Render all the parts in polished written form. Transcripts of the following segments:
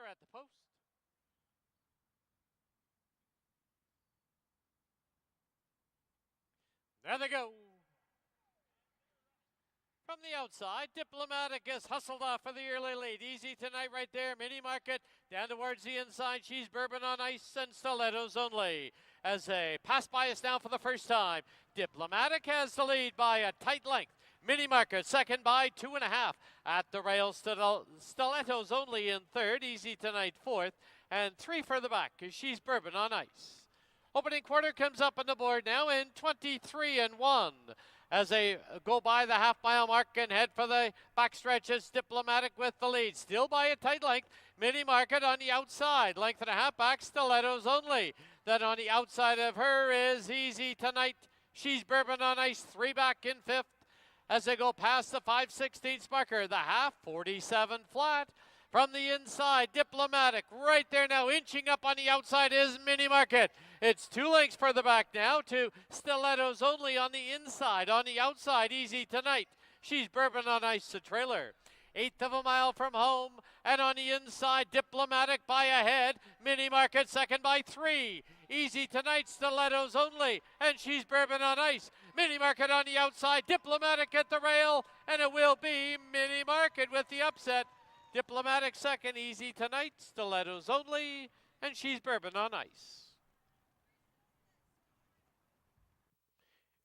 at the post. There they go. From the outside, Diplomatic is hustled off for the early lead. Easy tonight right there. Mini Market down towards the inside. She's Bourbon on Ice and Stilettos only. As they pass by us now for the first time. Diplomatic has the lead by a tight length. Mini Market second by 2.5. At the rail, Stilettos only in third. Easy tonight fourth. And 3 for the back as She's Bourbon on Ice. Opening quarter comes up on the board now in 23-1. As they go by the half-mile mark and head for the backstretch. It's Diplomatic with the lead. Still by a tight length. Mini Market on the outside. Length and a half back. Stilettos only. Then on the outside of her is Easy Tonight. She's Bourbon on Ice. 3 back in fifth. As they go past the 5/16 marker. The half, 47 flat. From the inside, Diplomatic right there now. Inching up on the outside is Mini Market. It's 2 lengths for the back now to Stilettos only on the inside. On the outside, Easy Tonight. She's Bourbon on Ice, the trailer. 1/8 of a mile from home. And on the inside, Diplomatic by ahead. Mini Market second by 3. Easy Tonight, Stilettos only. And She's Bourbon on Ice. Mini Market on the outside. Diplomatic at the rail. And it will be Mini Market with the upset. Diplomatic second, Easy Tonight, Stilettos only, and She's Bourbon on Ice.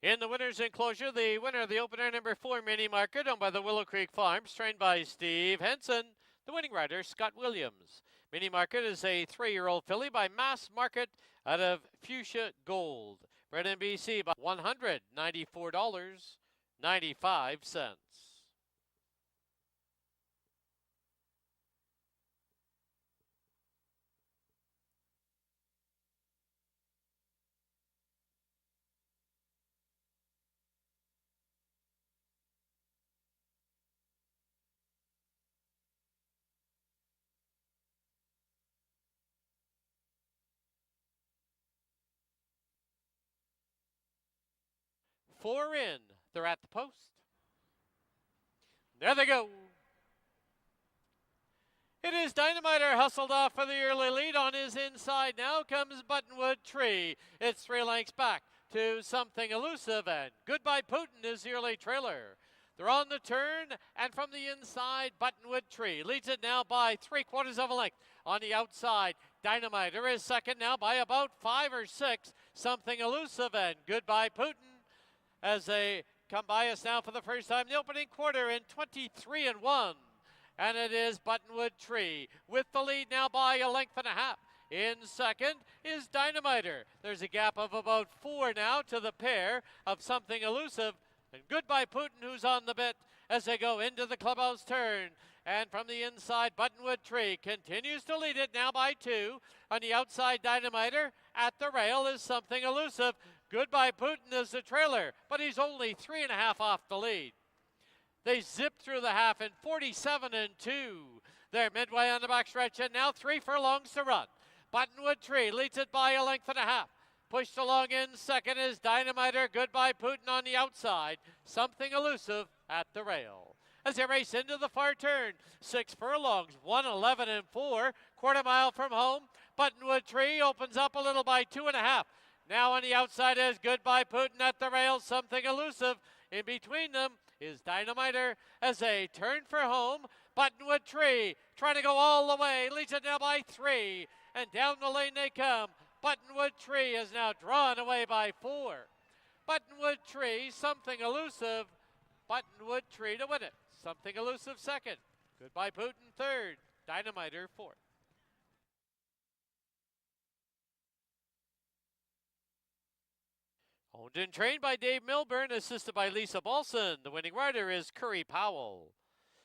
In the winner's enclosure, the winner of the opener, number 4, Mini Market, owned by the Willow Creek Farms, trained by Steve Henson. The winning rider, Scott Williams. Mini Market is a 3-year-old filly by Mass Market out of Fuchsia Gold. Bred in BC by $194.95. 4 in. They're at the post. There they go. It is Dynamiter hustled off for the early lead. On his inside now comes Buttonwood Tree. It's 3 lengths back to Something Elusive, and Goodbye Putin is the early trailer. They're on the turn, and from the inside, Buttonwood Tree leads it now by 3/4 of a length. On the outside, Dynamiter is second now by about 5 or 6. Something Elusive and Goodbye Putin as they come by us now for the first time. The opening quarter in 23-1. And it is Buttonwood Tree with the lead now by a length and a half. In second is Dynamiter. There's a gap of about 4 now to the pair of Something Elusive and Goodbye Putin, who's on the bit as they go into the clubhouse turn. And from the inside, Buttonwood Tree continues to lead it now by 2. On the outside, Dynamiter. At the rail is Something Elusive. Goodbye Putin is the trailer, but he's only 3.5 off the lead. They zip through the half in 47-2. They're midway on the backstretch, and now 3 furlongs to run. Buttonwood Tree leads it by a length and a half. Pushed along in second is Dynamiter. Goodbye Putin on the outside. Something Elusive at the rail. As they race into the far turn, 6 furlongs, 1:11-4, 1/4 mile from home. Buttonwood Tree opens up a little by 2.5. Now on the outside is Goodbye Putin at the rail. Something Elusive. In between them is Dynamiter as they turn for home. Buttonwood Tree trying to go all the way. Leads it now by 3. And down the lane they come. Buttonwood Tree is now drawn away by 4. Buttonwood Tree, Something Elusive. Buttonwood Tree to win it. Something Elusive second. Goodbye Putin third. Dynamiter fourth. Owned and trained by Dave Milburn, assisted by Lisa Balson. The winning rider is Curry Powell.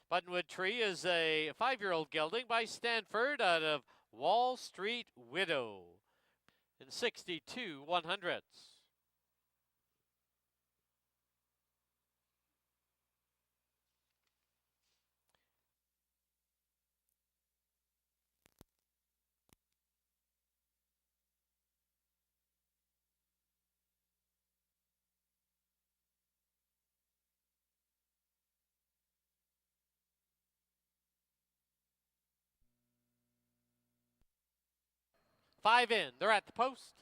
Buttonwood Tree is a 5-year-old gelding by Stanford out of Wall Street Widow in 62/100. 5 in. They're at the post.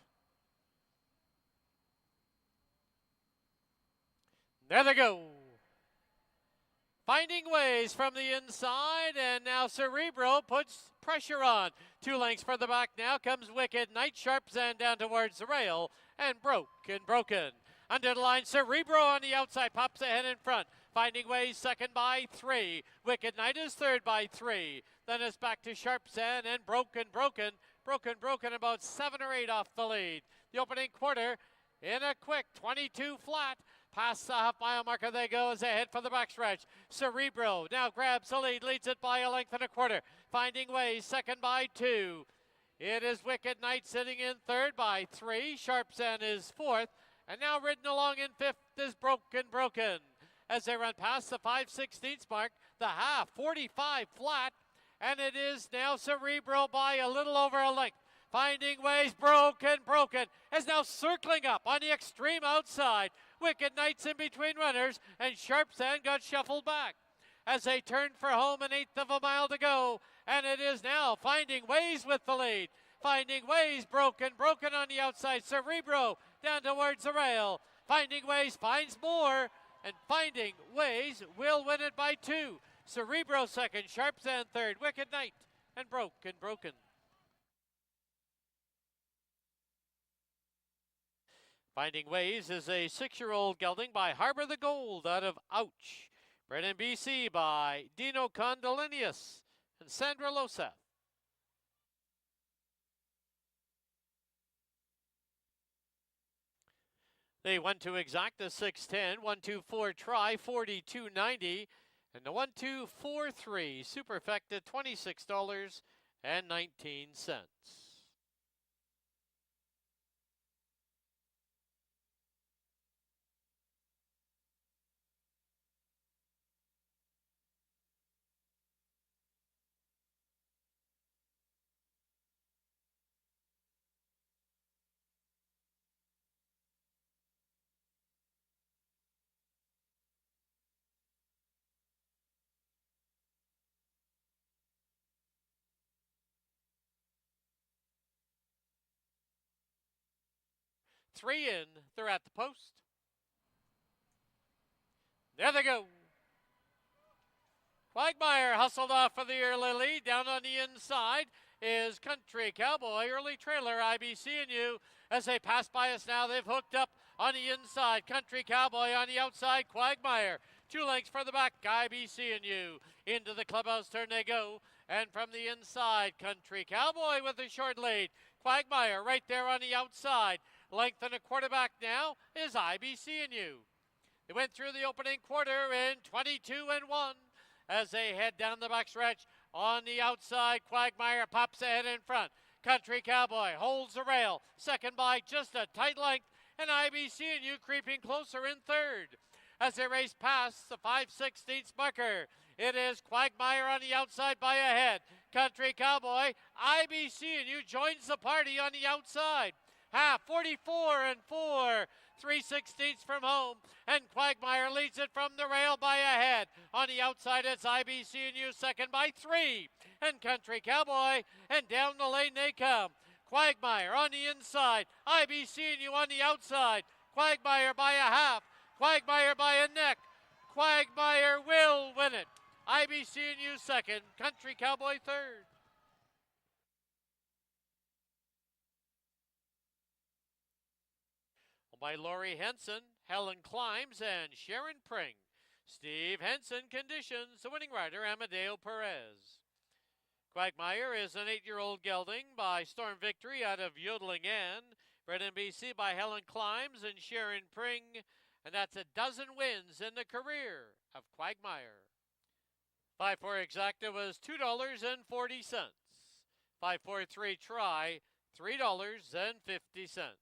There they go. Finding ways from the inside, and now Cerebro puts pressure on. 2 lengths further back now comes Wicked Knight. Sharps and down towards the rail, and broken. Under the line, Cerebro on the outside, pops ahead in front. Finding ways, second by 3. Wicked Knight is third by 3. Then it's back to Sharps and broken, about 7 or 8 off the lead. The opening quarter in a quick 22 flat. Past the half-mile marker they go as they head for the backstretch. Cerebro now grabs the lead, leads it by a length and a quarter. Finding ways, second by 2. It is Wicked Knight sitting in third by 3. Sharpsen is fourth. And now ridden along in fifth is broken. As they run past the 5/16 mark, the half, 45 flat. And it is now Cerebro by a little over a length. Finding ways, broken, is now circling up on the extreme outside. Wicked Knights in between runners, and Sharpsen got shuffled back as they turn for home, an 1/8 of a mile to go. And it is now Finding Ways with the lead. Finding Ways, broken on the outside. Cerebro down towards the rail. Finding Ways finds more, and Finding Ways will win it by 2. Cerebro second, Sharpsen third, Wicked Knight, and broken. Finding Ways is a 6-year-old gelding by Harbor the Gold out of Ouch. Bred in BC by Dino Condolinius and Sandra Loseth. The 1-2 exact, the 6'10", 1-2-4 try, 42.90, and the 1-2-4-3 superfecta, $26.19. 3 in, they're at the post. There they go. Quagmire hustled off for the early lead. Down on the inside is Country Cowboy. Early trailer, IBC&U. As they pass by us now, they've hooked up on the inside. Country Cowboy on the outside, Quagmire. 2 lengths further back, IBC&U. Into the clubhouse turn they go. And from the inside, Country Cowboy with a short lead. Quagmire right there on the outside. Length and a quarterback now is IBC&U. They went through the opening quarter in 22-1 as they head down the backstretch. On the outside, Quagmire pops ahead in front. Country Cowboy holds the rail. Second by just a tight length, and IBC&U creeping closer in third. As they race past the 5/16 marker, it is Quagmire on the outside by a head. Country Cowboy, IBC&U joins the party on the outside. Half, 44-4, 3/16 from home, and Quagmire leads it from the rail by a head. On the outside, it's IBC&U second by 3, and Country Cowboy, and down the lane they come. Quagmire on the inside, IBC&U on the outside. Quagmire by a half, Quagmire by a neck. Quagmire will win it. IBC&U second, Country Cowboy third. By Laurie Henson, Helen Climbs, and Sharon Pring. Steve Henson conditions the winning rider, Amadeo Perez. Quagmire is an 8-year-old gelding by Storm Victory out of Yodeling Ann. Bred in BC by Helen Climbs and Sharon Pring. And that's a dozen wins in the career of Quagmire. 5-4 exacta was $2.40. 5-4-3 try, $3.50.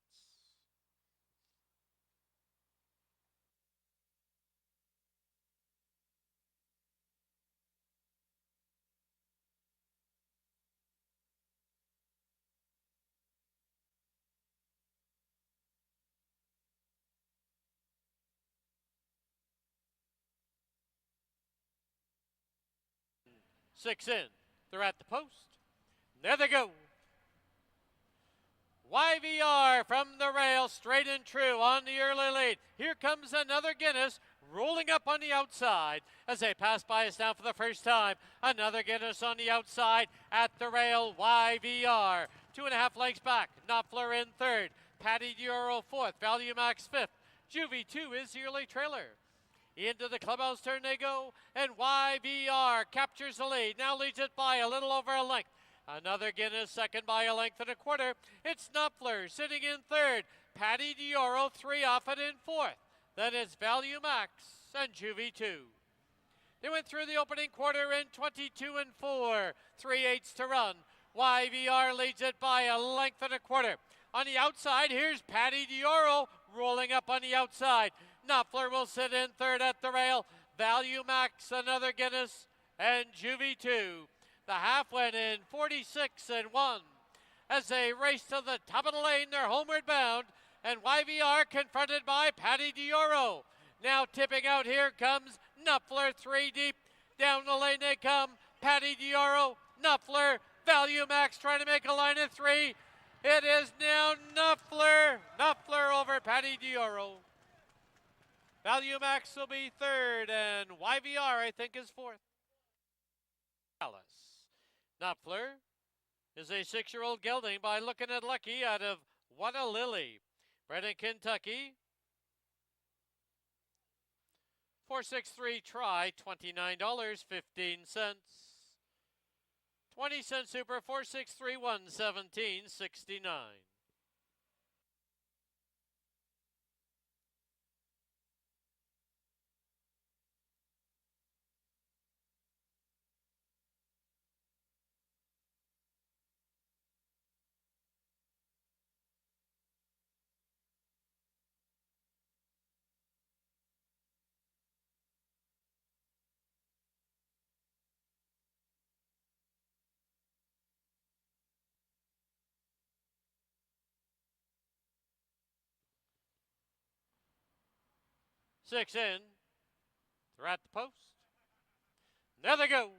6 in. They're at the post. There they go. YVR from the rail, straight and true on the early lead. Here comes another Guinness rolling up on the outside as they pass by us now for the first time. Another Guinness on the outside at the rail, YVR. 2.5 lengths back, Knopfler in third. Paddy Dioro fourth, Value Max fifth. Juvie 2 is the early trailer. Into the clubhouse turn they go, and YVR captures the lead. Now leads it by a little over a length. Another Guinness second by a length and a quarter. It's Knopfler sitting in third. Paddy Dioro 3 off it in fourth. Then it's Value Max and Juvie 2. They went through the opening quarter in 22 and 4. 3/8 to run. YVR leads it by a length and a quarter. On the outside, here's Paddy Dioro rolling up on the outside. Knopfler will sit in third at the rail. Value Max, another Guinness, and Juvie 2. The half went in 46 and 1. As they race to the top of the lane, they're homeward bound, and YVR confronted by Paddy Dioro. Now tipping out, here comes Knopfler 3 deep. Down the lane they come. Paddy Dioro, Knopfler, Value Max trying to make a line of 3. It is now Knopfler over Paddy Dioro. Value Max will be third, and YVR, I think, is fourth. Alice. Knopfler is a 6-year-old gelding by Looking at Lucky out of What a Lily. Bred in Kentucky. 463 try, $29.15. 20-cent super, 463 117.69. Six in. They're at the post. There they go.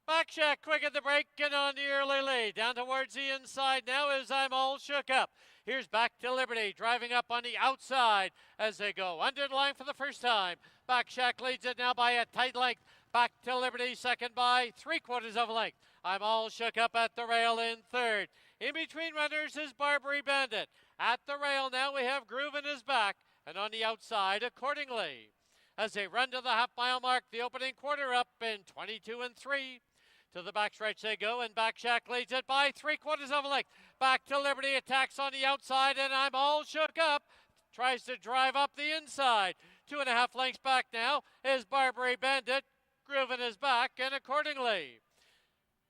Back Shack quick at the break and on the early lead. Down towards the inside now as I'm all shook up. Here's Back to Liberty driving up on the outside as they go under the line for the first time. Back Shack leads it now by a tight length. Back to Liberty second by 3/4 of a length. I'm all shook up at the rail in third. In between runners is Barbary Bandit. At the rail now we have Groove in his back and on the outside accordingly. As they run to the half-mile mark, the opening quarter up in 22 and 3. To the backstretch they go, and Back Shack leads it by 3/4 of a length. Back to Liberty, attacks on the outside, and I'm all shook up. Tries to drive up the inside. 2.5 lengths back now is Barbary Bandit. Groove in his back, and accordingly.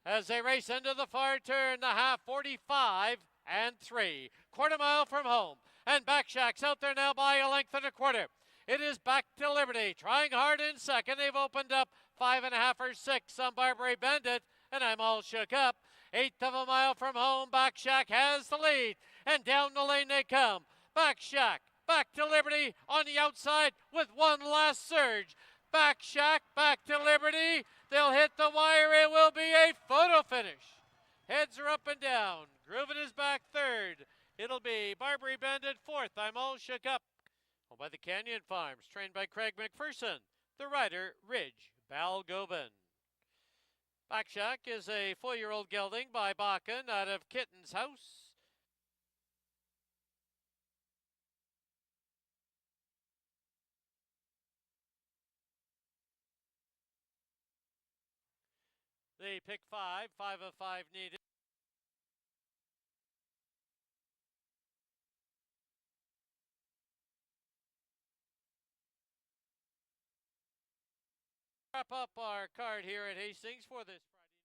As they race into the far turn, the half 45 and 3. 1/4 mile from home. And Back Shack's out there now by a length and a quarter. It is Back to Liberty, trying hard in second. They've opened up 5.5 or 6 on Barbary Bandit, and I'm all shook up. 1/8 of a mile from home, Back Shack has the lead, and down the lane they come. Back Shack, Back to Liberty on the outside with one last surge. Back Shack, Back to Liberty. They'll hit the wire. It will be a photo finish. Heads are up and down. Groovin is back third. It'll be Barbary Bandit fourth. I'm all shook up. Owned by the Canyon Farms, trained by Craig McPherson. The rider, Ridge Balgobin. Back Shack is a 4-year-old gelding by Bakken out of Kitten's House. They pick 5 of 5 needed. Wrap up our card here at Hastings for this Friday night.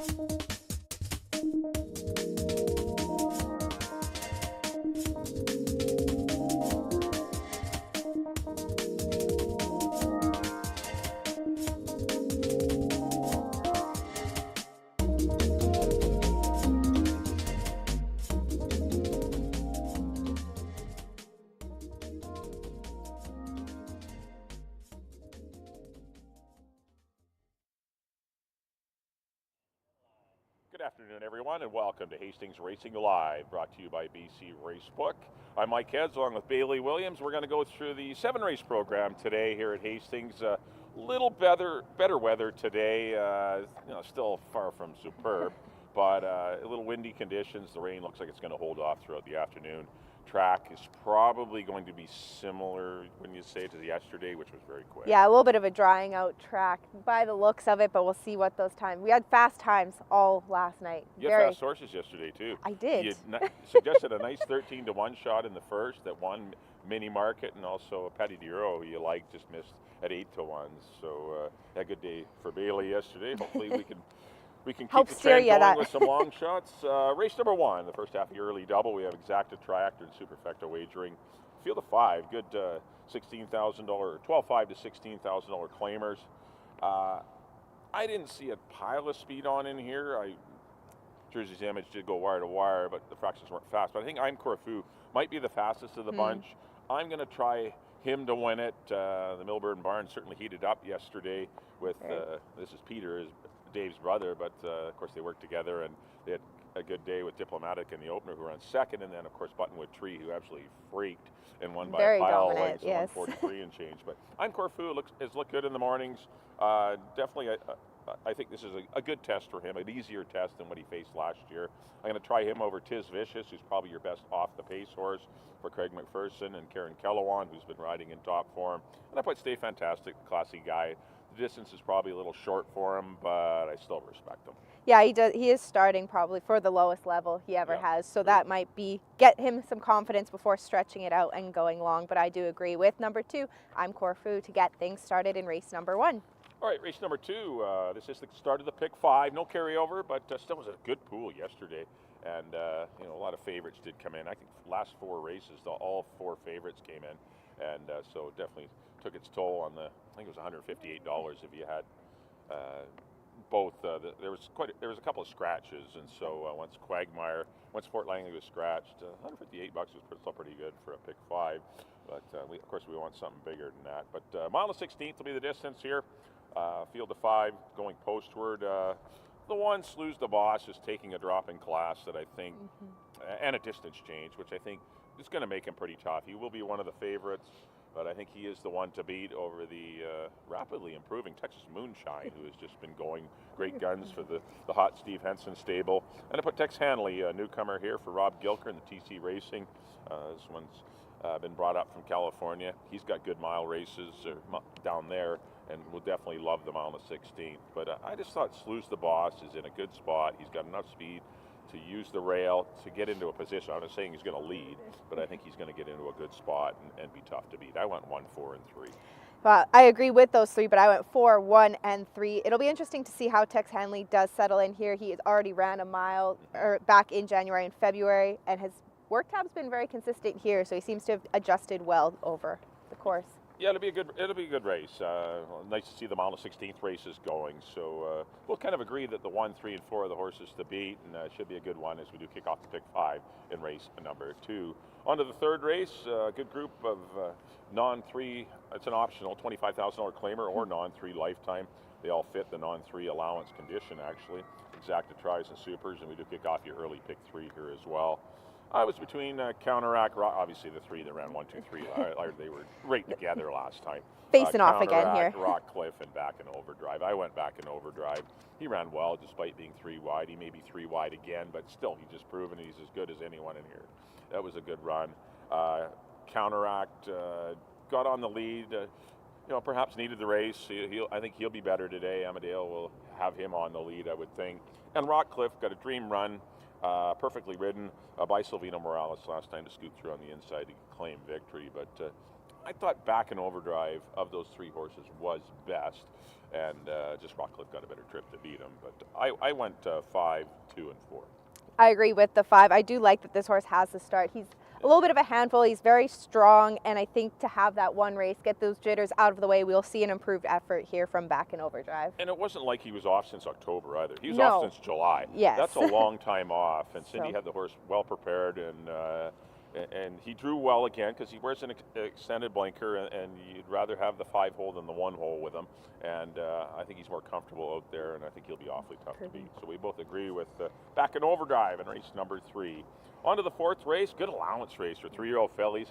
Good afternoon, everyone, and welcome to Hastings Racing Live, brought to you by BC Racebook. I'm Mike Heads, along with Bailey Williams. We're going to go through the 7-race program today here at Hastings. Little better weather today. Still far from superb, but a little windy conditions. The rain looks like it's going to hold off throughout the afternoon. Track is probably going to be similar, when you say, to yesterday, which was very quick. Yeah, a little bit of a drying out track by the looks of it, but we'll see what those times. We had fast times all last night. You had fast horses yesterday, too. I did. You suggested a nice 13-1 shot in the first that won Mini Market, and also a Petit Duro who you like just missed at 8-1. So a good day for Bailey yesterday. Hopefully we can keep the trend going with some long shots. Race number 1, the first half of the early double. We have Exacta, Triactor, and Superfecta wagering. Field of 5, good $16,000, 12.5 to $16,000 claimers. I didn't see a pile of speed on in here. Jersey's Image did go wire to wire, but the fractions weren't fast. But I think I'm Corfu might be the fastest of the bunch. I'm going to try him to win it. The Milburn Barn certainly heated up yesterday with, this is Peter, Dave's brother, but of course they worked together, and they had a good day with Diplomatic in the opener, who ran second, and then of course Buttonwood Tree, who absolutely freaked and won by a pile of lengths, 143 and change. But I'm Corfu has looked good in the mornings. Definitely, I think this is a good test for him, an easier test than what he faced last year. I'm going to try him over Tiz Vicious, who's probably your best off the pace horse for Craig McPherson, and Karen Kellowan, who's been riding in top form. And I put Stay Fantastic, classy guy. The distance is probably a little short for him, but I still respect him. Yeah, he does. He is starting probably for the lowest level he ever has, so that might get him some confidence before stretching it out and going long. But I do agree with number 2. I'm Corfu to get things started in race number 1. All right, race number 2. This is the start of the pick 5. No carryover, but still was a good pool yesterday, and a lot of favorites did come in. I think last 4 races, all 4 favorites came in, and so definitely took its toll on I think it was $158 if you had both. There was a couple of scratches, and so once Fort Langley was scratched, $158 was still pretty good for a pick 5. But of course we want something bigger than that. But mile of 16th will be the distance here. Field of 5 going postward. The one Slews the Boss is taking a drop in class that I think, and a distance change, which I think is going to make him pretty tough. He will be one of the favorites, but I think he is the one to beat over the rapidly improving Texas Moonshine, who has just been going great guns for the hot Steve Henson stable. And I put Tex Hanley, a newcomer here for Rob Gilker in the TC Racing. This one's been brought up from California. He's got good mile races down there, and will definitely love the mile on the 16th. But I just thought Slews the Boss is in a good spot. He's got enough speed to use the rail to get into a position. I'm not saying he's going to lead, but I think he's going to get into a good spot and be tough to beat. I went 1, 4, and 3. Well, I agree with those 3, but I went 4, 1, and 3. It'll be interesting to see how Tex Hanley does settle in here. He has already ran a mile back in January and February, and his work tab's been very consistent here, so he seems to have adjusted well over the course. Yeah, it'll be a good race. Nice to see the mile of 16th races going. So we'll kind of agree that the 1, 3, and 4 are the horses to beat, and it should be a good one as we do kick off the pick 5 in race number 2. On to the third race. A good group of non-3. It's an optional $25,000 claimer or non-3 lifetime. They all fit the non-3 allowance condition, actually. Exacta tries and supers, and we do kick off your early pick 3 here as well. I was between Counteract, obviously the 3 that ran 1, 2, 3. They were right together last time. Facing off again here. Rockcliffe and Back in Overdrive. I went Back in Overdrive. He ran well despite being 3 wide. He may be 3 wide again, but still he's just proven he's as good as anyone in here. That was a good run. Counteract got on the lead. Perhaps needed the race. I think he'll be better today. Amadale will have him on the lead, I would think. And Rockcliffe got a dream run. Perfectly ridden by Silvino Morales last time to scoot through on the inside to claim victory, but I thought Back in Overdrive of those 3 horses was best, and just Rockcliffe got a better trip to beat him. But I went 5, 2, and 4. I agree with the 5. I do like that this horse has the start. He's a little bit of a handful. He's very strong, and I think to have that one race, get those jitters out of the way, we'll see an improved effort here from Back in Overdrive. And it wasn't like he was off since October either. He was No. off since July. Yes. That's a long time off, and Cindy So. had the horse well prepared, and he drew well again because he wears an extended blinker, and you'd rather have the 5-hole than the 1-hole with him. And I think he's more comfortable out there, and I think he'll be awfully tough to beat. So we both agree with Back in Overdrive in race number 3. On to the 4th race. Good allowance race for 3-year-old fillies.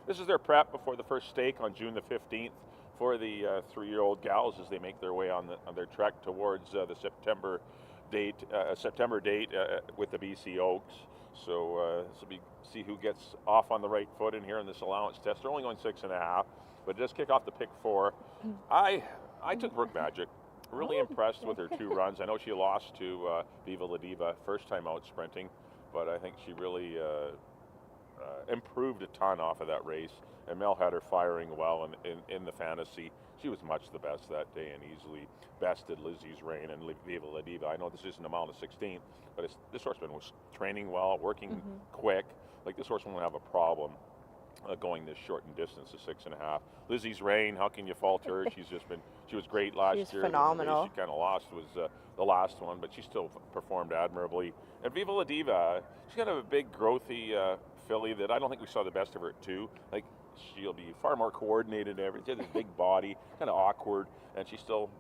This is their prep before the first stake on June the 15th for the 3-year-old gals as they make their way on their trek towards the September date with the BC Oaks. So this will be see who gets off on the right foot in here in this allowance test. They're only going 6.5, but just kick off the pick 4. I took Brook Magic. Really impressed with her 2 runs. I know she lost to Viva La Diva first time out sprinting, but I think she really improved a ton off of that race. And Mel had her firing well in the fantasy. She was much the best that day and easily bested Lizzie's Reign and Viva La Diva. I know this isn't a mile to 16, but this horseman was training well, working quick. Like, this horse won't have a problem going this shortened distance of 6.5. Lizzie's Reign, how can you fault her? She was great last year. She was phenomenal. The race she kind of lost was the last one, but she still performed admirably. And Viva La Diva, she's kind of a big, growthy filly that I don't think we saw the best of her at 2. Like, she'll be far more coordinated and everything. She has this big body, kind of awkward, and she still,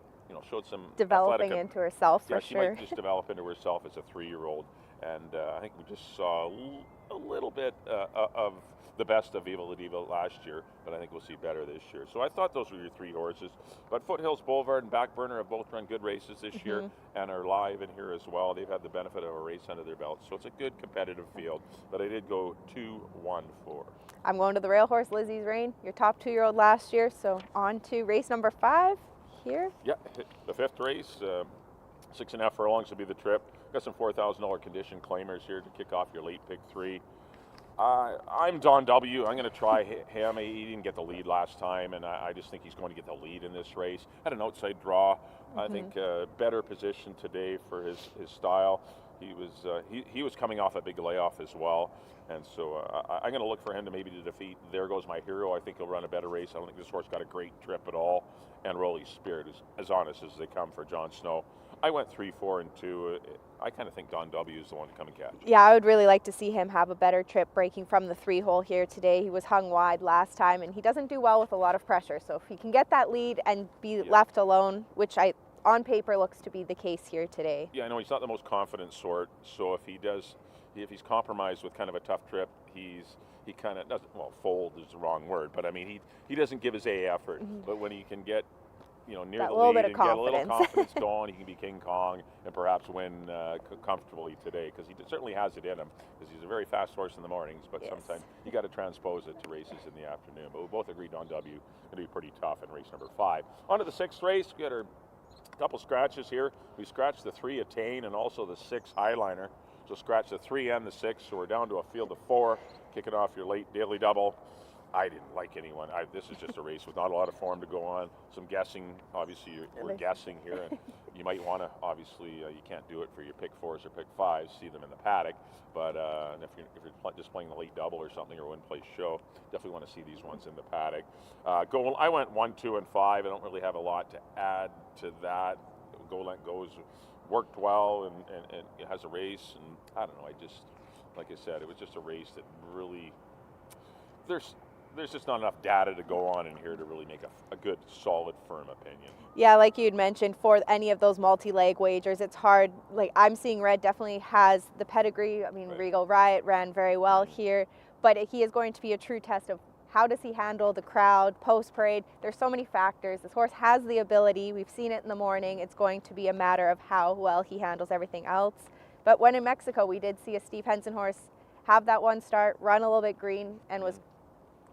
showed some developing into herself for sure. sure. She might just develop into herself as a 3-year-old, and I think we just saw a little bit of the best of Viva La Diva last year, but I think we'll see better this year. So I thought those were your 3 horses, but Foothills Boulevard and Backburner have both run good races this year and are live in here as well. They've had the benefit of a race under their belts, so it's a good competitive field, but I did go 2, 1, 4. I'm going to the rail horse, Lizzie's Reign, your top 2-year-old last year. So on to race number 5 here. Yeah, the 5th race, 6.5 furlongs will be the trip. Got some $4,000 condition claimers here to kick off your late pick 3. I'm Don W. I'm going to try him. He didn't get the lead last time, and I just think he's going to get the lead in this race. Had an outside draw. I think better position today for his style. He was coming off a big layoff as well, and so I'm going to look for him to maybe to defeat There Goes My Hero. I think he'll run a better race. I don't think this horse got a great trip at all, and Rolly Spirit is as honest as they come for John Snow. I went 3, 4, and 2. I kind of think Don W is the one to come and catch. Yeah, I would really like to see him have a better trip breaking from the 3-hole here today. He was hung wide last time, and he doesn't do well with a lot of pressure. So if he can get that lead and be left alone, which on paper looks to be the case here today. Yeah, I know he's not the most confident sort. So if he's compromised with kind of a tough trip, he kind of doesn't. Well, fold is the wrong word, but I mean he doesn't give his A effort. But when he can get near that the little lead bit and of get a little confidence. confidence going, he can be King Kong and perhaps win comfortably today, because he certainly has it in him, because he's a very fast horse in the mornings, but sometimes you got to transpose it to races in the afternoon. But we both agreed on W going to be pretty tough in race number 5. On to the 6th race. We got our couple scratches here. We scratched the 3 Attain and also the 6 Highliner. So scratch the 3 and the 6, so we're down to a field of 4, kicking off your late daily double. I didn't like anyone. This is just a race with not a lot of form to go on. Some guessing. Obviously, we're guessing here. And you might want to, obviously, you can't do it for your pick 4s or pick 5s, see them in the paddock. But and if you're just playing the late double or something, or a win-place show, definitely want to see these ones in the paddock. I went 1, 2, and 5. I don't really have a lot to add to that. Goland Goes worked well and it has a race. And I don't know. Like I said, it was just a race that really, there's just not enough data to go on in here to really make a good, solid, firm opinion. Yeah, like you'd mentioned, for any of those multi-leg wagers, it's hard. Like, I'm seeing Red definitely has the pedigree. I mean, Regal Riot ran very well here, but he is going to be a true test of how does he handle the crowd, post-parade. There's so many factors. This horse has the ability. We've seen it in the morning. It's going to be a matter of how well he handles everything else. But when in Mexico, we did see a Steve Henson horse have that one start, run a little bit green, and was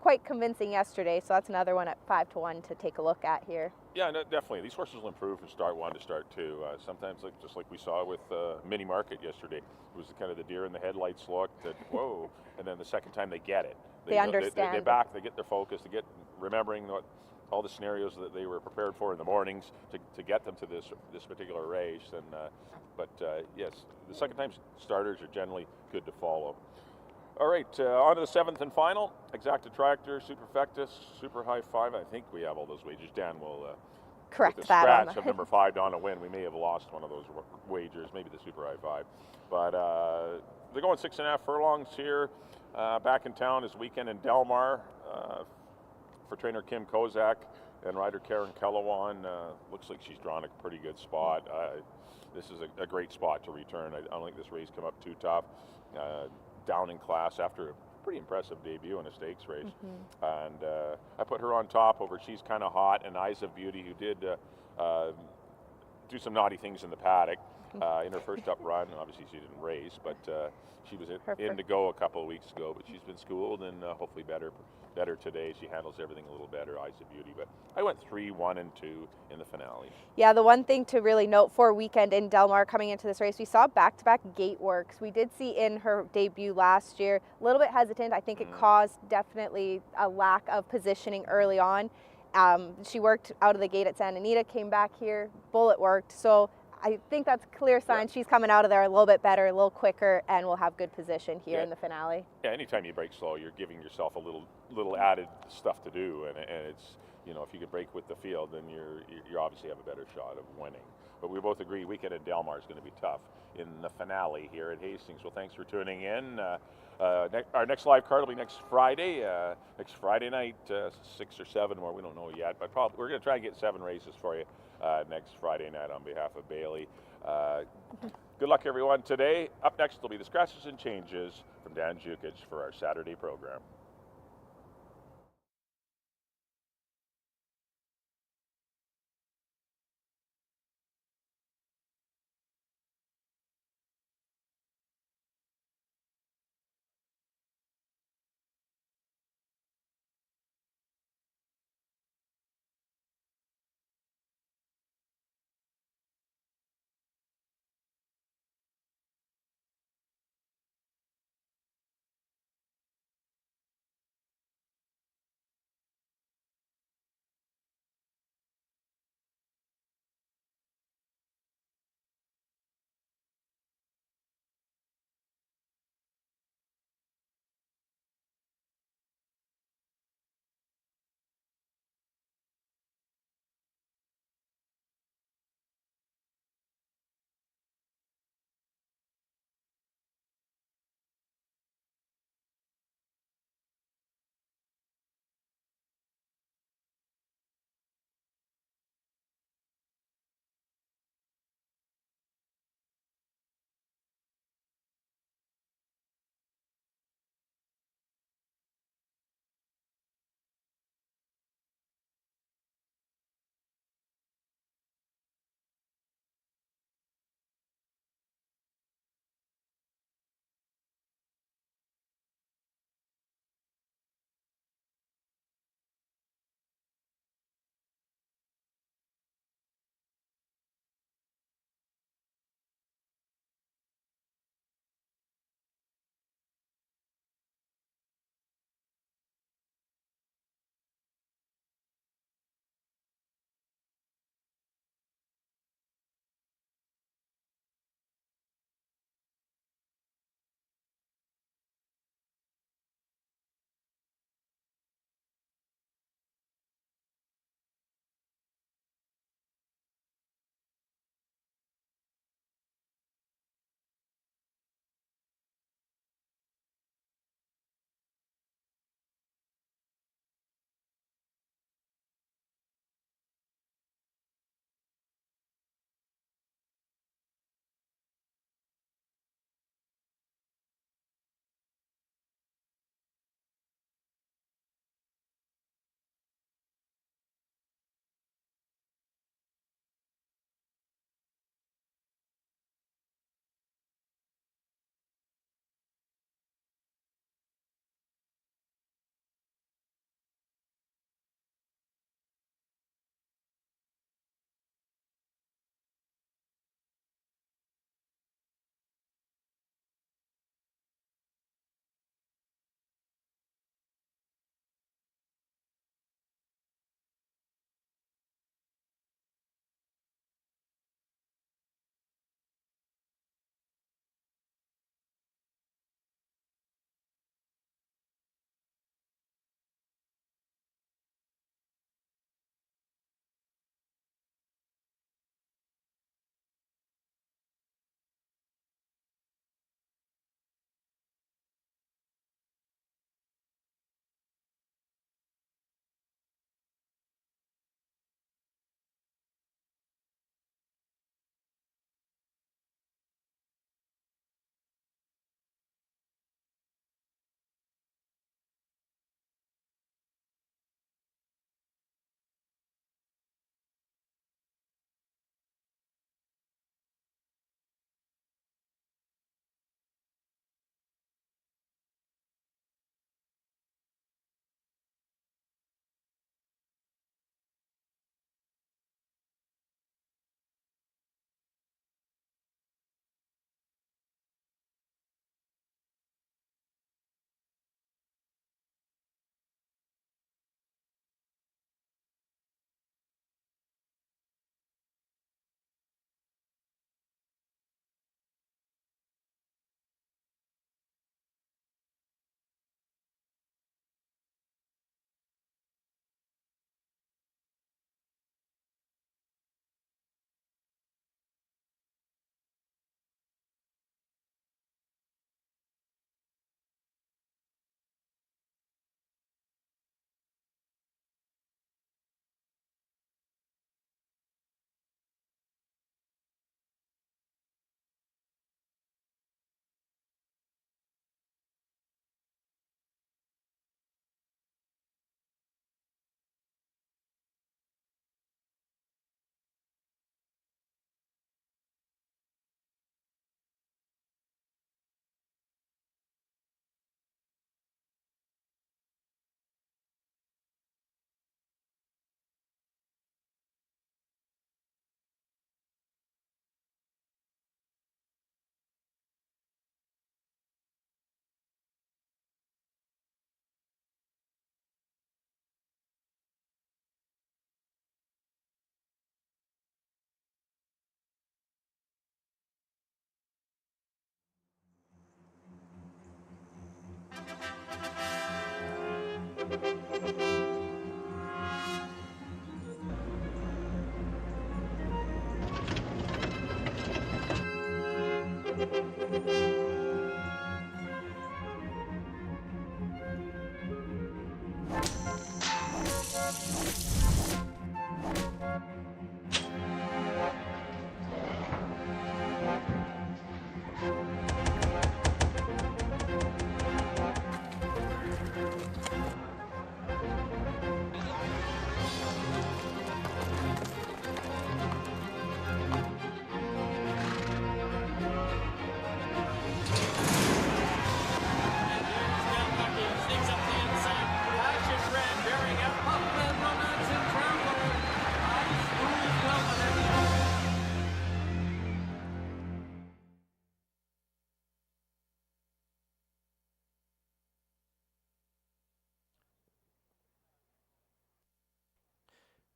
quite convincing yesterday. So that's another one at 5-1 to take a look at here. Yeah, no, definitely. These horses will improve from start 1 to start 2. Sometimes, just like we saw with Mini Market yesterday, it was kind of the deer in the headlights look that, whoa, and then the second time they get it. They understand. They back, they get their focus, they get remembering what all the scenarios that they were prepared for in the mornings to get them to this particular race. And yes, the second time starters are generally good to follow. All right, on to the 7th and final. Exacta Tractor, Superfectus, Super High 5. I think we have all those wagers. Dan will correct with the that. scratch of number 5 Donna Win. We may have lost one of those wagers, maybe the Super High 5. But they're going 6.5 furlongs here. Back in town this weekend in Delmar for trainer Kim Kozak and rider Karen Kellawan. Looks like she's drawn a pretty good spot. This is a great spot to return. I don't think this race come up too tough. Down in class after a pretty impressive debut in a stakes race. And I put her on top over She's Kind of Hot and Eyes of Beauty, who did do some naughty things in the paddock in her first up run. Obviously she didn't race, but she was in to go a couple of weeks ago, but she's been schooled and hopefully better today. She handles everything a little better, Eyes of Beauty. But I went 3, 1, and 2 in the finale. Yeah, the one thing to really note for weekend in Delmar coming into this race, we saw back-to-back gate works. We did see in her debut last year, a little bit hesitant. I think it caused definitely a lack of positioning early on. She worked out of the gate at Santa Anita, came back here, bullet worked. So I think that's a clear sign she's coming out of there a little bit better, a little quicker, and will have good position here in the finale. Yeah, anytime you break slow, you're giving yourself a little added stuff to do, and it's, you know, if you can break with the field, then you obviously have a better shot of winning. But we both agree weekend at Delmar is going to be tough in the finale here at Hastings. Well, thanks for tuning in. Our next live card will be next Friday. Next Friday night, 6 or 7 more. We don't know yet, but probably we're going to try and get 7 races for you next Friday night on behalf of Bailey. Good luck, everyone, today. Up next will be the Scratches and Changes from Dan Jukic for our Saturday program.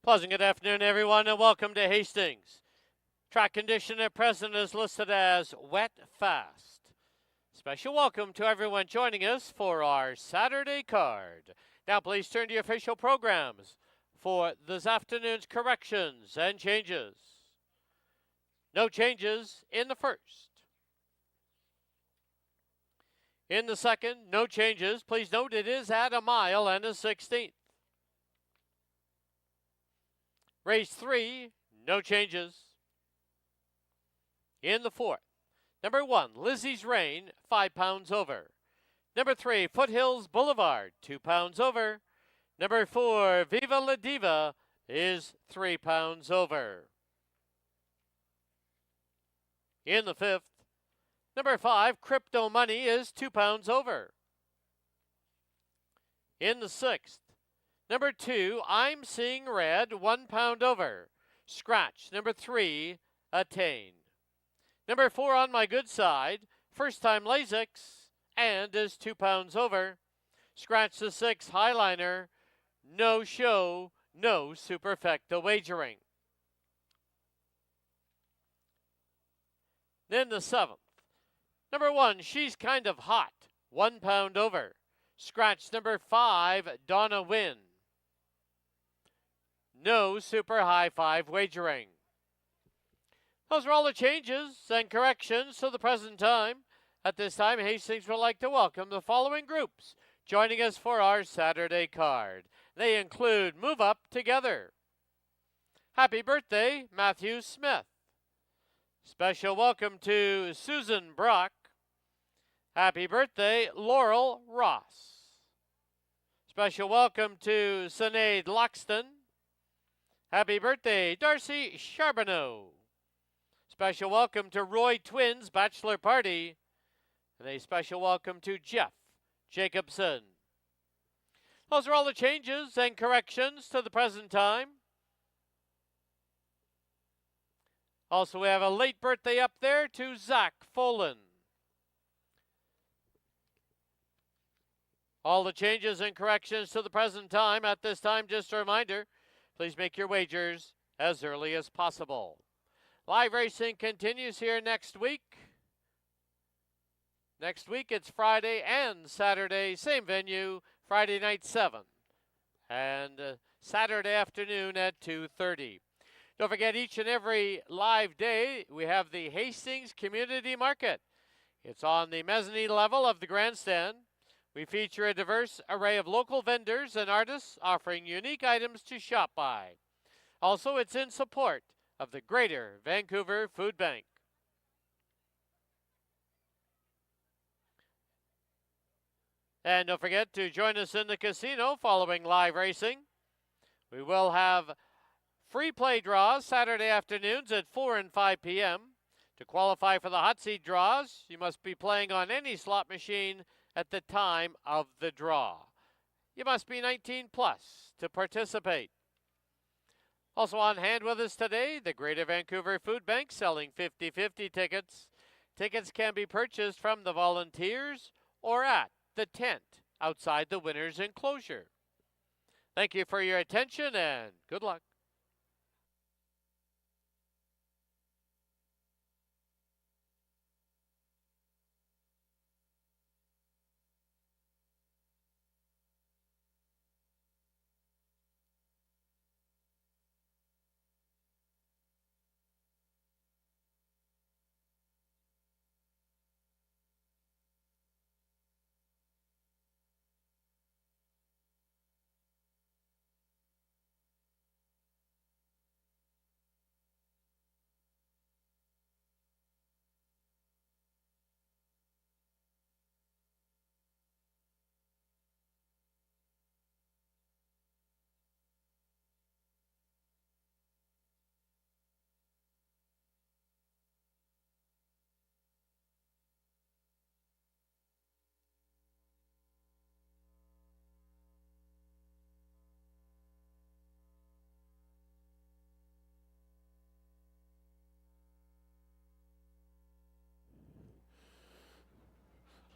Pleasant good afternoon, everyone, and welcome to Hastings. Track condition at present is listed as wet fast. Special welcome to everyone joining us for our Saturday card. Now please turn to your official programs for this afternoon's corrections and changes. No changes in the first. In the second, no changes. Please note it is at a mile and a 16th. Race 3, no changes. In the fourth, number 1, Lizzie's Reign, 5 pounds over. Number 3, Foothills Boulevard, 2 pounds over. Number 4, Viva La Diva is 3 pounds over. In the fifth, number 5, Crypto Money is 2 pounds over. In the sixth, number 2, I'm Seeing Red, 1 pound over. Scratch, number 3, Attain. Number 4, On My Good Side, first time Lasix, and is 2 pounds over. Scratch the 6, Highliner, no show, no superfecta wagering. Then the seventh, number 1, She's Kind of Hot, 1 pound over. Scratch number 5, Donna Wynn. No super high 5 wagering. Those are all the changes and corrections to the present time. At this time, Hastings would like to welcome the following groups joining us for our Saturday card. They include Move Up Together. Happy birthday, Matthew Smith. Special welcome to Susan Brock. Happy birthday, Laurel Ross. Special welcome to Sinead Loxton. Happy birthday, Darcy Charbonneau. Special welcome to Roy Twins' bachelor party. And a special welcome to Jeff Jacobson. Those are all the changes and corrections to the present time. Also, we have a late birthday up there to Zach Folan. All the changes and corrections to the present time. At this time, just a reminder, please make your wagers as early as possible. Live racing continues here next week. Next week, it's Friday and Saturday, same venue, Friday night 7. And Saturday afternoon at 2:30. Don't forget, each and every live day, we have the Hastings Community Market. It's on the mezzanine level of the grandstand. We feature a diverse array of local vendors and artists offering unique items to shop by. Also, it's in support of the Greater Vancouver Food Bank. And don't forget to join us in the casino following live racing. We will have free play draws Saturday afternoons at 4 and 5 p.m. To qualify for the hot seat draws, you must be playing on any slot machine at the time of the draw. You must be 19 plus to participate. Also on hand with us today, the Greater Vancouver Food Bank selling 50-50 tickets. Tickets can be purchased from the volunteers or at the tent outside the winner's enclosure. Thank you for your attention and good luck.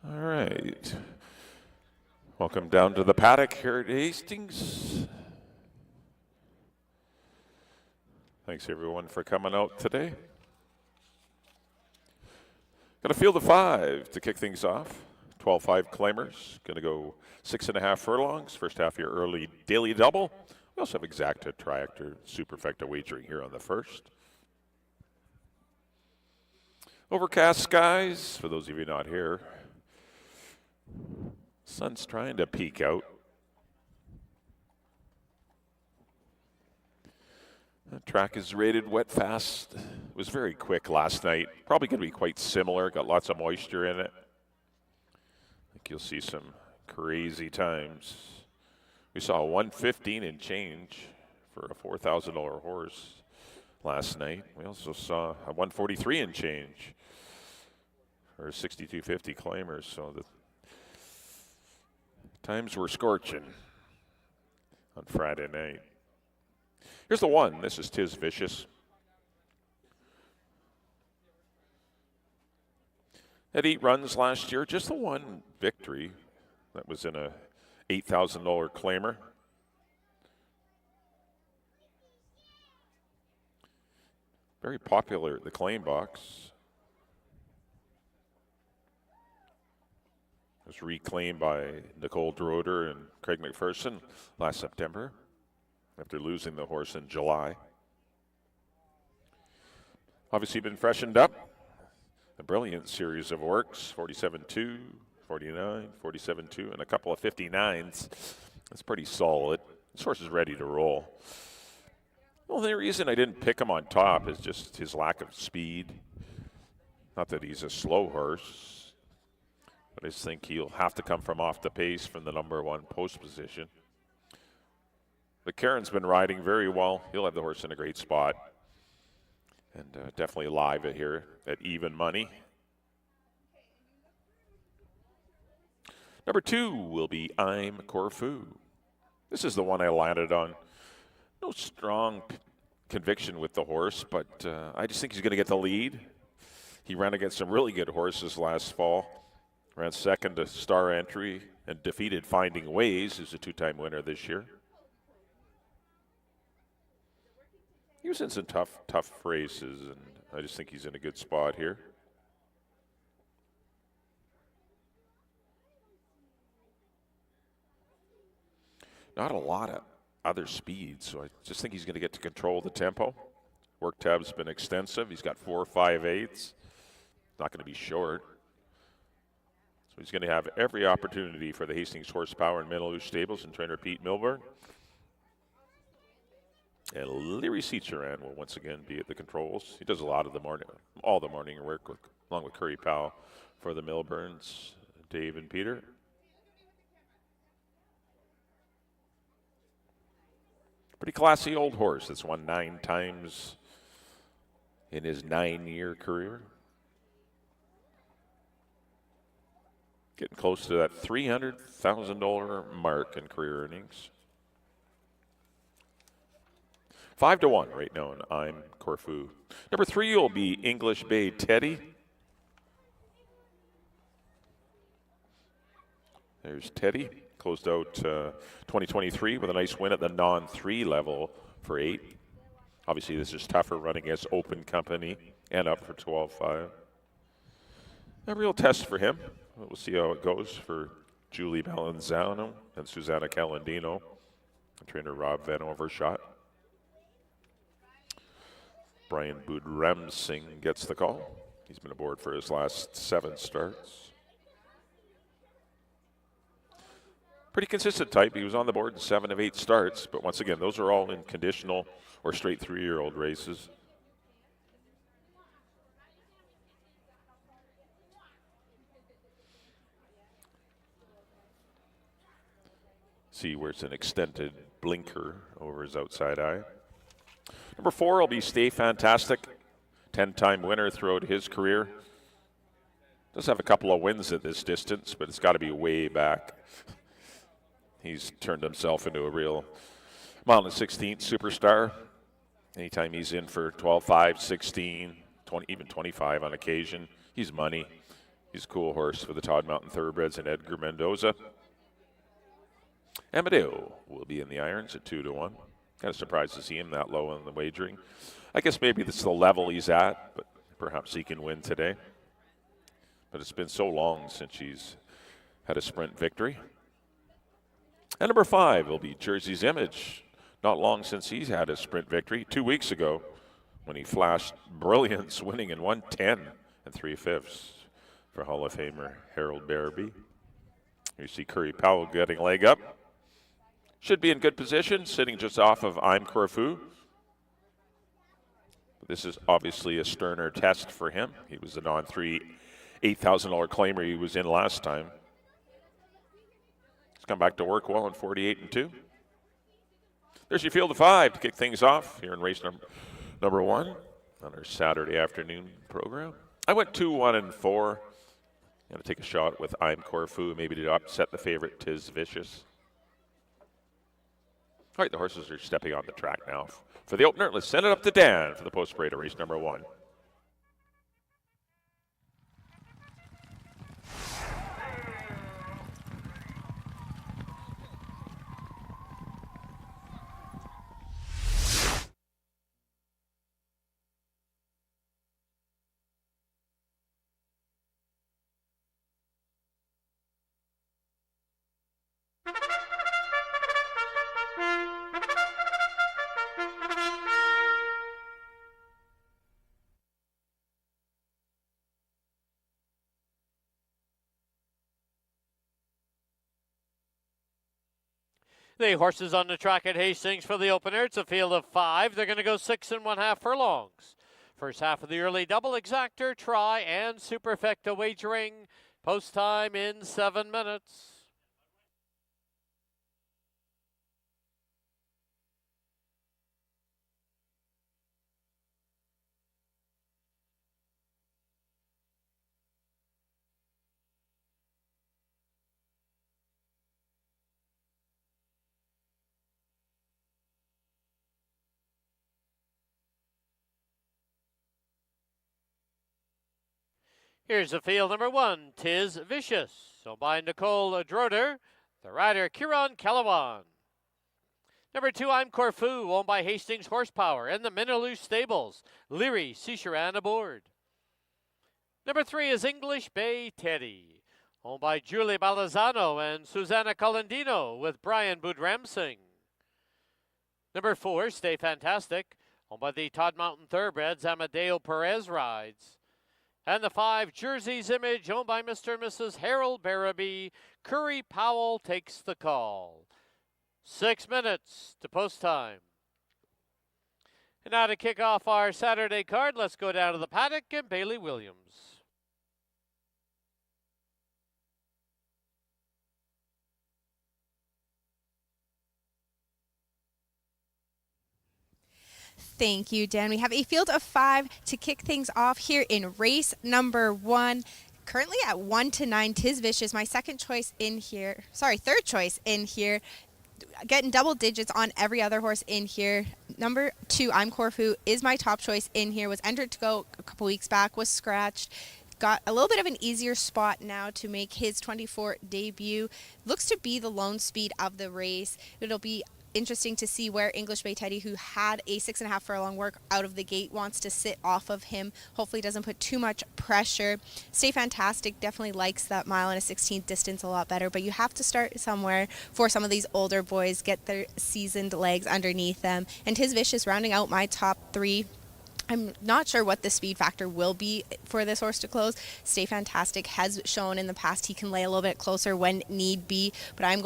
All right. Welcome down to the paddock here at Hastings. Thanks everyone for coming out today. Got a field of 5 to kick things off. 12-5 claimers. Going to go 6.5 furlongs. First half your early daily double. We also have exacta, triactor, superfecta wagering here on the first. Overcast skies, for those of you not here. Sun's trying to peek out. The track is rated wet fast. It was very quick last night. Probably going to be quite similar. Got lots of moisture in it. I think you'll see some crazy times. We saw a 115 and change for a $4,000 horse last night. We also saw a 143 and change for a 6250 claimers. So the times were scorching on Friday night. Here's the one. This is Tis Vicious. Had 8 runs last year. Just the one victory. That was in a $8,000 claimer. Very popular at the claim box. It was reclaimed by Nicole Droder and Craig McPherson last September after losing the horse in July. Obviously been freshened up. A brilliant series of works, 47-2, 49, 47-2, and a couple of 59s. That's pretty solid. This horse is ready to roll. Well, the reason I didn't pick him on top is just his lack of speed. Not that he's a slow horse, but I just think he'll have to come from off the pace from the number 1 post position. But Karen's been riding very well. He'll have the horse in a great spot. And definitely live here at even money. Number 2 will be I'm Corfu. This is the one I landed on. No strong conviction with the horse, but I just think he's going to get the lead. He ran against some really good horses last fall. Ran second to Star Entry and defeated Finding Ways, who's a 2-time winner this year. He was in some tough races, and I just think he's in a good spot here. Not a lot of other speed, so I just think he's going to get to control the tempo. Work tab's been extensive. He's got 4 5/8. Not going to be short. So he's going to have every opportunity for the Hastings Horsepower and Metaloosh Stables and trainer Pete Milburn. And Leary Seacheran will once again be at the controls. He does a lot of the morning, all the morning work, along with Curry Powell for the Milburns, Dave and Peter. Pretty classy old horse that's won 9 times in his 9-year career. Getting close to that $300,000 mark in career earnings. 5-1 right now, and I'm Corfu. Number 3 will be English Bay Teddy. There's Teddy. Closed out 2023 with a nice win at the non-3 level for 8. Obviously, this is tougher running as open company and up for 12-5. A real test for him. We'll see how it goes for Julie Balanzano and Susanna Calandino. Trainer Rob Van Overshot. Brian Budremsing gets the call. He's been aboard for his last 7 starts. Pretty consistent type. He was on the board in 7 of 8 starts, but once again, those are all in conditional or straight 3-year-old races. See where it's an extended blinker over his outside eye. Number 4 will be Stay Fantastic, 10-time winner throughout his career. Does have a couple of wins at this distance, but it's got to be way back. He's turned himself into a real mile and 16th superstar. Anytime he's in for 12-5, 16, 20, even 25 on occasion, he's money. He's a cool horse for the Todd Mountain Thoroughbreds and Edgar Mendoza. Amadeo will be in the irons at 2-1. Kind of surprised to see him that low on the wagering. I guess maybe this is the level he's at, but perhaps he can win today. But it's been so long since he's had a sprint victory. And number 5 will be Jersey's Image. Not long since he's had a sprint victory, 2 weeks ago, when he flashed brilliance, winning in 1:10 and 3/5 for Hall of Famer Harold Barabee. You see Curry Powell getting a leg up. Should be in good position, sitting just off of I'm Corfu. This is obviously a sterner test for him. He was the non-3 $8,000 claimer he was in last time. He's come back to work well in 48-2. There's your field of 5 to kick things off here in race number 1 on our Saturday afternoon program. I went 2-1-4. Going to take a shot with I'm Corfu, maybe to upset the favorite Tiz Vicious. All right, the horses are stepping on the track now. For the opener, let's send it up to Dan for the post-parade of race number 1. The horses on the track at Hastings for the opener. It's a field of 5. They're going to go 6 1/2 furlongs. First half of the early double, exactor, try, and superfecta wagering. Post time in 7 minutes. Here's the field number 1, Tiz Vicious. So by Nicole Droder, the rider Kieran Calawan. Number 2, I'm Corfu, owned by Hastings Horsepower and the Minaloo Stables. Leary Cicheran aboard. Number 3 is English Bay Teddy, owned by Julie Balazzano and Susanna Colandino with Brian Budramsing. Number 4, Stay Fantastic, owned by the Todd Mountain Thoroughbreds. Amadeo Perez rides. And the 5, Jersey's Image, owned by Mr. and Mrs. Harold Barabee. Curry Powell takes the call. 6 minutes to post time. And now to kick off our Saturday card, let's go down to the paddock and Bailey Williams. Thank you, Dan. We have a field of 5 to kick things off here in race number 1. Currently at 1-9, Tiz Vicious, my third choice in here. Getting double digits on every other horse in here. Number 2, I'm Corfu, is my top choice in here. Was entered to go a couple weeks back, was scratched. Got a little bit of an easier spot now to make his 24 debut. Looks to be the lone speed of the race. It'll be interesting to see where English Bay Teddy, who had a 6.5 furlong work out of the gate, wants to sit off of him. Hopefully doesn't put too much pressure. Stay Fantastic definitely likes that mile and a 16th distance a lot better, but you have to start somewhere for some of these older boys, get their seasoned legs underneath them. And Tiz Vicious rounding out my top 3. I'm not sure what the speed factor will be for this horse to close. Stay Fantastic has shown in the past he can lay a little bit closer when need be, but I'm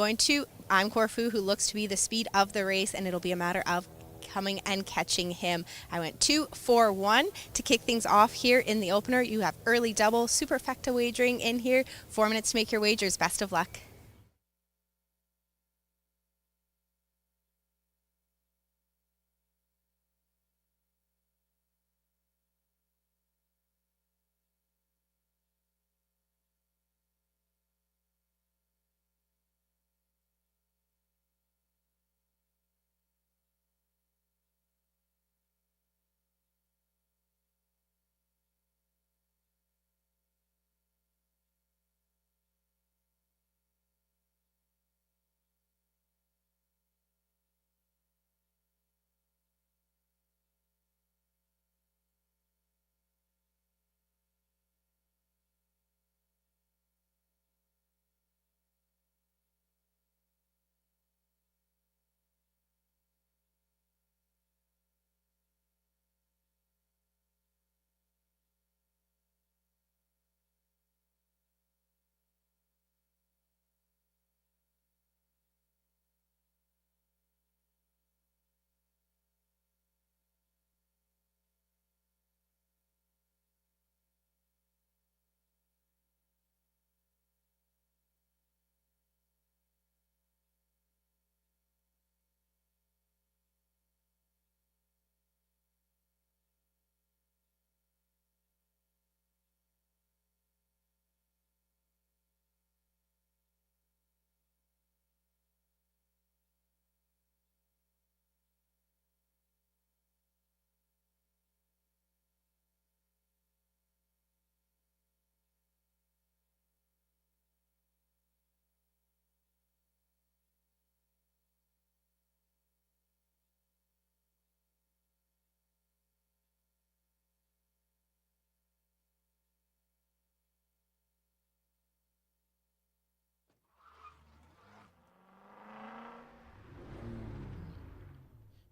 Corfu, who looks to be the speed of the race, and it'll be a matter of coming and catching him. I went 2-4-1 to kick things off here in the opener. You have early double, superfecta wagering in here. 4 minutes to make your wagers. Best of luck.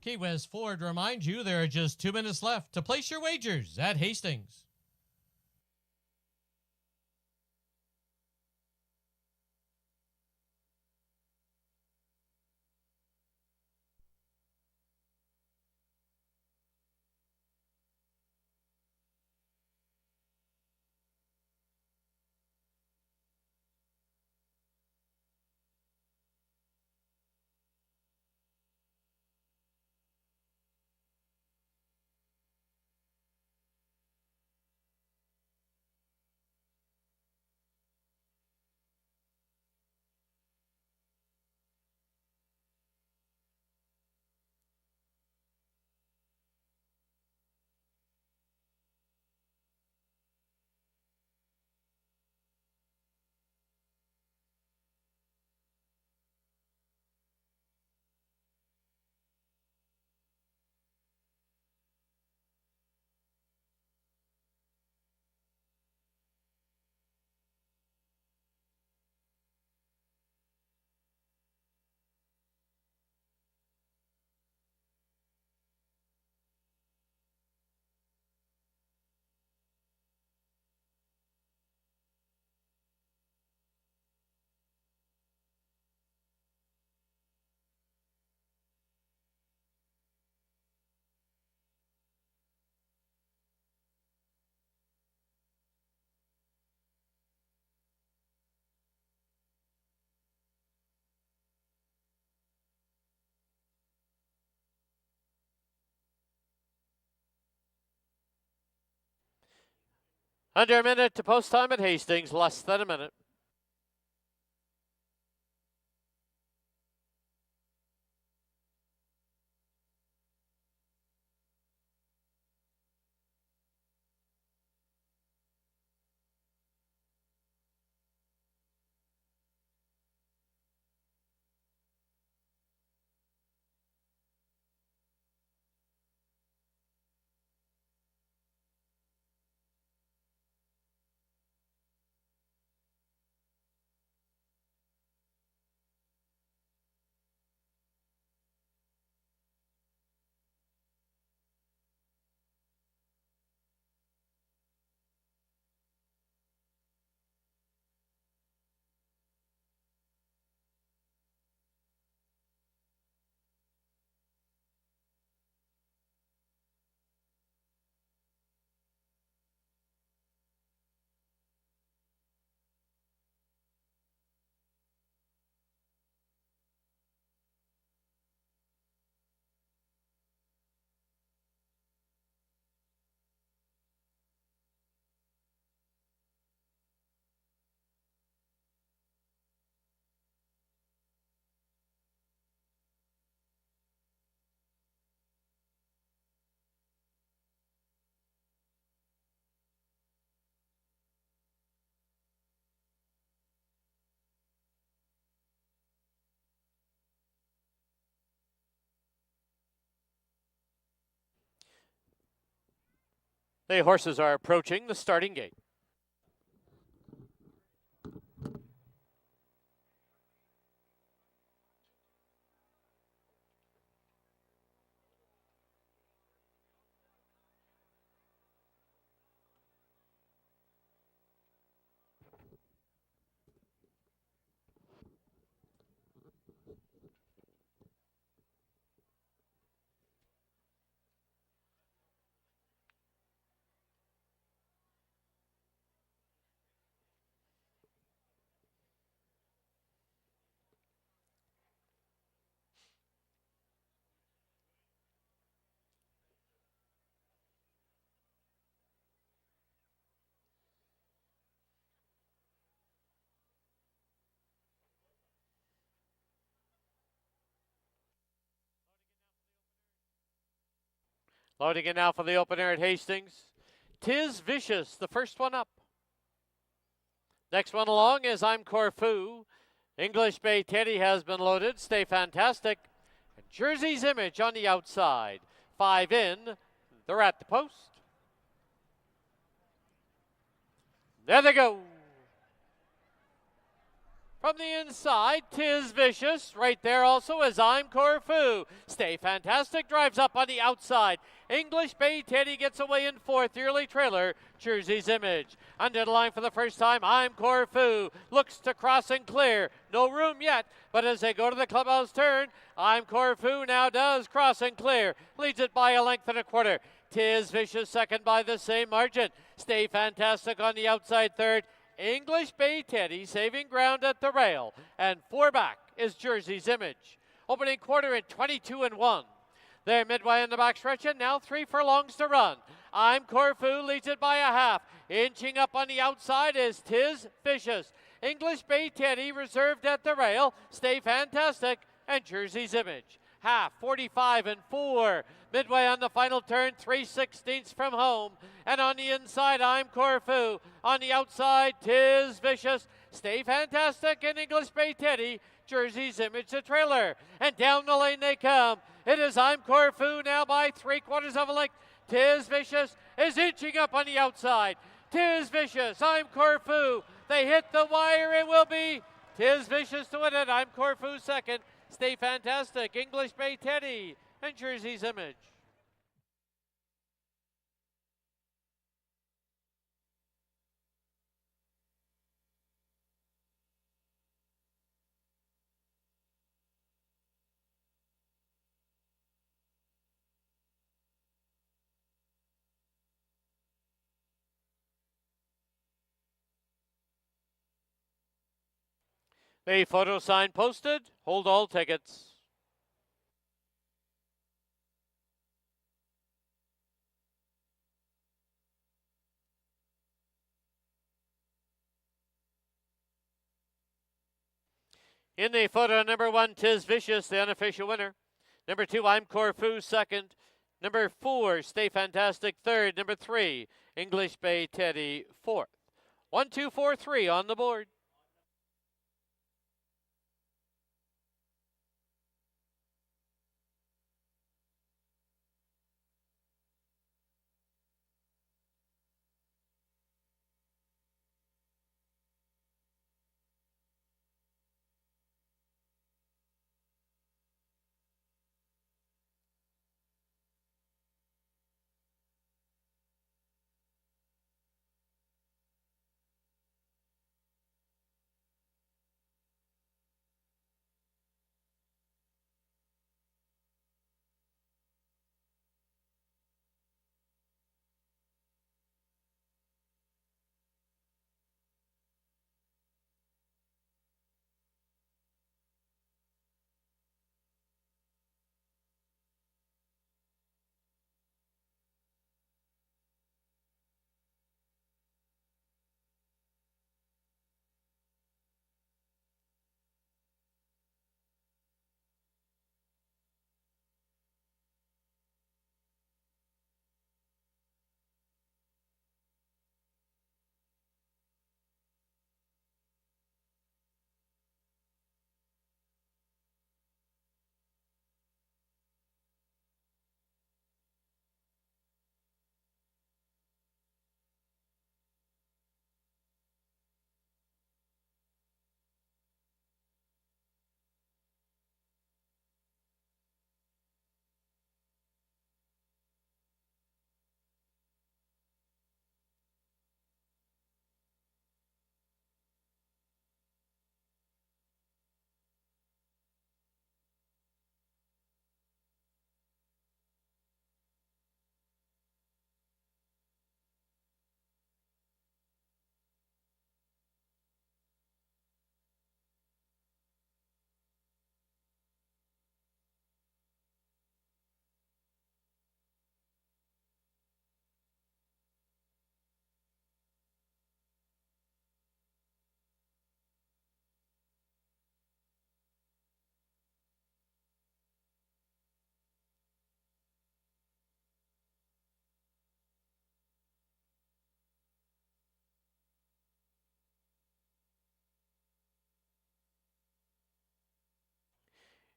Key West Ford reminds you there are just 2 minutes left to place your wagers at Hastings. Under a minute to post time at Hastings, less than a minute. The horses are approaching the starting gate. Loading in now for the opener at Hastings. Tis Vicious, the first one up. Next one along is I'm Corfu. English Bay Teddy has been loaded. Stay Fantastic. And Jersey's Image on the outside. 5 in. They're at the post. There they go. From the inside, Tis Vicious. Right there also is I'm Corfu. Stay Fantastic drives up on the outside. English Bay Teddy gets away in fourth. The early trailer, Jersey's Image. Under the line for the first time, I'm Corfu. Looks to cross and clear. No room yet, but as they go to the clubhouse turn, I'm Corfu now does cross and clear. Leads it by a length and a quarter. Tis Vicious second by the same margin. Stay Fantastic on the outside third. English Bay Teddy saving ground at the rail, and four back is Jersey's Image. Opening quarter in 22-1. They're midway in the back stretch, and now 3 furlongs to run. I'm Corfu leads it by a half. Inching up on the outside is Tis Vicious. English Bay Teddy reserved at the rail. Stay Fantastic and Jersey's Image. Half, 45-4. Midway on the final turn, 3/16 from home. And on the inside, I'm Corfu. On the outside, Tis Vicious. Stay Fantastic and English Bay Teddy. Jersey's Image, the trailer. And down the lane they come. It is I'm Corfu now by 3/4 of a length. Tis Vicious is inching up on the outside. Tis Vicious, I'm Corfu. They hit the wire. It will be Tis Vicious to win it. I'm Corfu second. Stay Fantastic, English Bay Teddy, and Jersey's Image. A photo sign posted. Hold all tickets. In the photo, number 1, Tis Vicious, the unofficial winner. Number 2, I'm Corfu, second. Number 4, Stay Fantastic, third. Number 3, English Bay Teddy, fourth. 1, 2, 4, 3 on the board.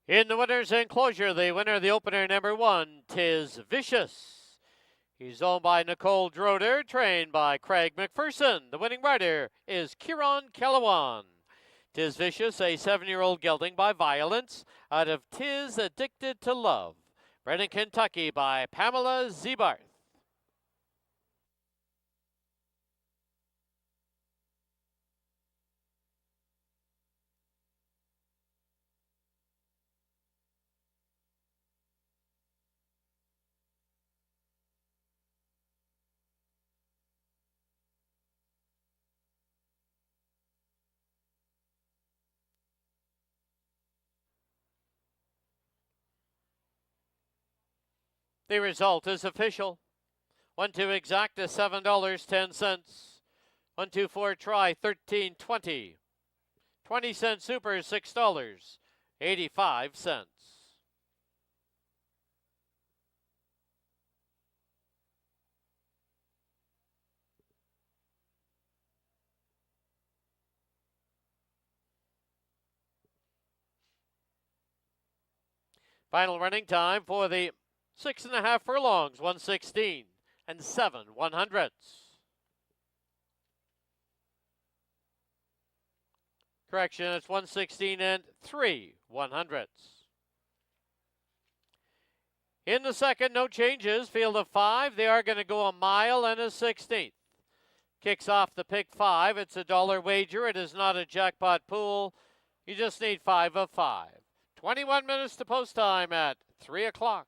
In the winner's enclosure, the winner of the opener, number 1, Tis Vicious. He's owned by Nicole Droder, trained by Craig McPherson. The winning rider is Kieran Kellawan. 'Tis Vicious, a 7-year-old gelding by Violence, out of 'Tis Addicted to Love. Bred in Kentucky by Pamela Zebarth. The result is official. 1-2 exact is $7.10. 1-2-4 try $13.20. 20-cent super $6.85. Final running time for the 6.5 furlongs, 116 and 7/100. Correction, it's 116 and 3/100. In the second, no changes. Field of 5. They are going to go a mile and a 16th. Kicks off the pick 5. It's a $1 wager. It is not a jackpot pool. You just need 5 of 5. 21 minutes to post time at 3 o'clock.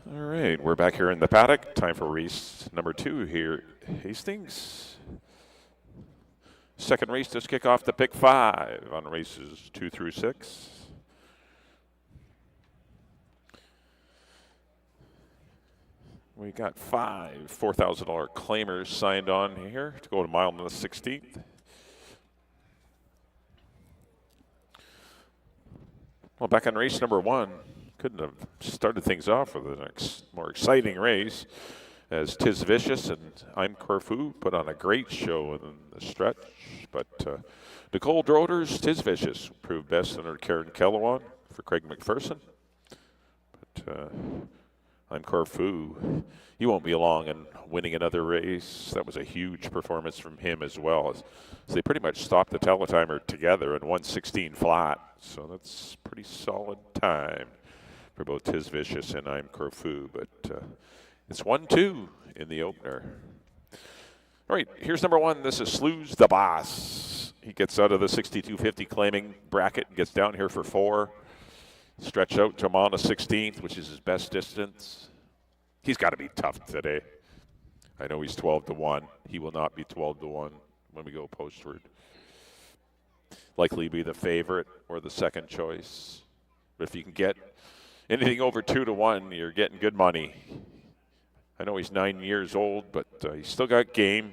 All right, we're back here in the paddock. Time for race number 2 here at Hastings. Second race to kick off the pick 5 on races 2 through 6. We got 5 $4,000 claimers signed on here to go to mile on the 16th. Well, back on race number 1, couldn't have started things off with a more exciting race as Tis Vicious and I'm Corfu put on a great show in the stretch. But Nicole Droder's Tis Vicious proved best under Karen Kellowan for Craig McPherson. But I'm Corfu. He won't be long in winning another race. That was a huge performance from him as well. So they pretty much stopped the teletimer together and won 16 flat. So that's pretty solid time for both Tis Vicious and I'm Corfu. But it's 1-2 in the opener. All right, here's number 1. This is Slews the Boss. He gets out of the 6250 claiming bracket and gets down here for 4. Stretch out to Amana 16th, which is his best distance. He's got to be tough today. I know he's 12-1. He will not be 12-1 when we go postward. Likely be the favorite or the second choice. But if you can get anything over 2-1, you're getting good money. I know he's 9 years old, but he's still got game.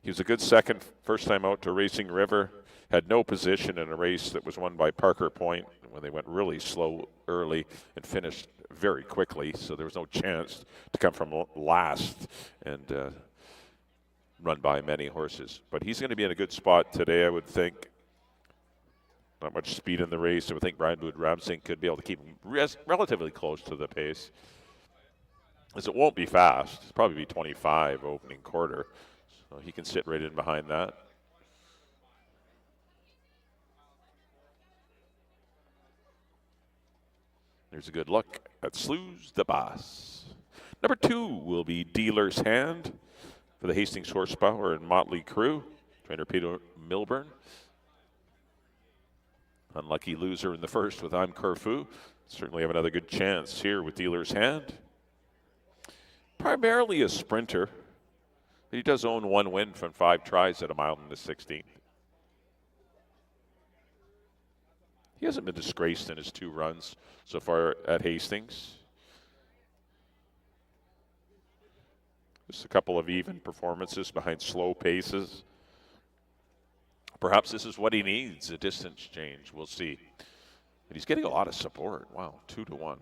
He was a good second first time out to Racing River. Had no position in a race that was won by Parker Point when they went really slow early and finished very quickly. So there was no chance to come from last and run by many horses. But he's going to be in a good spot today, I would think. Not much speed in the race. I would think Brian Boud-Ramsing could be able to keep him relatively close to the pace. As it won't be fast. It'll probably be 25 opening quarter. So he can sit right in behind that. There's a good look at Slews the Boss. Number 2 will be Dealer's Hand for the Hastings Horsepower and Motley Crew. Trainer Peter Milburn. Unlucky loser in the first with I'm Corfu. Certainly have another good chance here with Dealer's Hand. Primarily a sprinter. He does own 1 win from 5 tries at a mile in the 16th. He hasn't been disgraced in his 2 runs so far at Hastings. Just a couple of even performances behind slow paces. Perhaps this is what he needs, a distance change. We'll see. And he's getting a lot of support. Wow, 2-1.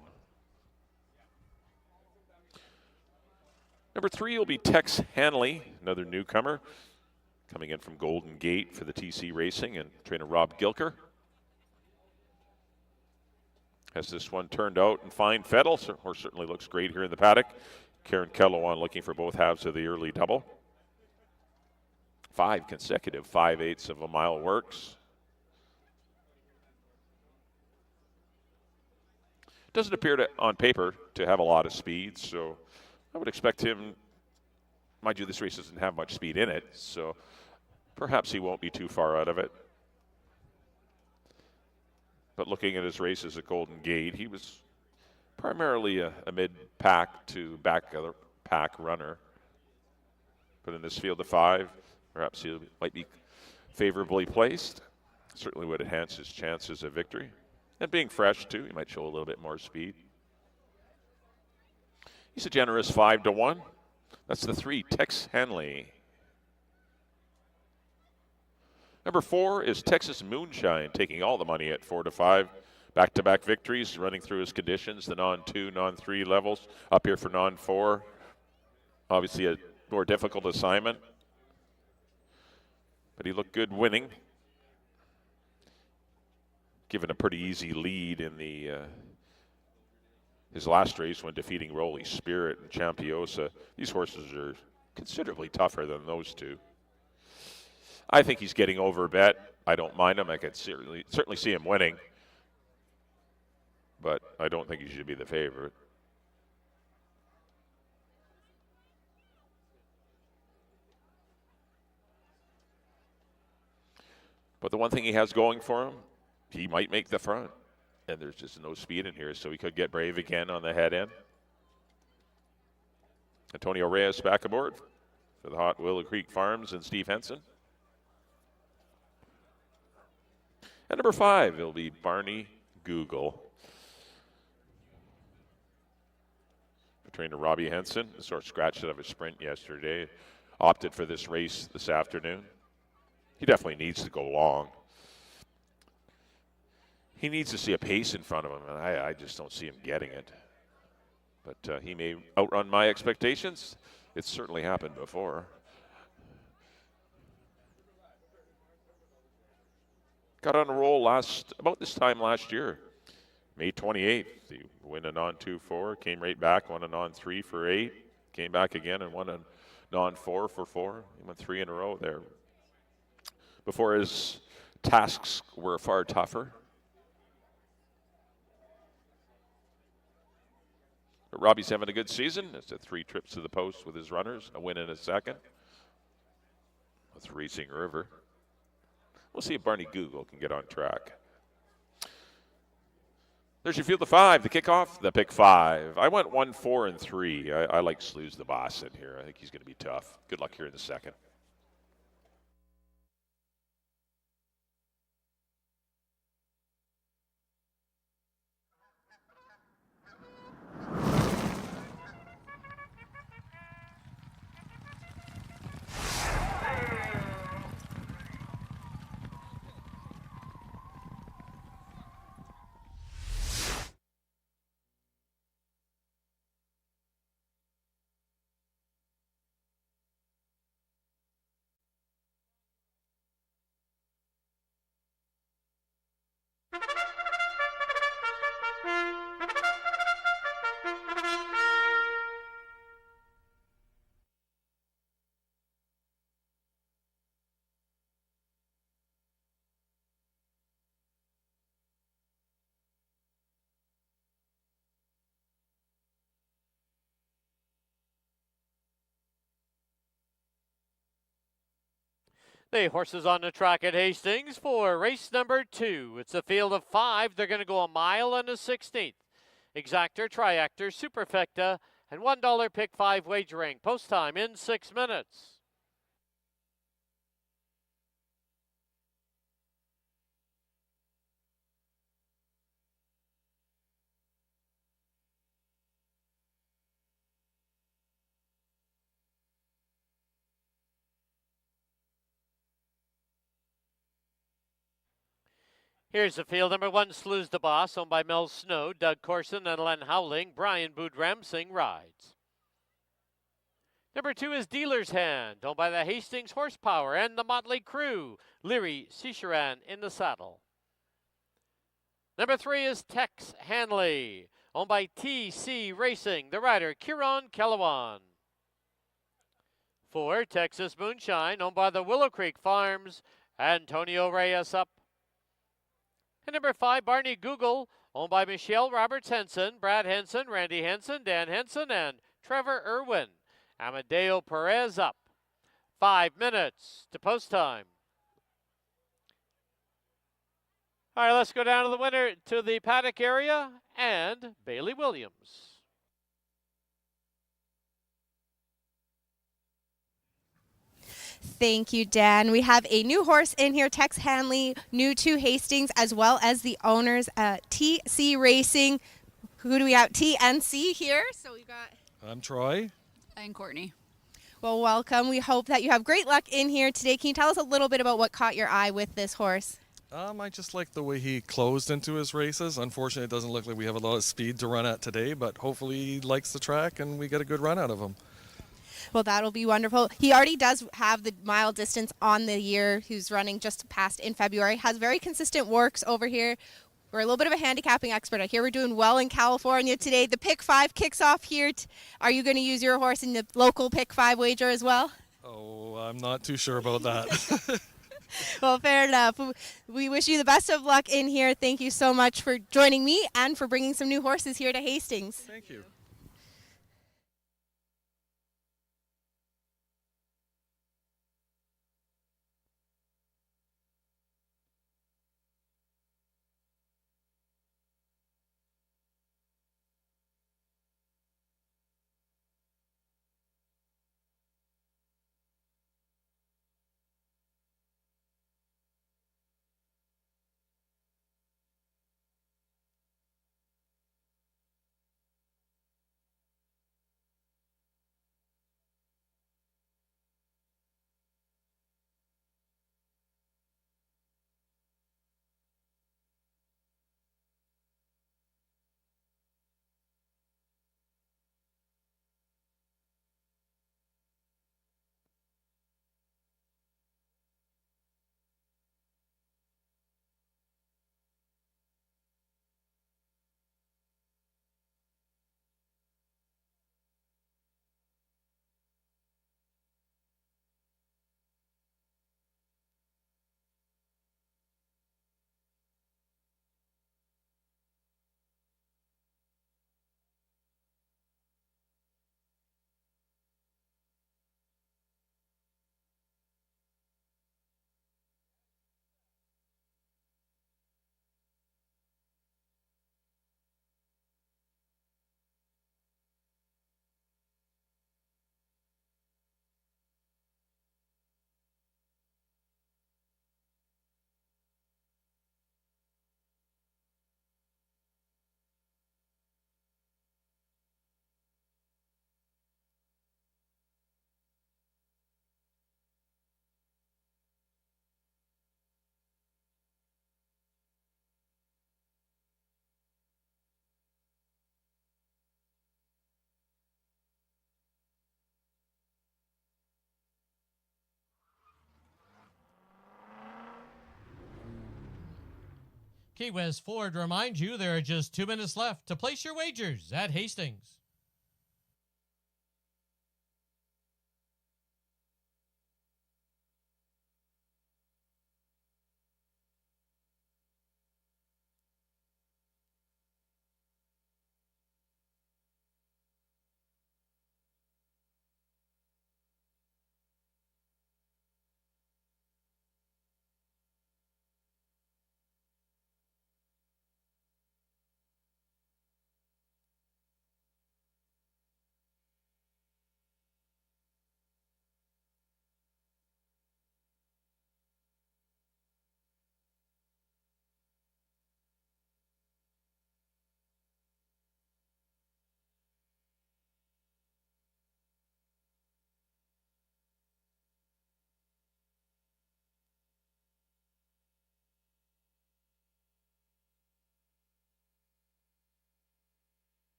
Number 3 will be Tex Hanley, another newcomer, coming in from Golden Gate for the TC Racing and trainer Rob Gilker. Has this one turned out in fine fettle. Horse certainly looks great here in the paddock. Karen Kellowan looking for both halves of the early double. 5 consecutive 5/8 of a mile works. Doesn't appear to, on paper, to have a lot of speed, so I would expect him, mind you, this race doesn't have much speed in it, so perhaps he won't be too far out of it. But looking at his races at Golden Gate, he was primarily a mid-pack to back-of-the-pack runner. But in this field of 5, perhaps he might be favorably placed. Certainly would enhance his chances of victory. And being fresh, too, he might show a little bit more speed. He's a generous 5-1. That's the 3, Tex Hanley. Number 4 is Texas Moonshine, taking all the money at 4-5. Back-to-back victories, running through his conditions, the non-2, non-3 levels. Up here for non-4. Obviously a more difficult assignment. But he looked good winning. Given a pretty easy lead in the his last race when defeating Rolly Spirit and Champiosa. These horses are considerably tougher than those 2. I think he's getting overbet. I don't mind him. I could certainly see him winning. But I don't think he should be the favorite. But the one thing he has going for him, he might make the front. And there's just no speed in here, so he could get brave again on the head end. Antonio Reyes back aboard for the Hot Willow Creek Farms and Steve Henson. And number 5, it'll be Barney Google. Trainer Robbie Henson sort of scratched out of a sprint yesterday. Opted for this race this afternoon. He definitely needs to go long. He needs to see a pace in front of him, and I just don't see him getting it. But he may outrun my expectations. It's certainly happened before. Got on a roll about this time last year. May 28th, he won a non-2-4, came right back, won a non-3 for 8, came back again and won a non-4 for 4. He won 3 in a row there. Before his tasks were far tougher. But Robbie's having a good season. It's 3 trips to the post with his runners, a win in a second with Racing River. We'll see if Barney Google can get on track. There's your field of 5, the kickoff, the pick 5. I went 1, 4, and 3. I like Slews the Boss in here. I think he's going to be tough. Good luck here in the second. The horses on the track at Hastings for race number 2. It's a field of 5. They're going to go a mile and a 16th. Exactor, Triactor, Superfecta, and $1 pick 5 wagering. Post time in 6 minutes. Here's the field. Number 1, Slews the Boss, owned by Mel Snow, Doug Corson, and Len Howling. Brian Boudramsing rides. Number 2 is Dealer's Hand, owned by the Hastings Horsepower and the Motley Crew. Leary Cicheran in the saddle. Number 3 is Tex Hanley, owned by TC Racing, the rider Kieran Kellewan. 4, Texas Moonshine, owned by the Willow Creek Farms, Antonio Reyes up. And number 5, Barney Google, owned by Michelle Roberts Henson, Brad Henson, Randy Henson, Dan Henson, and Trevor Irwin. Amadeo Perez up. 5 minutes to post time. All right, let's go down to the winner to the paddock area and Bailey Williams. Thank you, Dan. We have a new horse in here, Tex Hanley, new to Hastings, as well as the owners at TC Racing. Who do we have? TNC here. So we got. I'm Troy. And Courtney. Well, welcome. We hope that you have great luck in here today. Can you tell us a little bit about what caught your eye with this horse? I just like the way he closed into his races. Unfortunately, it doesn't look like we have a lot of speed to run at today, but hopefully he likes the track and we get a good run out of him. Well, that'll be wonderful. He already does have the mile distance on the year. He's running just past in February. Has very consistent works over here. We're a little bit of a handicapping expert. I hear we're doing well in California today. The Pick 5 kicks off here. Are you going to use your horse in the local Pick 5 wager as well? Oh, I'm not too sure about that. Well, fair enough. We wish you the best of luck in here. Thank you so much for joining me and for bringing some new horses here to Hastings. Thank you. Key West Ford reminds you there are just 2 minutes left to place your wagers at Hastings.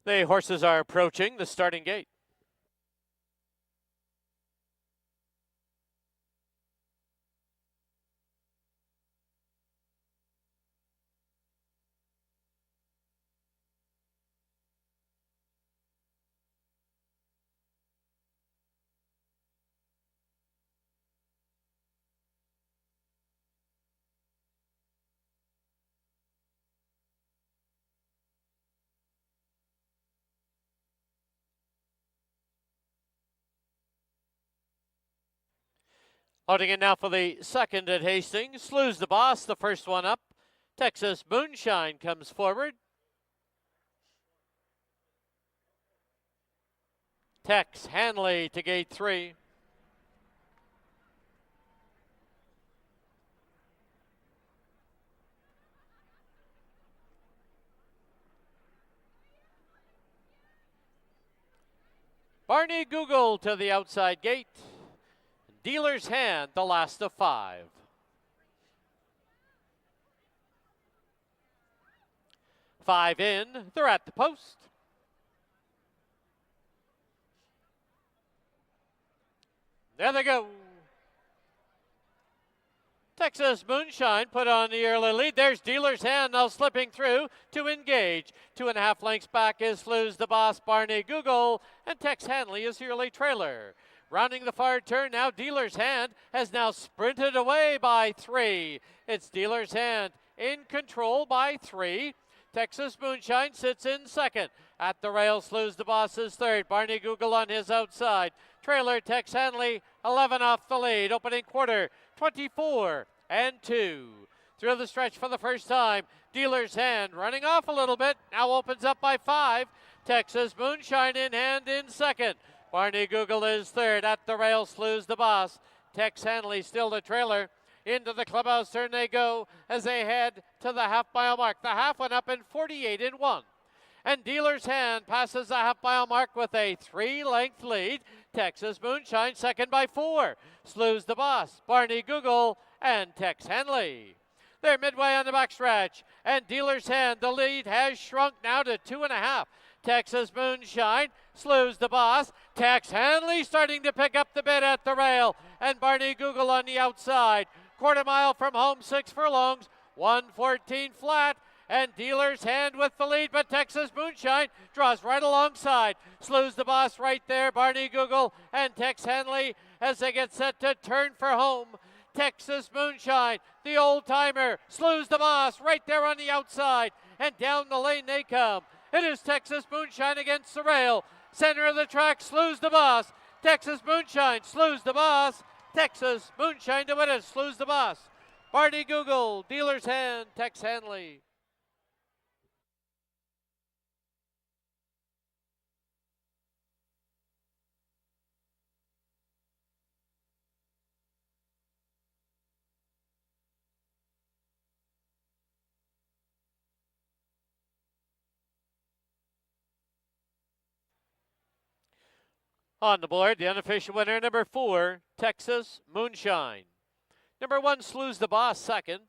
The horses are approaching the starting gate. Loading in now for the second at Hastings. Slew's the boss, the first one up. Texas Moonshine comes forward. Tex Hanley to gate 3. Barney Google to the outside gate. Dealer's Hand, the last of 5. 5 in, they're at the post. There they go. Texas Moonshine put on the early lead. There's Dealer's Hand now slipping through to engage. 2.5 lengths back is Flu's the Boss, Barney Google, and Tex Hanley is the early trailer. Rounding the far turn now, Dealer's Hand has now sprinted away by 3. It's Dealer's Hand in control by 3. Texas Moonshine sits in second. At the rails, Flu's the Boss is third. Barney Google on his outside. Trailer Tex Hanley, 11 off the lead. Opening quarter, 24 and 2. Through the stretch for the first time, Dealer's Hand running off a little bit. Now opens up by 5. Texas Moonshine in hand in second. Barney Google is third. At the rails, Flu's the Boss. Tex Hanley still the trailer. Into the clubhouse turn they go as they head to the half-mile mark. The half went up in 48 and 1. And Dealer's Hand passes the half-mile mark with a 3-length lead. Texas Moonshine second by 4. Flu's the Boss, Barney Google, and Tex Hanley. They're midway on the backstretch, and Dealer's Hand, the lead has shrunk now to 2.5. Texas Moonshine, Flu's the Boss. Tex Hanley starting to pick up the bit at the rail, and Barney Google on the outside. Quarter mile from home, 6 furlongs, 1:14 flat, and Dealer's Hand with the lead, but Texas Moonshine draws right alongside. Flu's the Boss right there, Barney Google and Tex Hanley as they get set to turn for home. Texas Moonshine, the old-timer, Flu's the Boss right there on the outside, and down the lane they come. It is Texas Moonshine against the rail. Center of the track, Flu's the Boss. Texas Moonshine, Flu's the Boss. Texas Moonshine to win it, Flu's the Boss. Barney Google, Dealer's Hand, Tex Hanley. On the board, the unofficial winner, number 4, Texas Moonshine. Number 1, Flu's the Boss, second.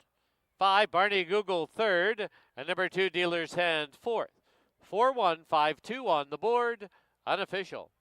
5, Barney Google, third. And number 2, Dealer's Hand, fourth. 4-1-5-2 on the board, unofficial.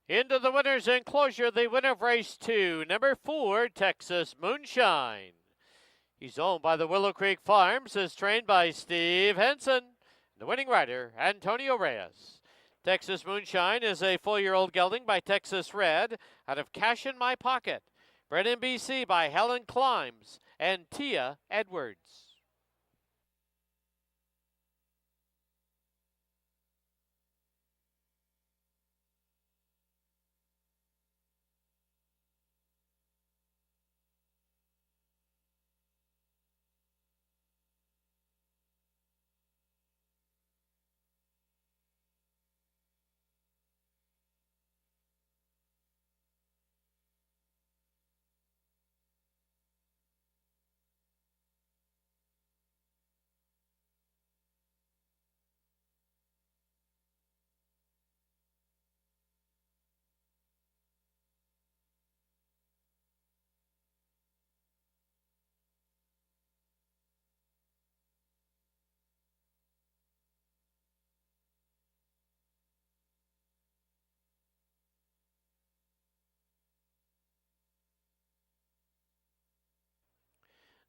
Into the winner's enclosure, the winner of race 2, number 4, Texas Moonshine. He's owned by the Willow Creek Farms, is trained by Steve Henson. The winning rider, Antonio Reyes. Texas Moonshine is a 4-year-old gelding by Texas Red out of Cash in My Pocket. Bred in BC by Helen Climbs and Tia Edwards.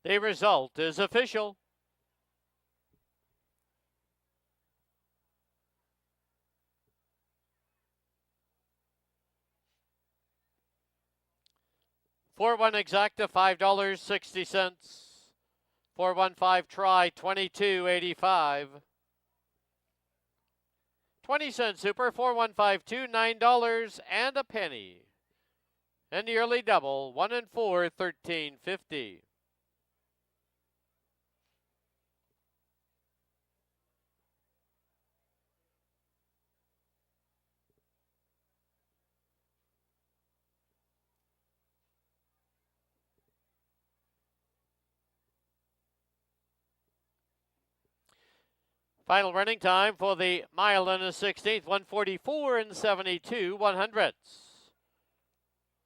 The result is official. $4-1 exacta, $5.60. 4-1-5 try, $22.85. 20-cent super, 4-1-5-2, $9 and a penny. And the early double, 1 and 4, $13.50. Final running time for the mile and a 16th, 1:44 and 72 100ths.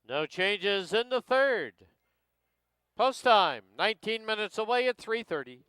No changes in the third. Post time, 19 minutes away at 3:30.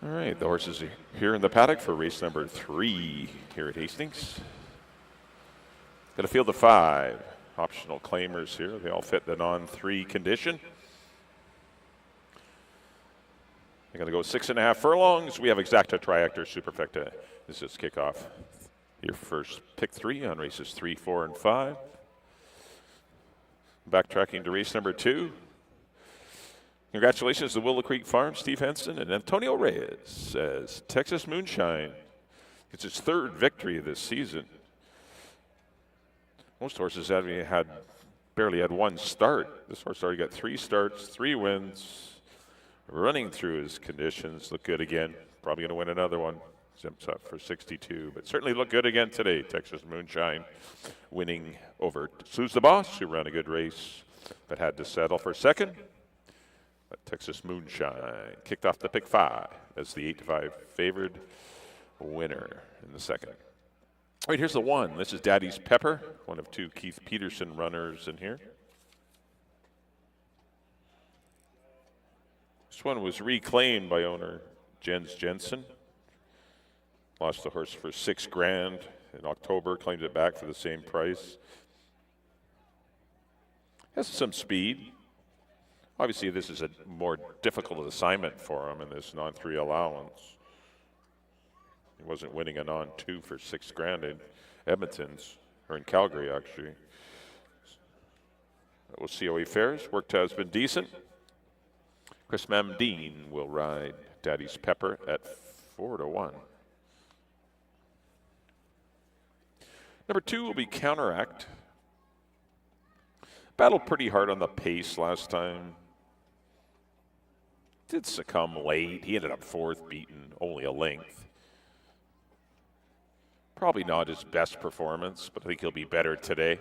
All right, the horses are here in the paddock for race number 3 here at Hastings. Got a field of 5 optional claimers here. They all fit the non-3 condition. They're going to go 6.5 furlongs. We have Exacta, Triactor, Superfecta. This is kickoff. Your first pick 3 on races 3, 4, and 5. Backtracking to race number 2. Congratulations to Willow Creek Farm, Steve Henson, and Antonio Reyes as Texas Moonshine gets its 3rd victory of this season. Most horses barely had 1 start. This horse already got 3 starts, 3 wins, running through his conditions. Look good again. Probably going to win another one. Jumps up for 62, but certainly look good again today. Texas Moonshine winning over Suze the Boss, who ran a good race but had to settle for 2nd. But Texas Moonshine kicked off the pick 5 as the 8-5 favored winner in the 2nd. All right, here's the 1. This is Daddy's Pepper, one of 2 Keith Peterson runners in here. This one was reclaimed by owner Jens Jensen. Lost the horse for $6,000 in October, claimed it back for the same price. Has some speed. Obviously, this is a more difficult assignment for him in this non-3 allowance. He wasn't winning a non-2 for $6,000 in Edmonton's, or in Calgary, actually. We'll see how he fares. Work has been decent. Chris Mamdine will ride Daddy's Pepper at 4-1. Number 2 will be Counteract. Battled pretty hard on the pace last time. Did succumb late. He ended up 4th, beaten only a length. Probably not his best performance, but I think he'll be better today.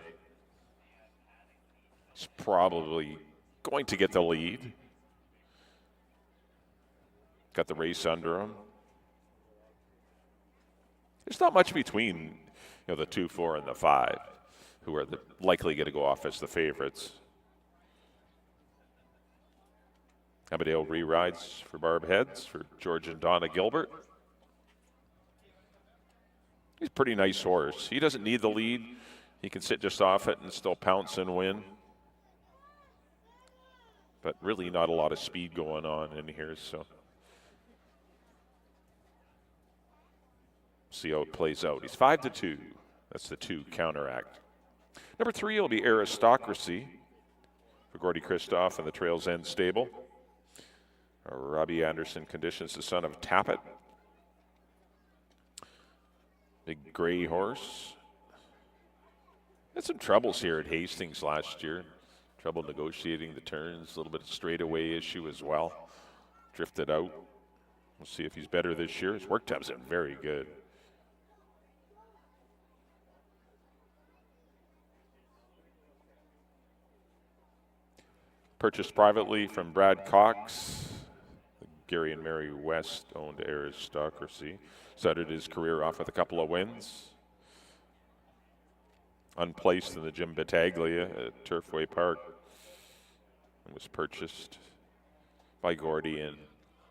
He's probably going to get the lead. Got the race under him. There's not much between the 2, 4, and the 5, who are likely going to go off as the favorites. Amadeo re-rides for Barb Heads for George and Donna Gilbert. He's a pretty nice horse. He doesn't need the lead. He can sit just off it and still pounce and win. But really not a lot of speed going on in here, so see how it plays out. He's 5-2. That's the 2 Counteract. Number 3 will be Aristocracy for Gordy Christoph and the Trails End stable. Robbie Anderson conditions the son of Tappet. Big gray horse. Had some troubles here at Hastings last year. Trouble negotiating the turns, a little bit of straightaway issue as well. Drifted out. We'll see if he's better this year. His work time's been very good. Purchased privately from Brad Cox. Gary and Mary West owned Aristocracy. Started his career off with a couple of wins. Unplaced in the Jim Battaglia at Turfway Park. And was purchased by Gordy and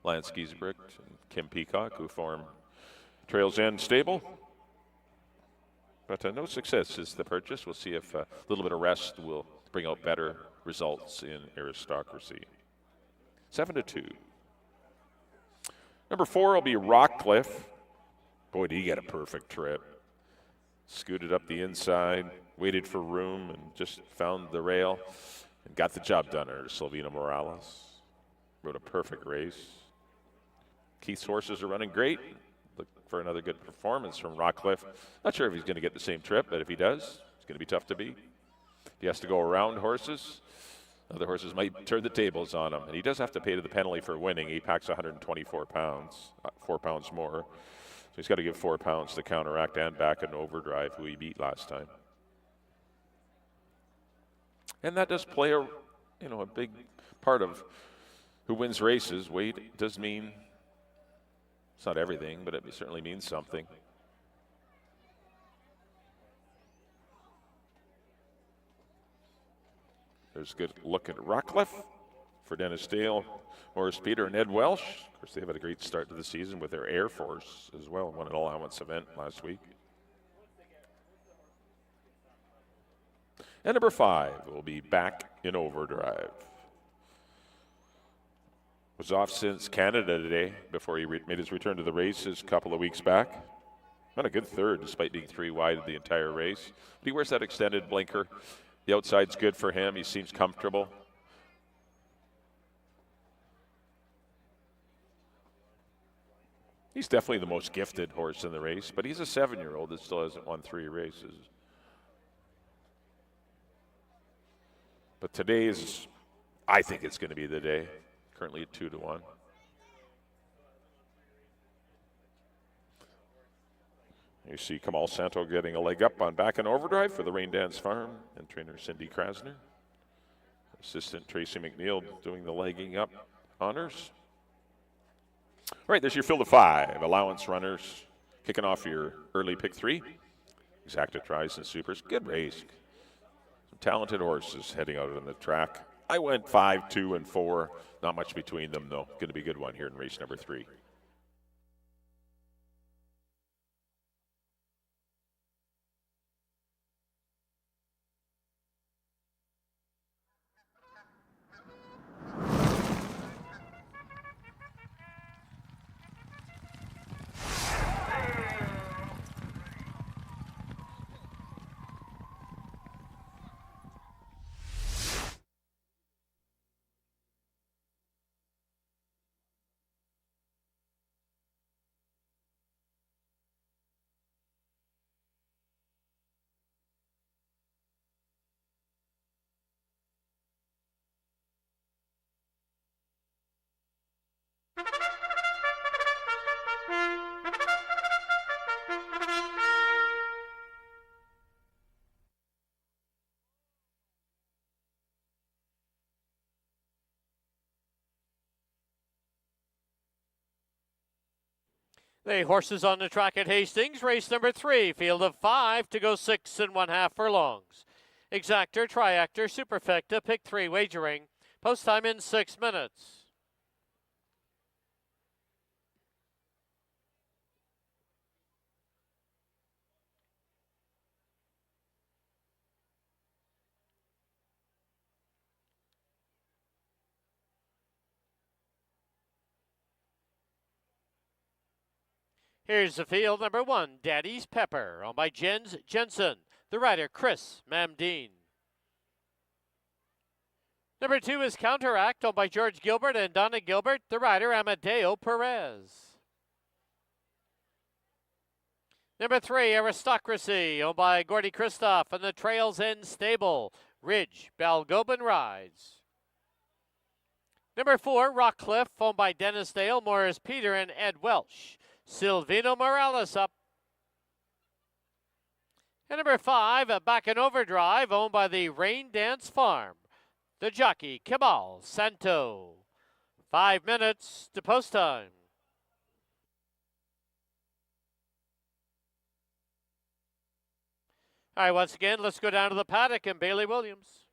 Lance Giesbrecht and Kim Peacock, who form Trails End stable. But no success is the purchase. We'll see if a little bit of rest will bring out better results in Aristocracy. 7-2. Number 4 will be Rockcliffe. Boy, did he get a perfect trip. Scooted up the inside, waited for room, and just found the rail and got the job done under Silvino Morales. Rode a perfect race. Keith's horses are running great. Look for another good performance from Rockcliffe. Not sure if he's going to get the same trip, but if he does, it's going to be tough to beat. If he has to go around horses, other horses might turn the tables on him. And he does have to pay the penalty for winning. He packs 124 pounds, 4 pounds more. So he's got to give 4 pounds to Counteract and back in Overdrive, who he beat last time. And that does play a big part of who wins races. Weight does mean, it's not everything, but it certainly means something. There's a good look at Rockcliffe. for Dennis Dale, Morris Peter, and Ed Welsh. Of course, they've had a great start to the season with their Air Force as well. Won an allowance event last week. And number 5 will be back in overdrive. Was off since Canada today before he made his return to the races a couple of weeks back. Not a good third despite being 3 wide the entire race. But he wears that extended blinker. The outside's good for him. He seems comfortable. He's definitely the most gifted horse in the race, but he's a 7-year-old that still hasn't won 3 races. But today is, I think it's going to be the day. Currently at 2-1. You see Kamal Santo getting a leg up on Back in Overdrive for the Rain Dance Farm and trainer Cindy Krasner. Assistant Tracy McNeil doing the legging up honors. All right, there's your field of 5. Allowance runners kicking off your early pick 3. Exacta tries and supers. Good race. Some talented horses heading out on the track. I went 5, 2, and 4. Not much between them, though. Going to be a good one here in race number 3. The horses on the track at Hastings, race number 3, field of 5 to go 6 1/2 furlongs. Exactor, Triactor, Superfecta, pick 3 wagering. Post time in 6 minutes. Here's the field. Number 1, Daddy's Pepper, owned by Jens Jensen. The rider, Chris Mamdeen. Number 2 is Counteract, owned by George Gilbert and Donna Gilbert. The rider, Amadeo Perez. Number 3, Aristocracy, owned by Gordy Christoph and the Trails End Stable. Ridge Balgobin rides. Number 4, Rockcliffe, owned by Dennis Dale, Morris Peter, and Ed Welsh. Silvino Morales up. And number 5, Back in Overdrive, owned by the Rain Dance Farm. The jockey, Kamal Santo. 5 minutes to post time. All right, once again, let's go down to the paddock and Bailey Williams.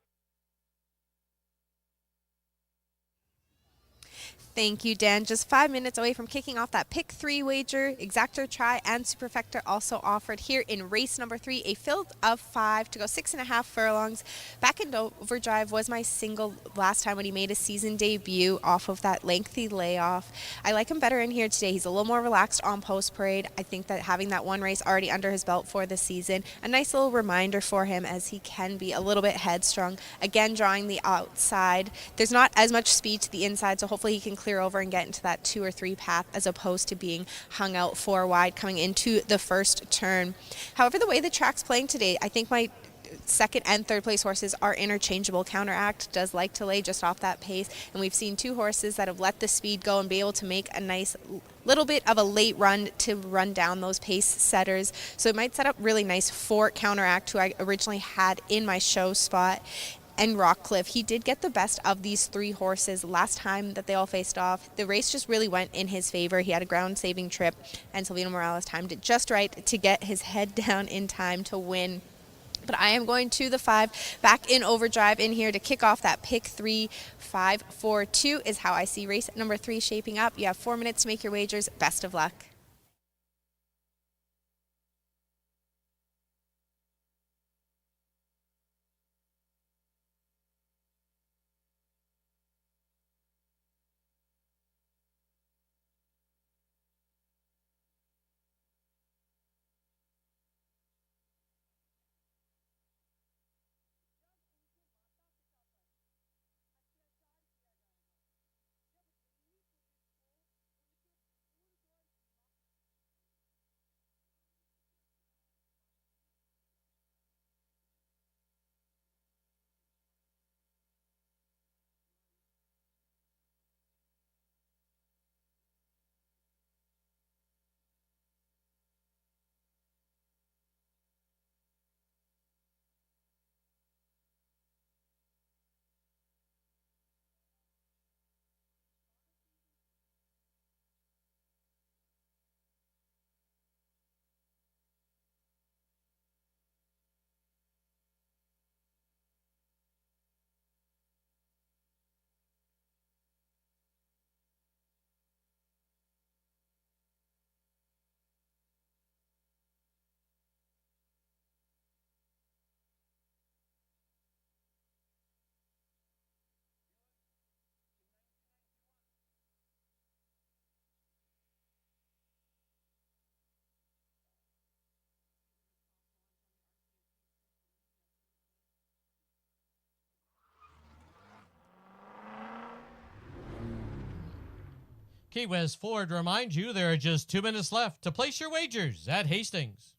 Thank you, Dan. Just 5 minutes away from kicking off that pick 3 wager. Exactor, Tri, and Superfecta also offered here in race number 3, a field of 5 to go 6 1/2 furlongs. Back in Overdrive was my single last time when he made a season debut off of that lengthy layoff. I like him better in here today. He's a little more relaxed on post parade. I think that having that one race already under his belt for the season, a nice little reminder for him as he can be a little bit headstrong. Again, drawing the outside. There's not as much speed to the inside, so hopefully he can clear over and get into that 2 or 3 path as opposed to being hung out 4 wide coming into the first turn. However, the way the track's playing today, I think my second and third place horses are interchangeable. Counteract does like to lay just off that pace, and we've seen 2 horses that have let the speed go and be able to make a nice little bit of a late run to run down those pace setters. So it might set up really nice for Counteract, who I originally had in my show spot. And Rockcliffe, he did get the best of these 3 horses last time that they all faced off. The race just really went in his favor. He had a ground-saving trip, and Silvino Morales timed it just right to get his head down in time to win But I am going to the 5, back in overdrive in here to kick off that pick 3. 5, 4, 2 is how I see race number 3 shaping up. You have 4 minutes to make your wagers. Best of luck. Key West Ford reminds you there are just 2 minutes left to place your wagers at Hastings.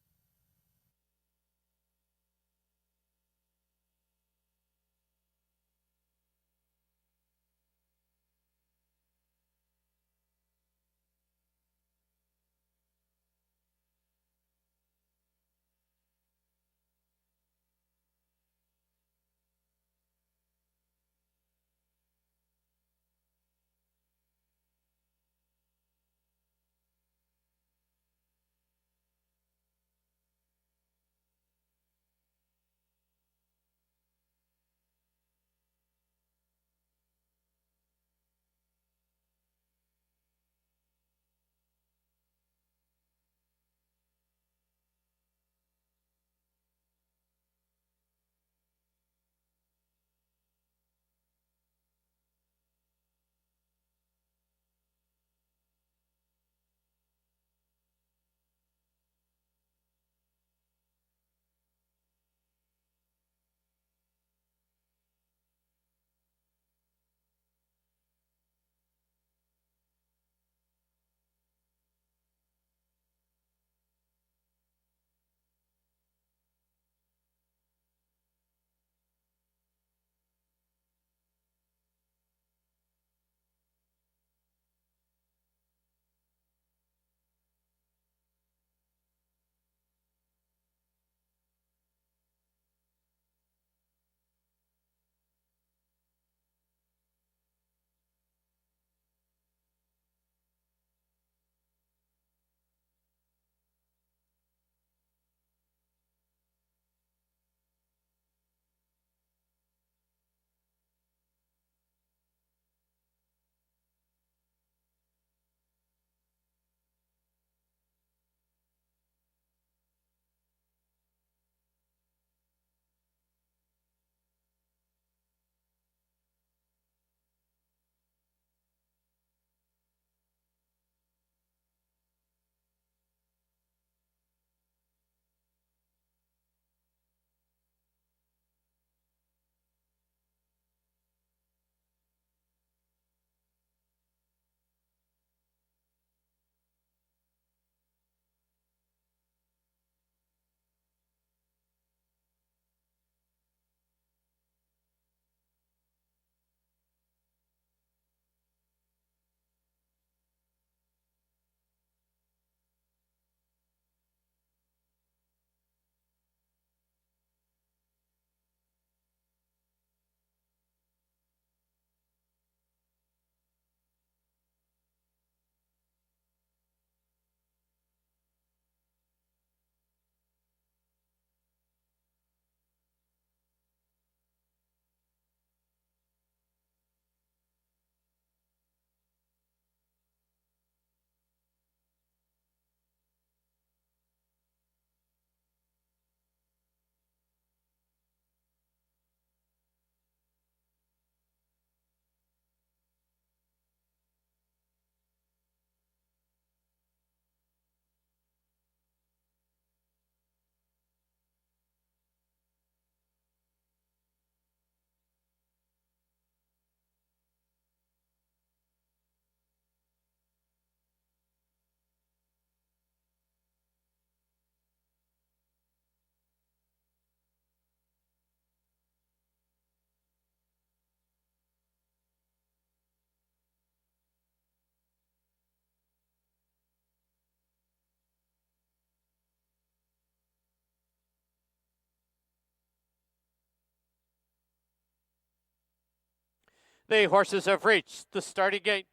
The horses have reached the starting gate.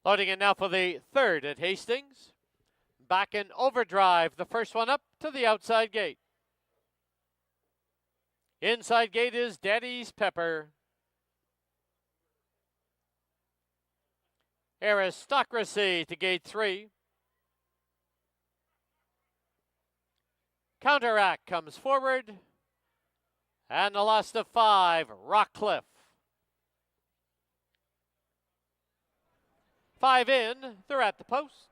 Loading in now for the third at Hastings. Back in overdrive, the first one up to the outside gate. Inside gate is Daddy's Pepper. Aristocracy to gate 3. Counteract comes forward. And the last of 5, Rockcliffe. 5 in, they're at the post.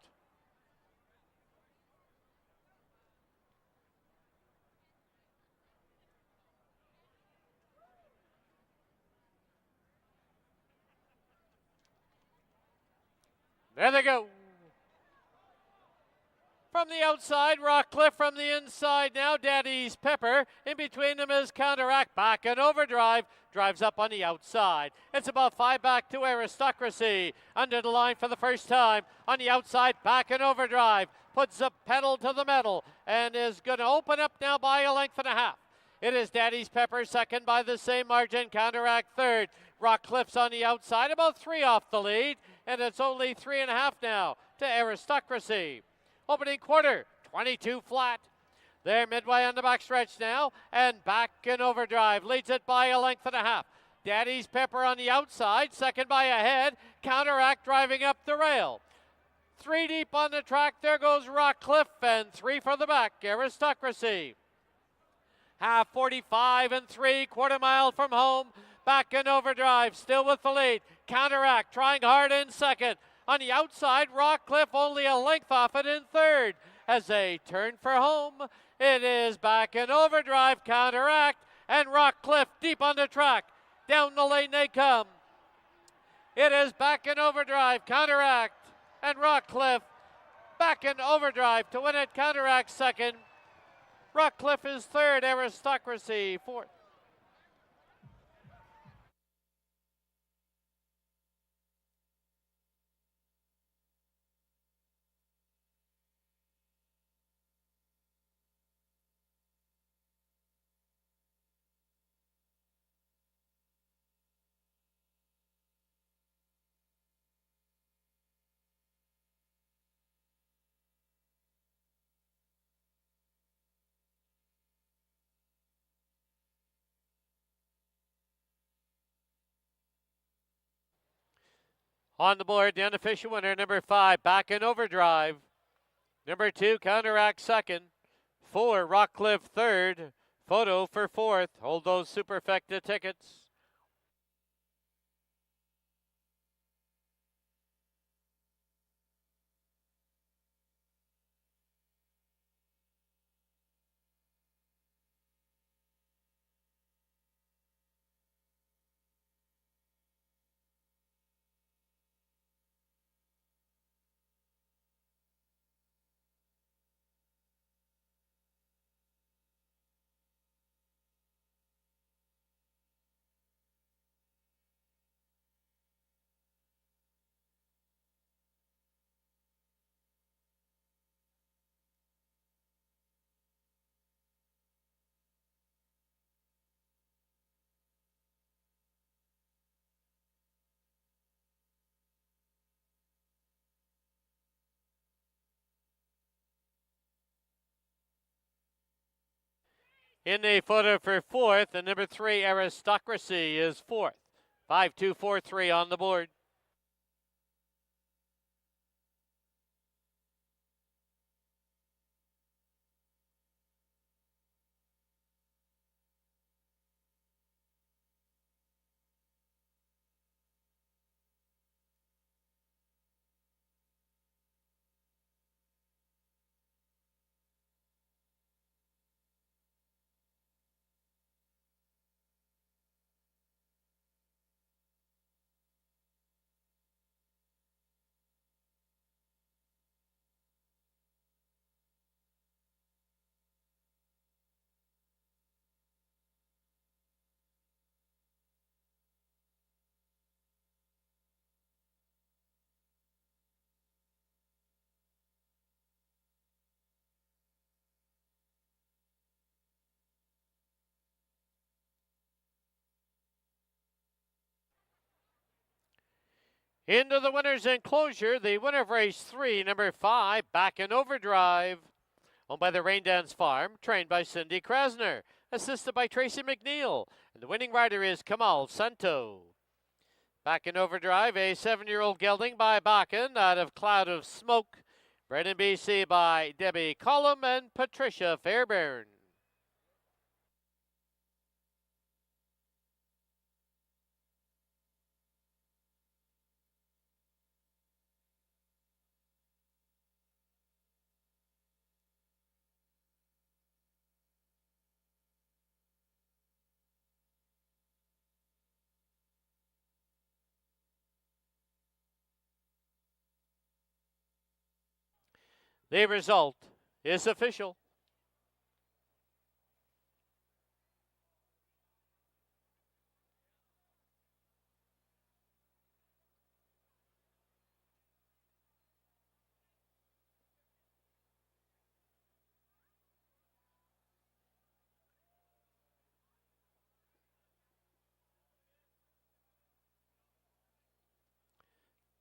There they go. From the outside, Rockcliffe. From the inside now, Daddy's Pepper. In between them is Counteract. Back in overdrive. Drives up on the outside. It's about 5 back to Aristocracy. Under the line for the first time. On the outside, back in overdrive. Puts the pedal to the metal and is going to open up now by a length and a half. It is Daddy's Pepper second by the same margin. Counteract third. Rockcliffe's on the outside, about 3 off the lead. And it's only 3.5 now to Aristocracy. Opening quarter, 22 flat. They're midway on the backstretch now, and back in overdrive. Leads it by a length and a half. Daddy's Pepper on the outside, second by a head. Counteract driving up the rail. 3 deep on the track, there goes Rockcliffe, and 3 for the back, Aristocracy. Half 45 and 3, quarter mile from home. Back in overdrive, still with the lead. Counteract trying hard in second. On the outside, Rockcliffe only a length off it in third. As they turn for home, it is back in overdrive, Counteract, and Rockcliffe deep on the track. Down the lane they come. It is back in overdrive, Counteract, and Rockcliffe back in overdrive to win it. Counteract second. Rockcliffe is third, Aristocracy fourth. On the board, the unofficial winner, number 5, back in overdrive. Number 2, Counteract second. 4, Rockcliffe third. Photo for fourth. Hold those superfecta tickets. In the photo for fourth, the number 3, Aristocracy, is fourth. 5-2-4-3 on the board. Into the winner's enclosure, the winner of race 3, number 5, Back in Overdrive. Owned by the Rain Dance Farm, trained by Cindy Krasner, assisted by Tracy McNeil, and the winning rider is Kamal Santo. Back in Overdrive, a 7-year-old gelding by Bakken out of Cloud of Smoke. Bred in BC by Debbie Collum and Patricia Fairbairn. The result is official.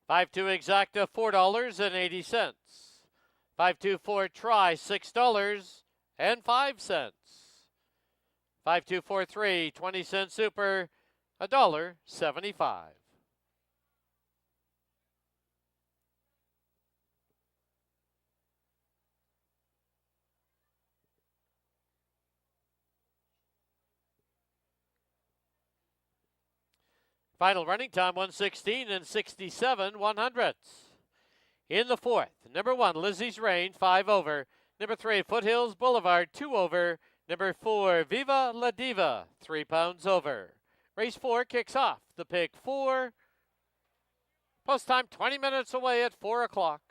$5-2 exacta, $4.80. 524 try, $6.05. 5243, 20-cent super, $1.75. Final running time 116 and 67 100ths. In the fourth, number 1, Lizzie's Reign, 5 over. Number 3, Foothills Boulevard, 2 over. Number 4, Viva La Diva, 3 pounds over. Race 4 kicks off. The pick 4. Post time 20 minutes away at 4 o'clock.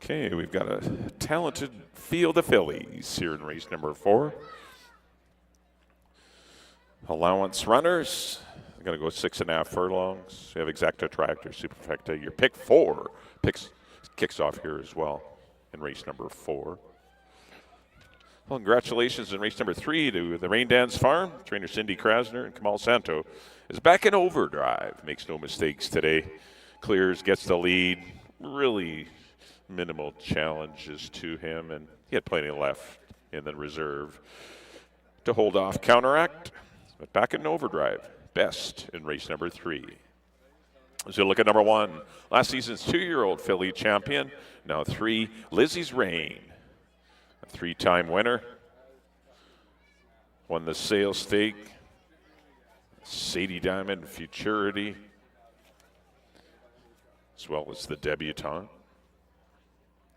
Okay, we've got a talented field of fillies here in race number 4. Allowance runners, I'm going to go 6.5 furlongs. We have Exacta Tractor, Superfecta. Your pick 4 kicks off here as well in race number 4. Well, congratulations in race number 3 to the Rain Dance Farm. Trainer Cindy Krasner and Kamal Santo is back in overdrive. Makes no mistakes today. Clears, gets the lead. Really minimal challenges to him, and he had plenty left in the reserve to hold off Counteract. But back in overdrive, best in race number 3. As you look at number 1, last season's 2-year-old filly champion, now 3, Lizzie's Reign, a 3-time winner, won the Sale Stake, Sadie Diamond Futurity, as well as the Debutante.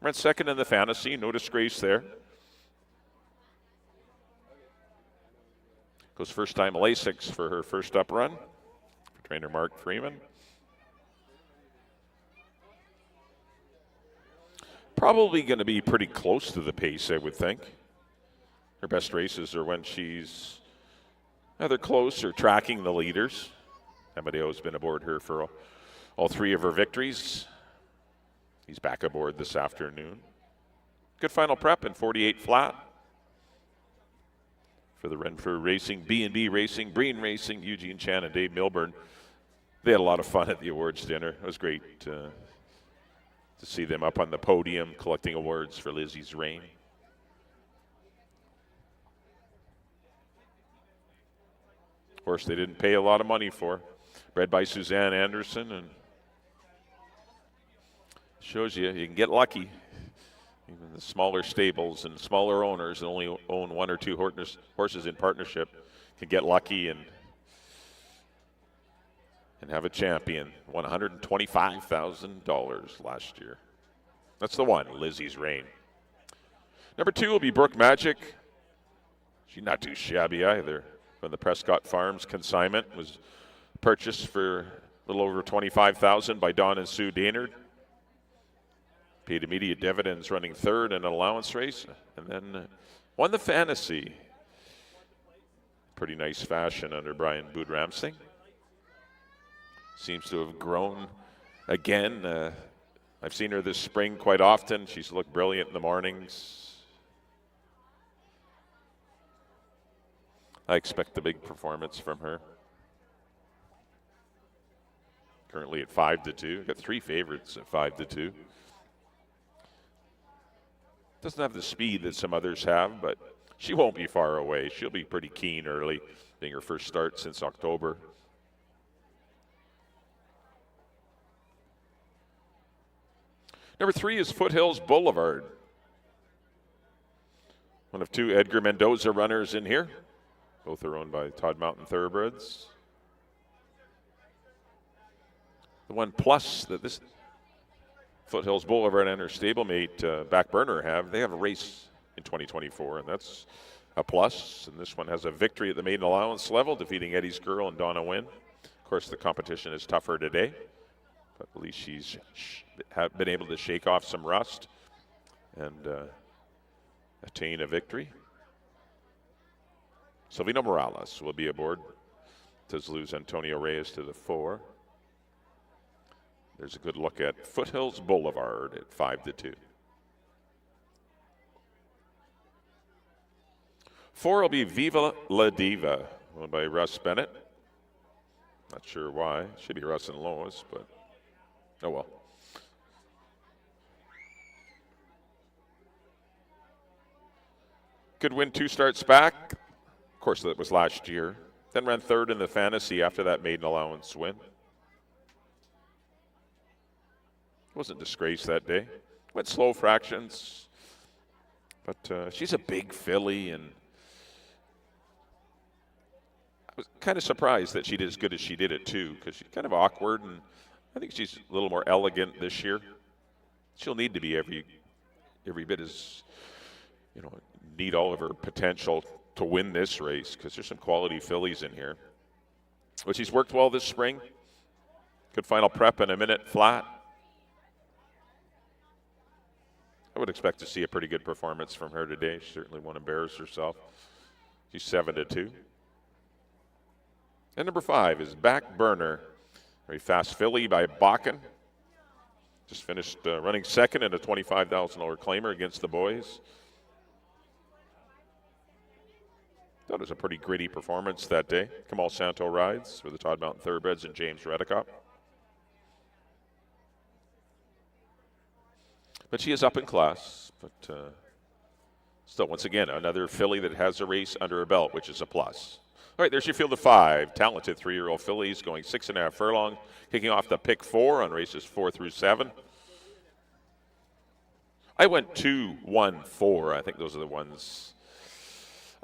Ran second in the Fantasy, no disgrace there. Goes first time Lasix for her first up run for trainer Mark Freeman. Probably going to be pretty close to the pace, I would think. Her best races are when she's either close or tracking the leaders. Amadeo's been aboard her for all 3 of her victories. He's back aboard this afternoon. Good final prep in 48 flat for the Renfrew Racing, B&B Racing, Breen Racing, Eugene Chan and Dave Milburn. They had a lot of fun at the awards dinner. It was great to see them up on the podium collecting awards for Lizzie's Reign. Of course, they didn't pay a lot of money for. Bred by Suzanne Anderson, and shows you can get lucky. Even the smaller stables and smaller owners that only own 1 or 2 horses in partnership can get lucky and have a champion. Won $125,000 last year. That's the one, Lizzie's Reign. Number 2 will be Brook Magic. She's not too shabby either. When the Prescott Farms consignment was purchased for a little over $25,000 by Don and Sue Daynard. Paid immediate dividends, running 3rd in an allowance race, and then won the Fantasy. Pretty nice fashion under Brian Bood-Ramsing. Seems to have grown again. I've seen her this spring quite often. She's looked brilliant in the mornings. I expect a big performance from her. Currently at 5-2. Got 3 favorites at 5-2. Doesn't have the speed that some others have, but she won't be far away. She'll be pretty keen early, being her first start since October. Number 3 is Foothills Boulevard. One of 2 Edgar Mendoza runners in here. Both are owned by Todd Mountain Thoroughbreds. The one plus that this Foothills Boulevard and her stablemate Backburner have, they have a race in 2024, and that's a plus. And this one has a victory at the maiden allowance level, defeating Eddie's Girl and Donna Wynn. Of course, the competition is tougher today, but at least she's been able to shake off some rust and attain a victory. Silvino Morales will be aboard. Does lose Antonio Reyes to the 4. There's a good look at Foothills Boulevard at 5-2. 4 will be Viva La Diva, owned by Russ Bennett. Not sure why. Should be Russ and Lois, but oh well. Good win 2 starts back. Of course, that was last year. Then ran 3rd in the Fantasy after that maiden allowance win. Wasn't disgraced that day. Went slow fractions. But she's a big filly, and I was kind of surprised that she did as good as she did it too, because she's kind of awkward, and I think she's a little more elegant this year. She'll need to be every bit as, need all of her potential to win this race, because there's some quality fillies in here. But she's worked well this spring. Good final prep in a minute flat. would expect to see a pretty good performance from her today. She certainly won't embarrass herself. She's 7-2. And number 5 is Back Burner. Very fast filly by Bakken. Just finished running second in a $25,000 claimer against the boys. Thought it was a pretty gritty performance that day. Kamal Santo rides for the Todd Mountain Thoroughbreds and James Redicott. But she is up in class. But still, once again, another filly that has a race under her belt, which is a plus. All right, there's your field of 5. Talented 3-year-old fillies going 6.5 furlong, kicking off the pick 4 on races 4 through 7. I went 2, 1, 4. I think those are the ones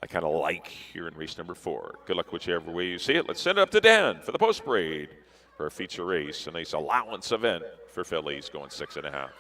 I kind of like here in race number 4. Good luck whichever way you see it. Let's send it up to Dan for the post parade for a feature race. A nice allowance event for fillies going 6.5.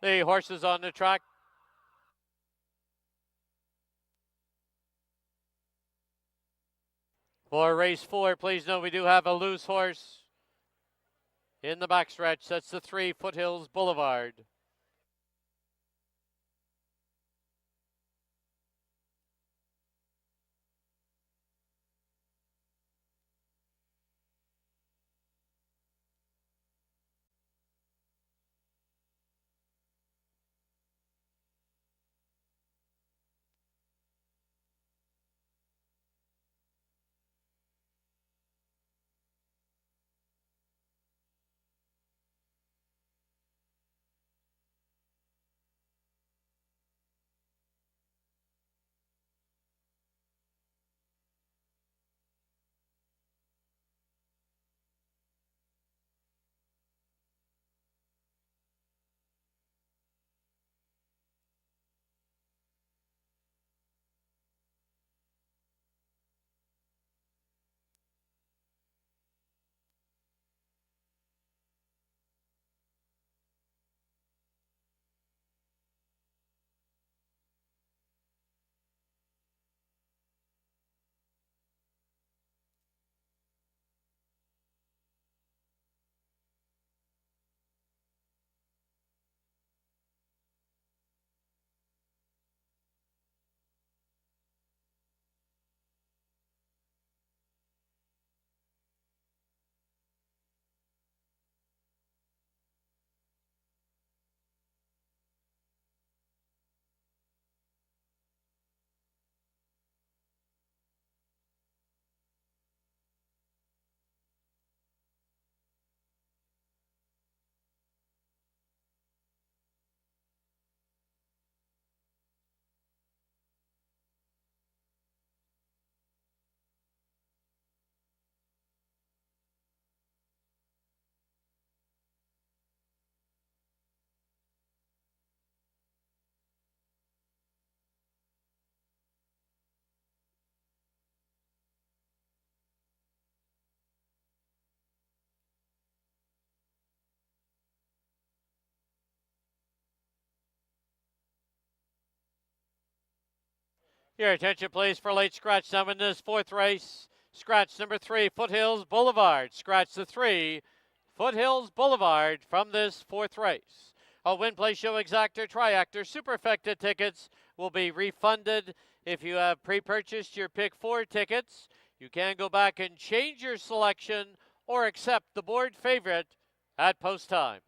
The horses on the track. For race 4, please note we do have a loose horse in the backstretch. That's the 3 Foothills Boulevard. Your attention, please, for late scratch now in this 4th race. Scratch number 3, Foothills Boulevard. Scratch the 3, Foothills Boulevard from this 4th race. All win, play, show, exactor, triactor, superfecta tickets will be refunded If you have pre-purchased your Pick 4 tickets, you can go back and change your selection or accept the board favorite at post time.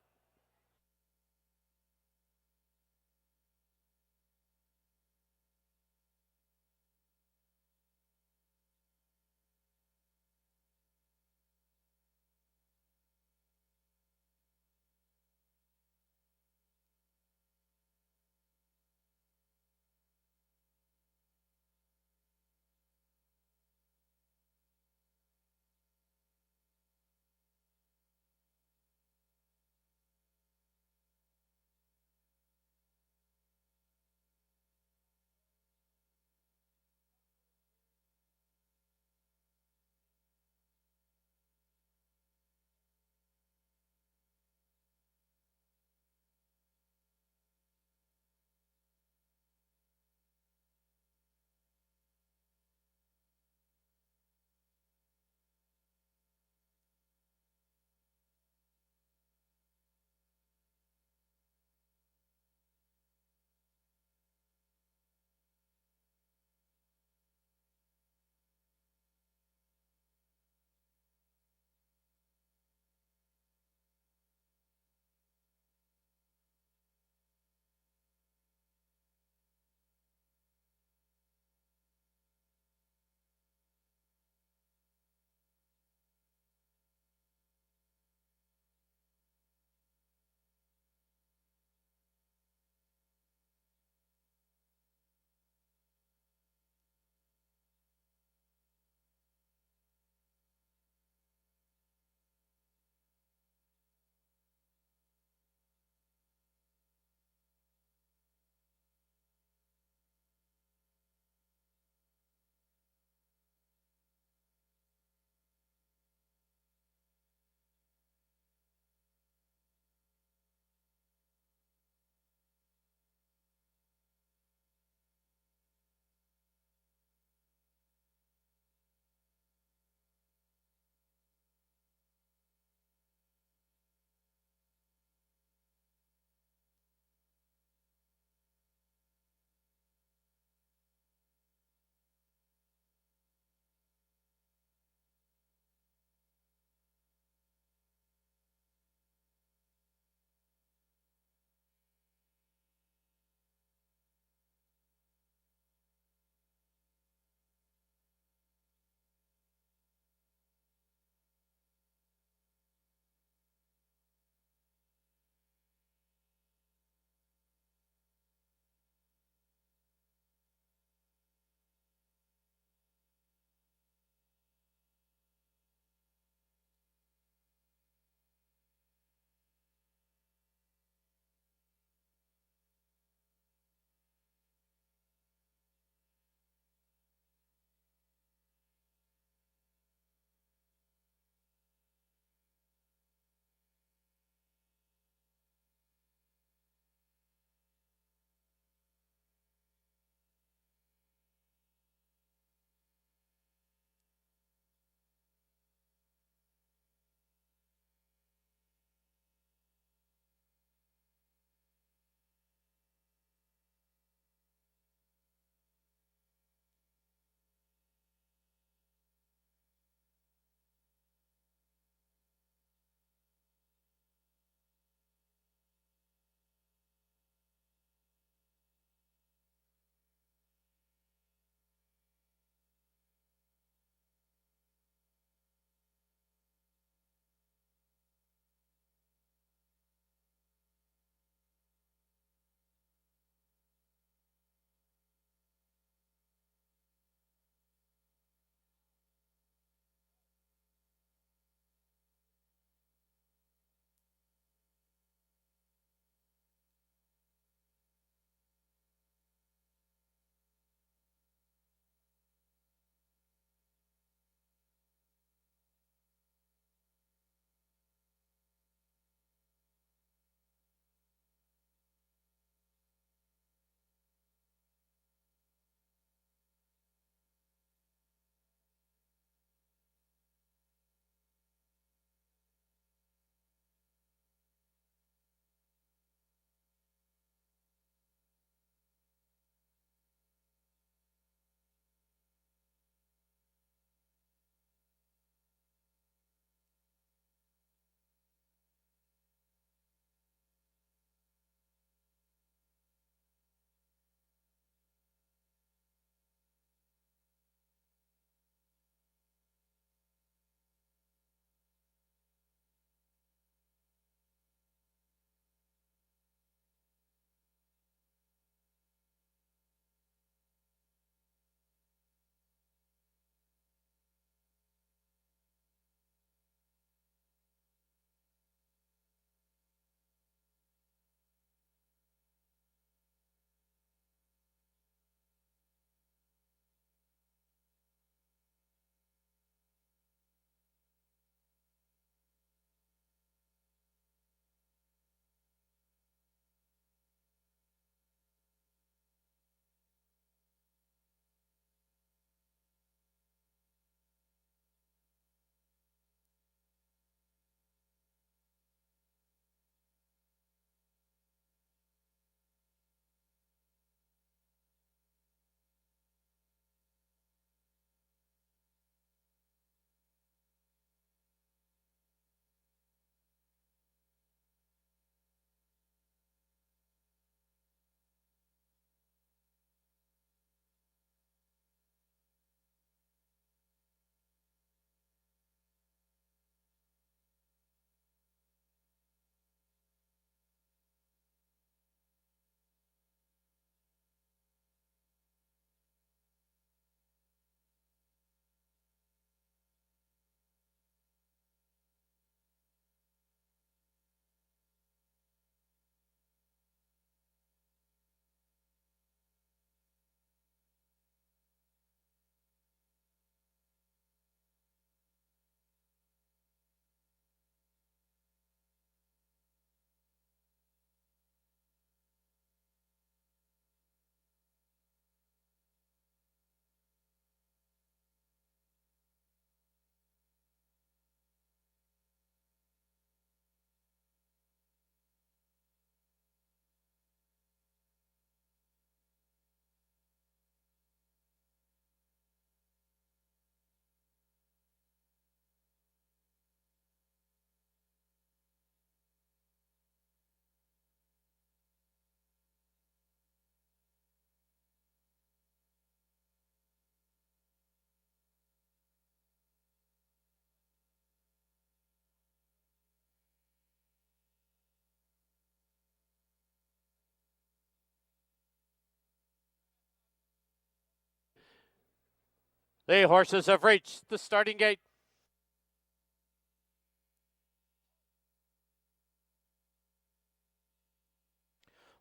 The horses have reached the starting gate.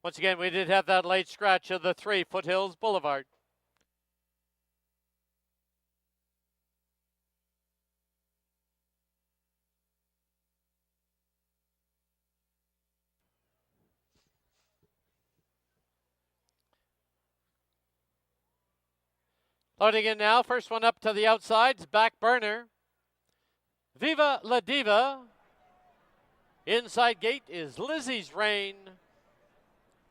Once again, we did have that late scratch of the 3 Foothills Boulevard. Loading in now, first one up to the outsides, back burner. Viva La Diva. Inside gate is Lizzie's Reign.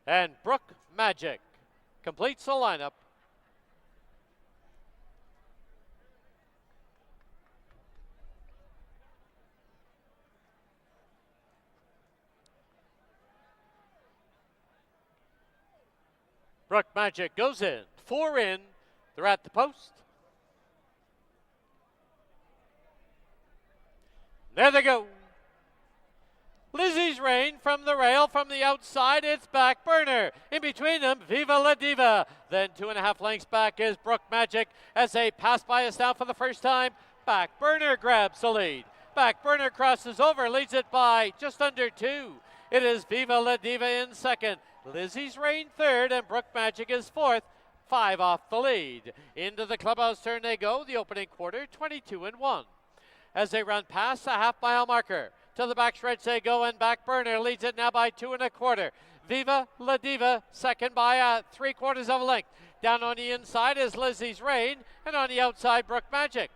And Brook Magic completes the lineup. Brook Magic goes in, 4 in. They're at the post. There they go. Lizzie's Reign from the rail, from the outside, it's back burner. In between them, Viva La Diva. Then 2.5 lengths back is Brook Magic as they pass by us now for the first time. Back burner grabs the lead. Back burner crosses over, leads it by just under 2. It is Viva La Diva in second. Lizzie's Reign third, and Brook Magic is fourth. 5 off the lead. Into the clubhouse turn they go, the opening quarter, 22-1. As they run past the half-mile marker. To the backstretch they go, and back burner leads it now by 2 1/4. Viva La Diva second by 3/4 of a length. Down on the inside is Lizzie's Reign, and on the outside Brook Magic.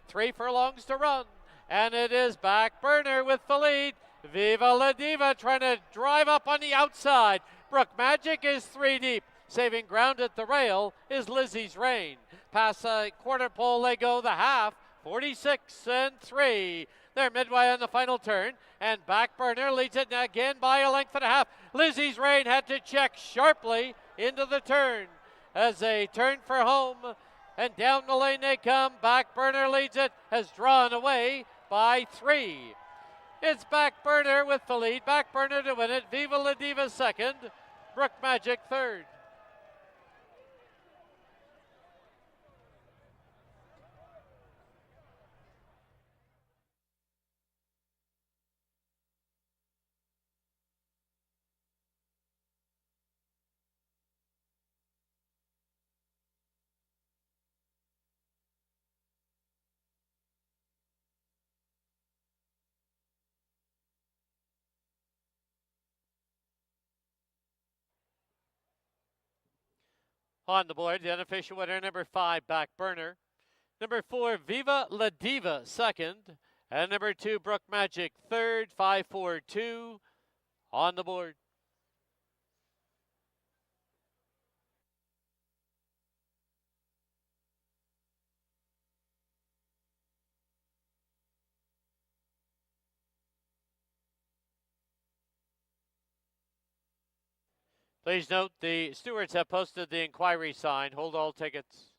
3 furlongs to run, and it is back burner with the lead. Viva La Diva trying to drive up on the outside. Brook Magic is 3 deep. Saving ground at the rail is Lizzie's Reign. Past the quarter pole they go, the half, 46-3. They're midway on the final turn, and back burner leads it again by a length and a half. Lizzie's Reign had to check sharply into the turn as they turn for home, and down the lane they come. Back burner leads it, has drawn away by 3. It's back burner with the lead. Back burner to win it. Viva La Diva second. Brook Magic third. On the board, the unofficial winner, number 5, Back Burner. Number 4, Viva La Diva, second. And number 2, Brook Magic, third, 5-4-2 on the board. Please note the stewards have posted the inquiry sign. Hold all tickets.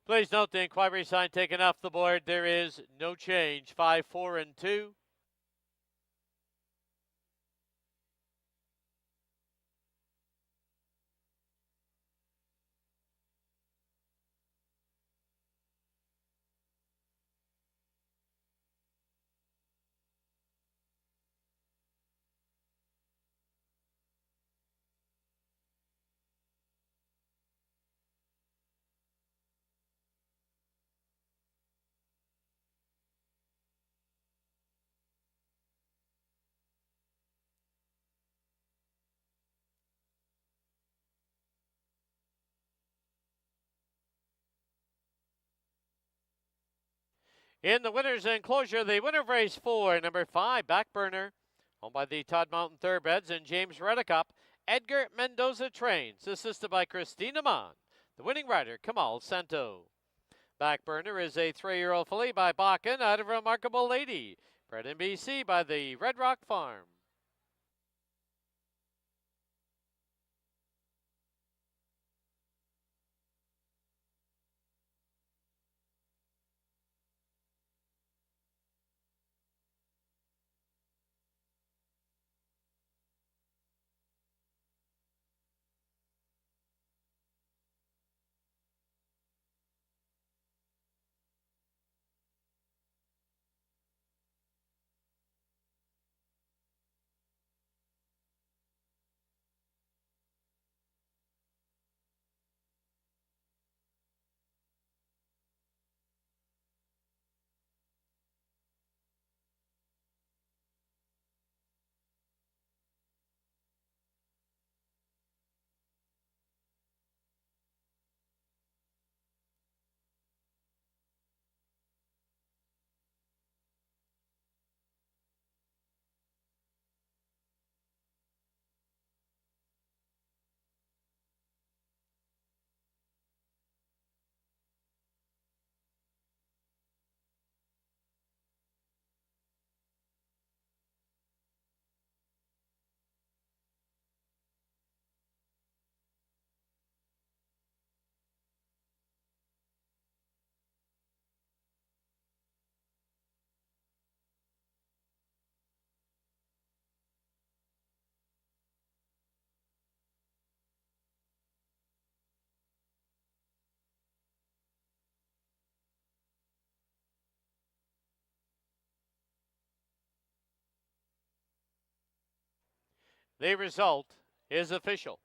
Please note the inquiry sign taken off the board. There is no change. 5, 4, and 2. In the winner's enclosure, the winner of race 4, number 5, Backburner, owned by the Todd Mountain Thoroughbreds and James Reddicup. Edgar Mendoza trains, assisted by Christina Mon. The winning rider, Kamal Santo. Backburner is a 3-year-old filly by Bakken out of Remarkable Lady, bred in BC by the Red Rock Farm. The result is official.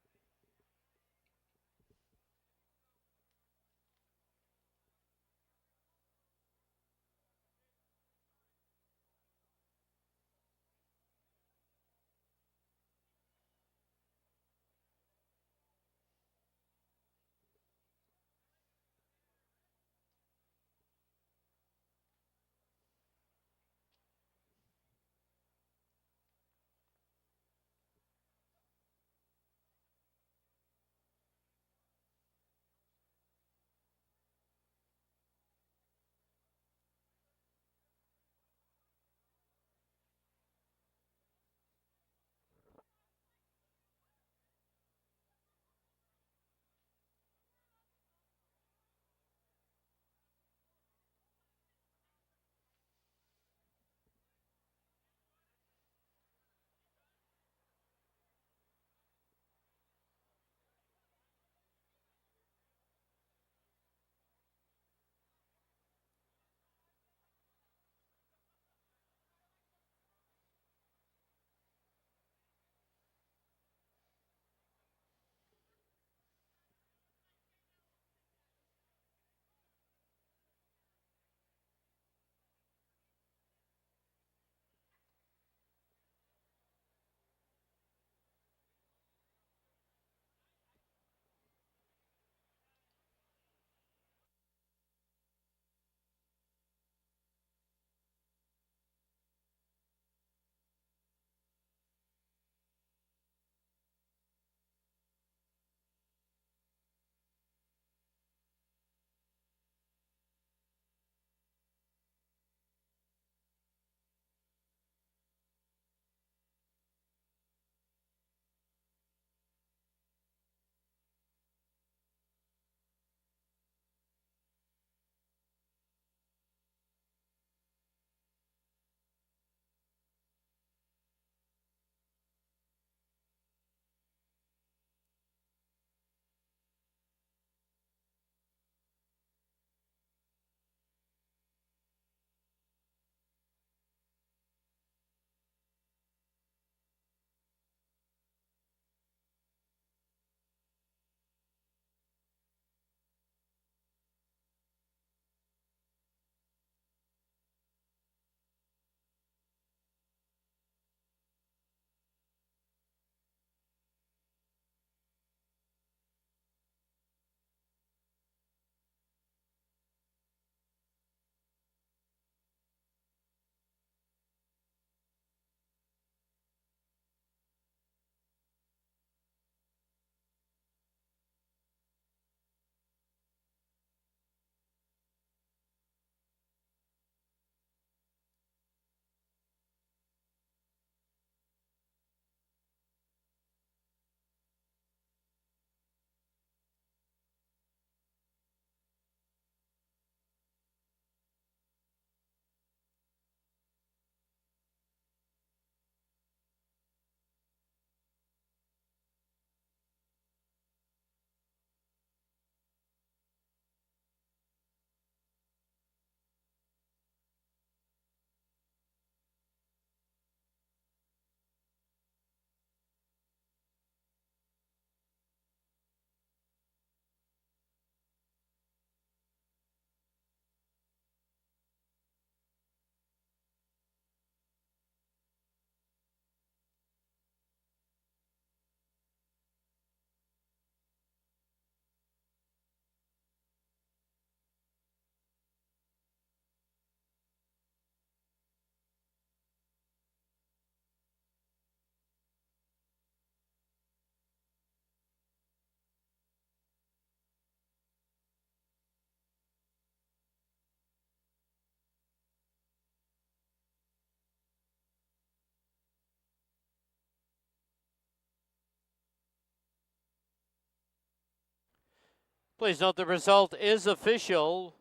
Please note the result is official.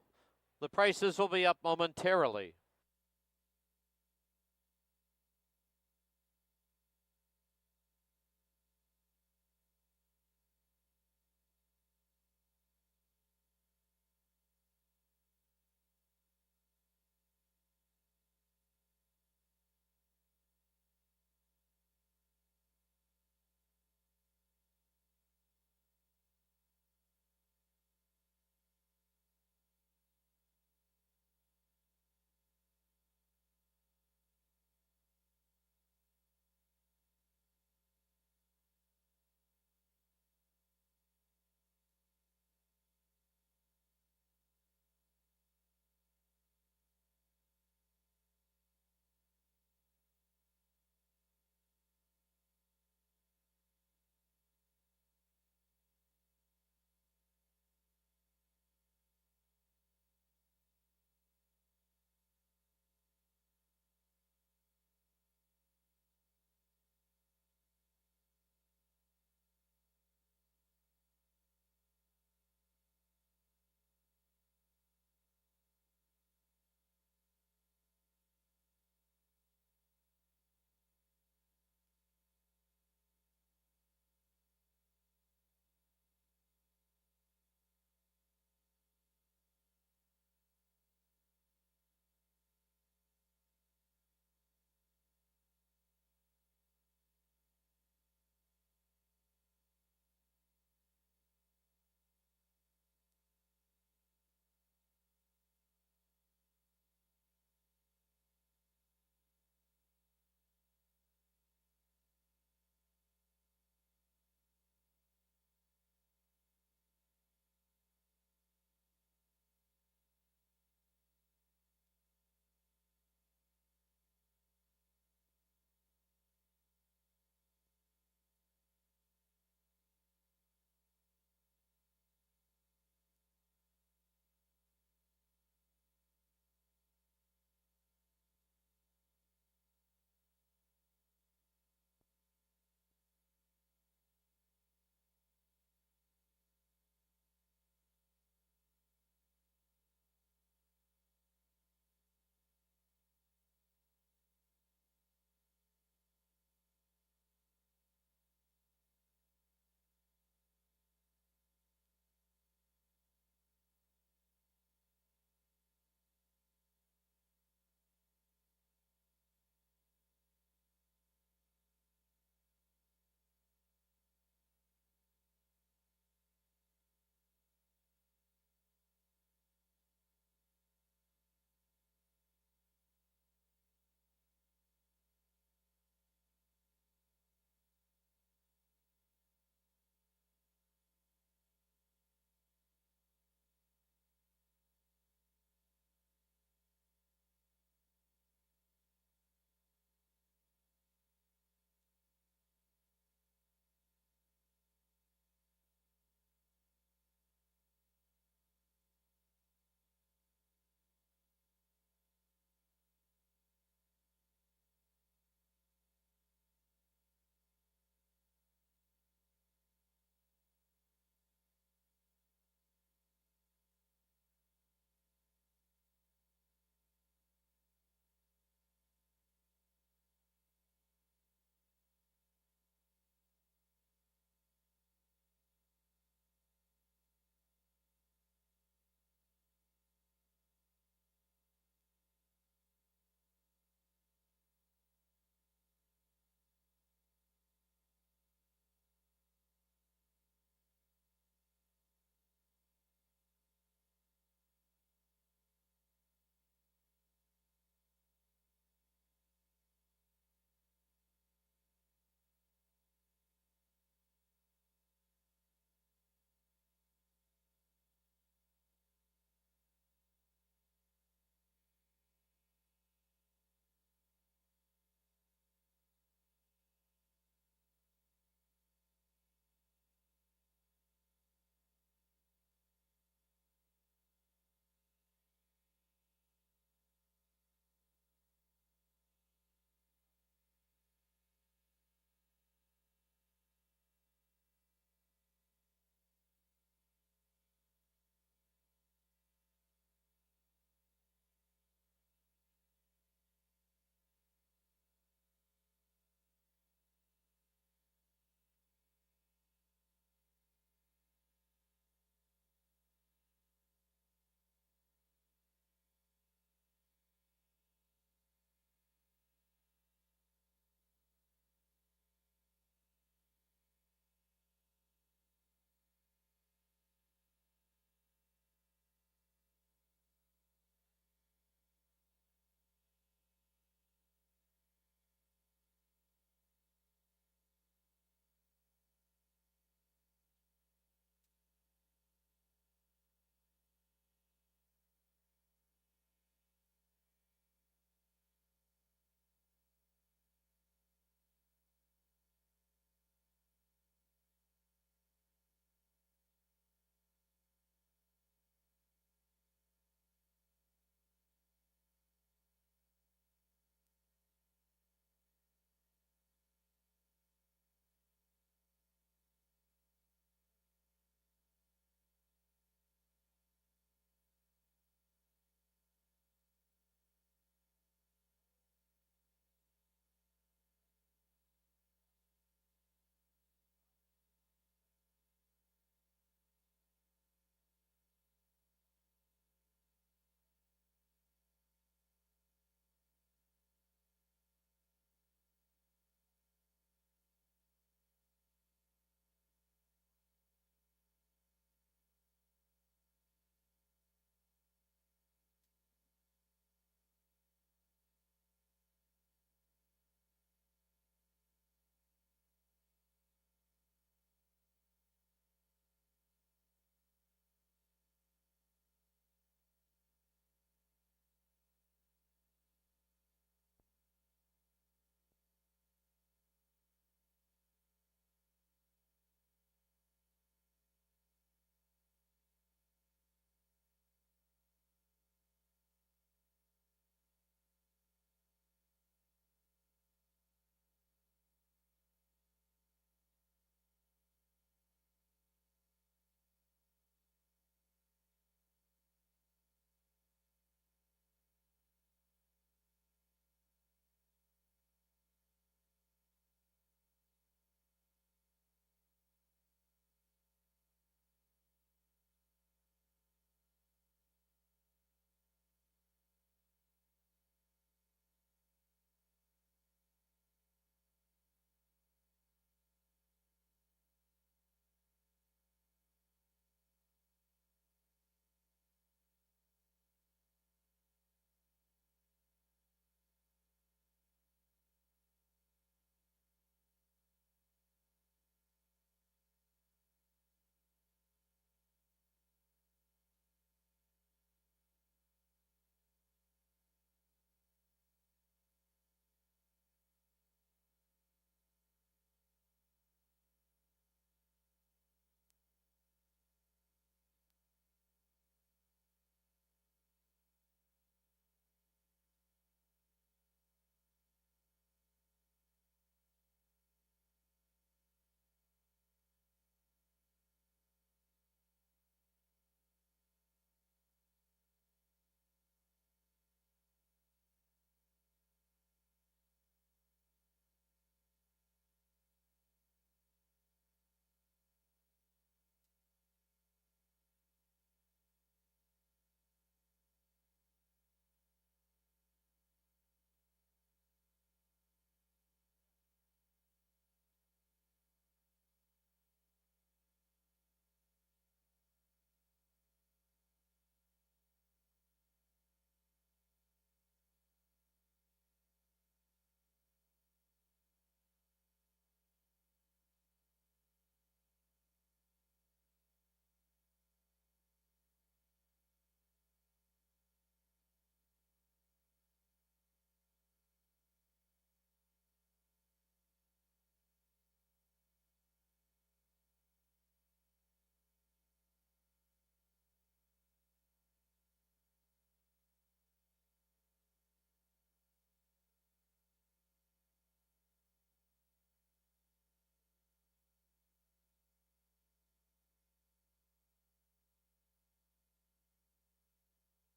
The prices will be up momentarily.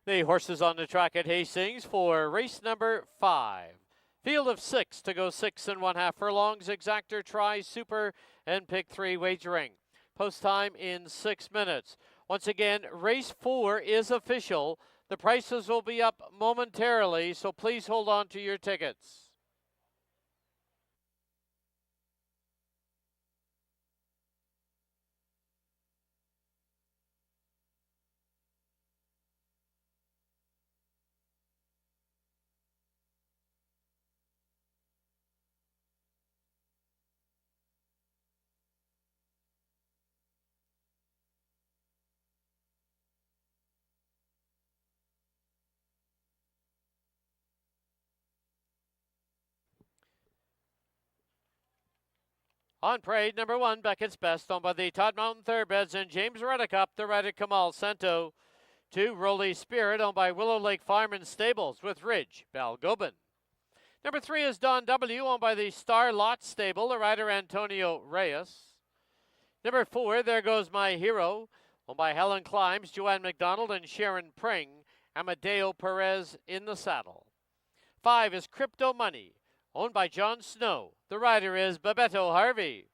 The horses on the track at Hastings for race number 5. Field of 6 to go 6 1/2 furlongs. Exactor, Try, Super, and Pick 3 wagering. Post time in 6 minutes. Once again, race 4 is official. The prices will be up momentarily, so please hold on to your tickets. On parade, number 1, Beckett's Best, owned by the Todd Mountain Thoroughbreds and James Reddick up the rider Kamal Santo. 2, Rolly Spirit, owned by Willow Lake Farm and Stables with Ridge Balgobin. Number 3 is Don W, owned by the Star Lot Stable, the rider Antonio Reyes. Number 4, There Goes My Hero, owned by Helen Climbs, Joanne McDonald, and Sharon Pring. Amadeo Perez in the saddle. 5 is Crypto Money, owned by John Snow. The rider is Babetto Harvey.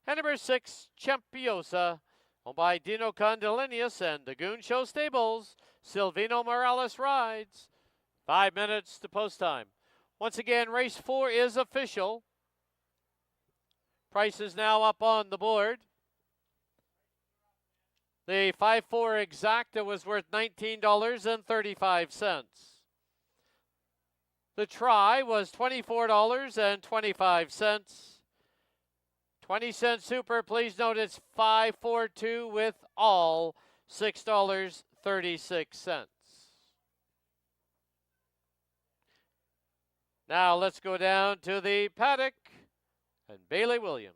And number 6, Champiosa, owned by Dino Condilenius and the Goon Show Stables. Silvino Morales rides. 5 minutes to post time. Once again, race 4 is official. Price is now up on the board. The 5-4 Exacta was worth $19.35. The Try was $24.25. 20-cent Super, please note it's 542 with all $6.36. Now let's go down to the paddock and Bailey Williams.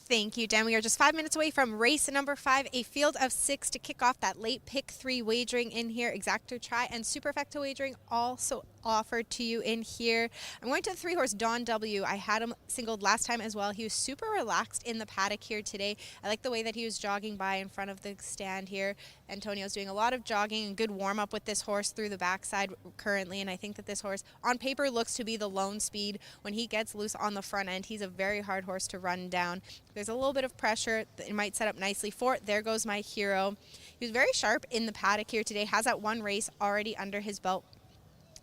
Thank you, Dan. We are just 5 minutes away from race number 5, a field of 6 to kick off that late pick 3 wagering in here. Exactor, Try, and Superfecta wagering also offered to you in here. I'm going to the 3-horse Don W. I had him singled last time as well. He was super relaxed in the paddock here today. I like the way that he was jogging by in front of the stand here. Antonio's doing a lot of jogging and good warm-up with this horse through the backside currently, and I think that this horse on paper looks to be the lone speed. When he gets loose on the front end, he's a very hard horse to run down. There's a little bit of pressure that it might set up nicely for it. There Goes My Hero. He was very sharp in the paddock here today. Has that one race already under his belt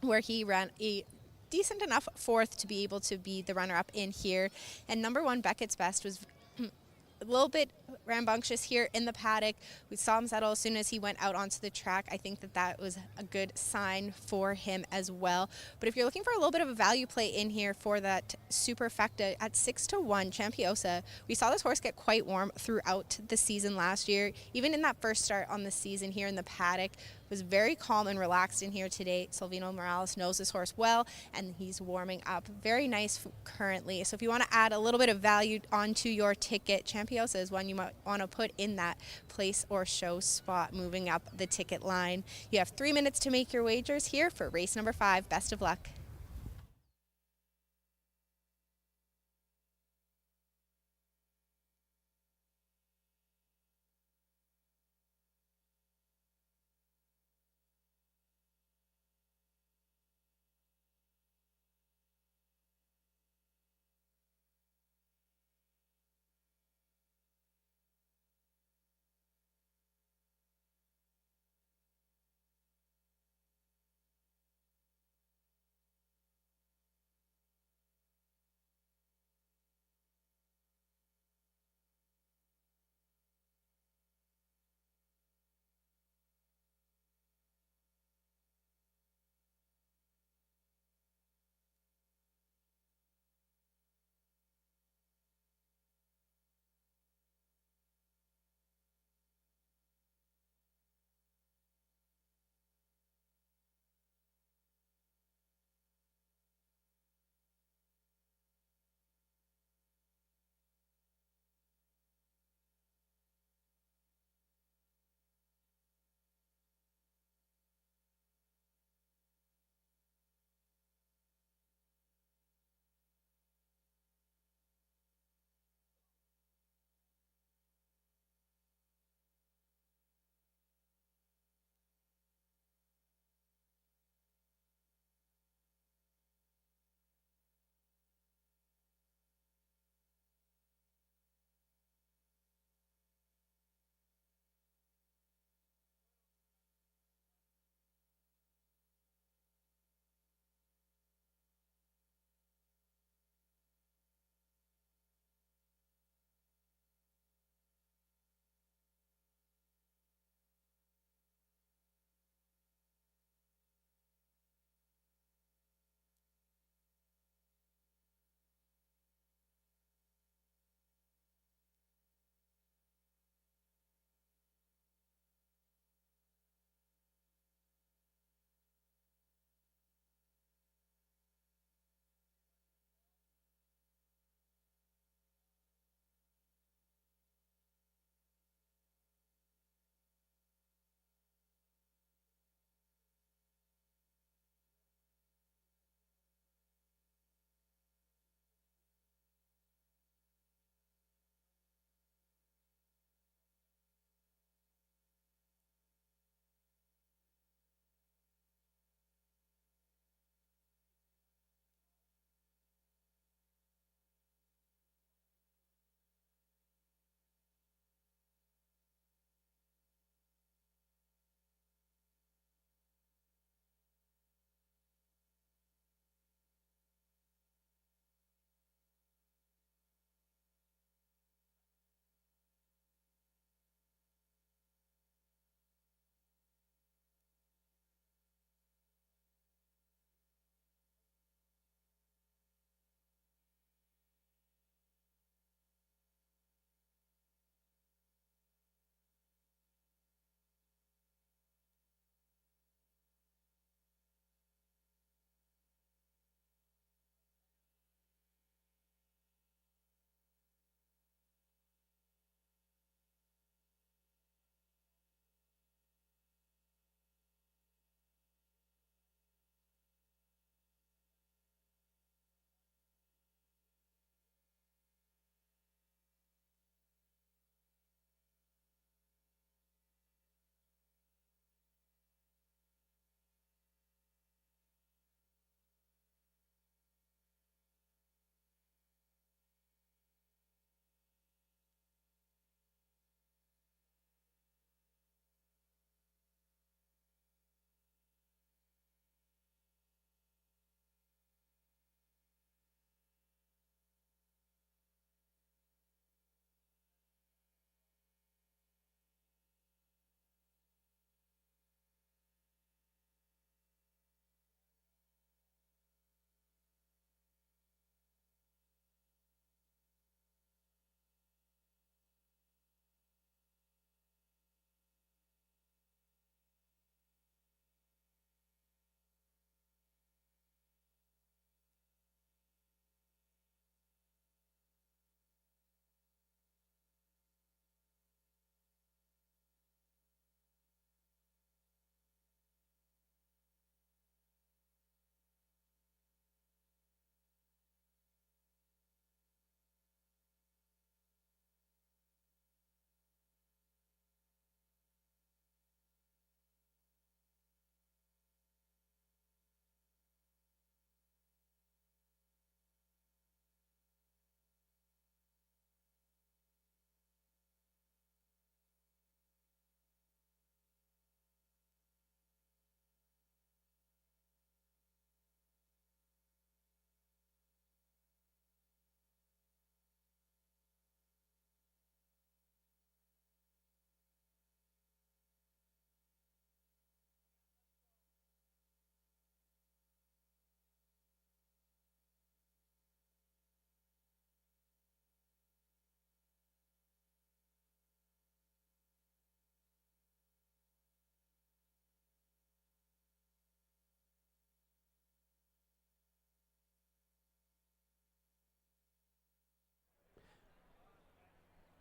where he ran a decent enough 4th to be able to be the runner-up in here. And number 1, Beckett's Best, was a little bit rambunctious here in the paddock. We saw him settle as soon as he went out onto the track. I think that that was a good sign for him as well. But if you're looking for a little bit of a value play in here for that Superfecta at 6-1, Champiosa, we saw this horse get quite warm throughout the season last year. Even in that first start on the season here in the paddock, was very calm and relaxed in here today. Silvino Morales knows this horse well, and he's warming up very nice currently. So if you want to add a little bit of value onto your ticket, Champiosa is one you might want to put in that place or show spot moving up the ticket line. You have 3 minutes to make your wagers here for race number 5. Best of luck.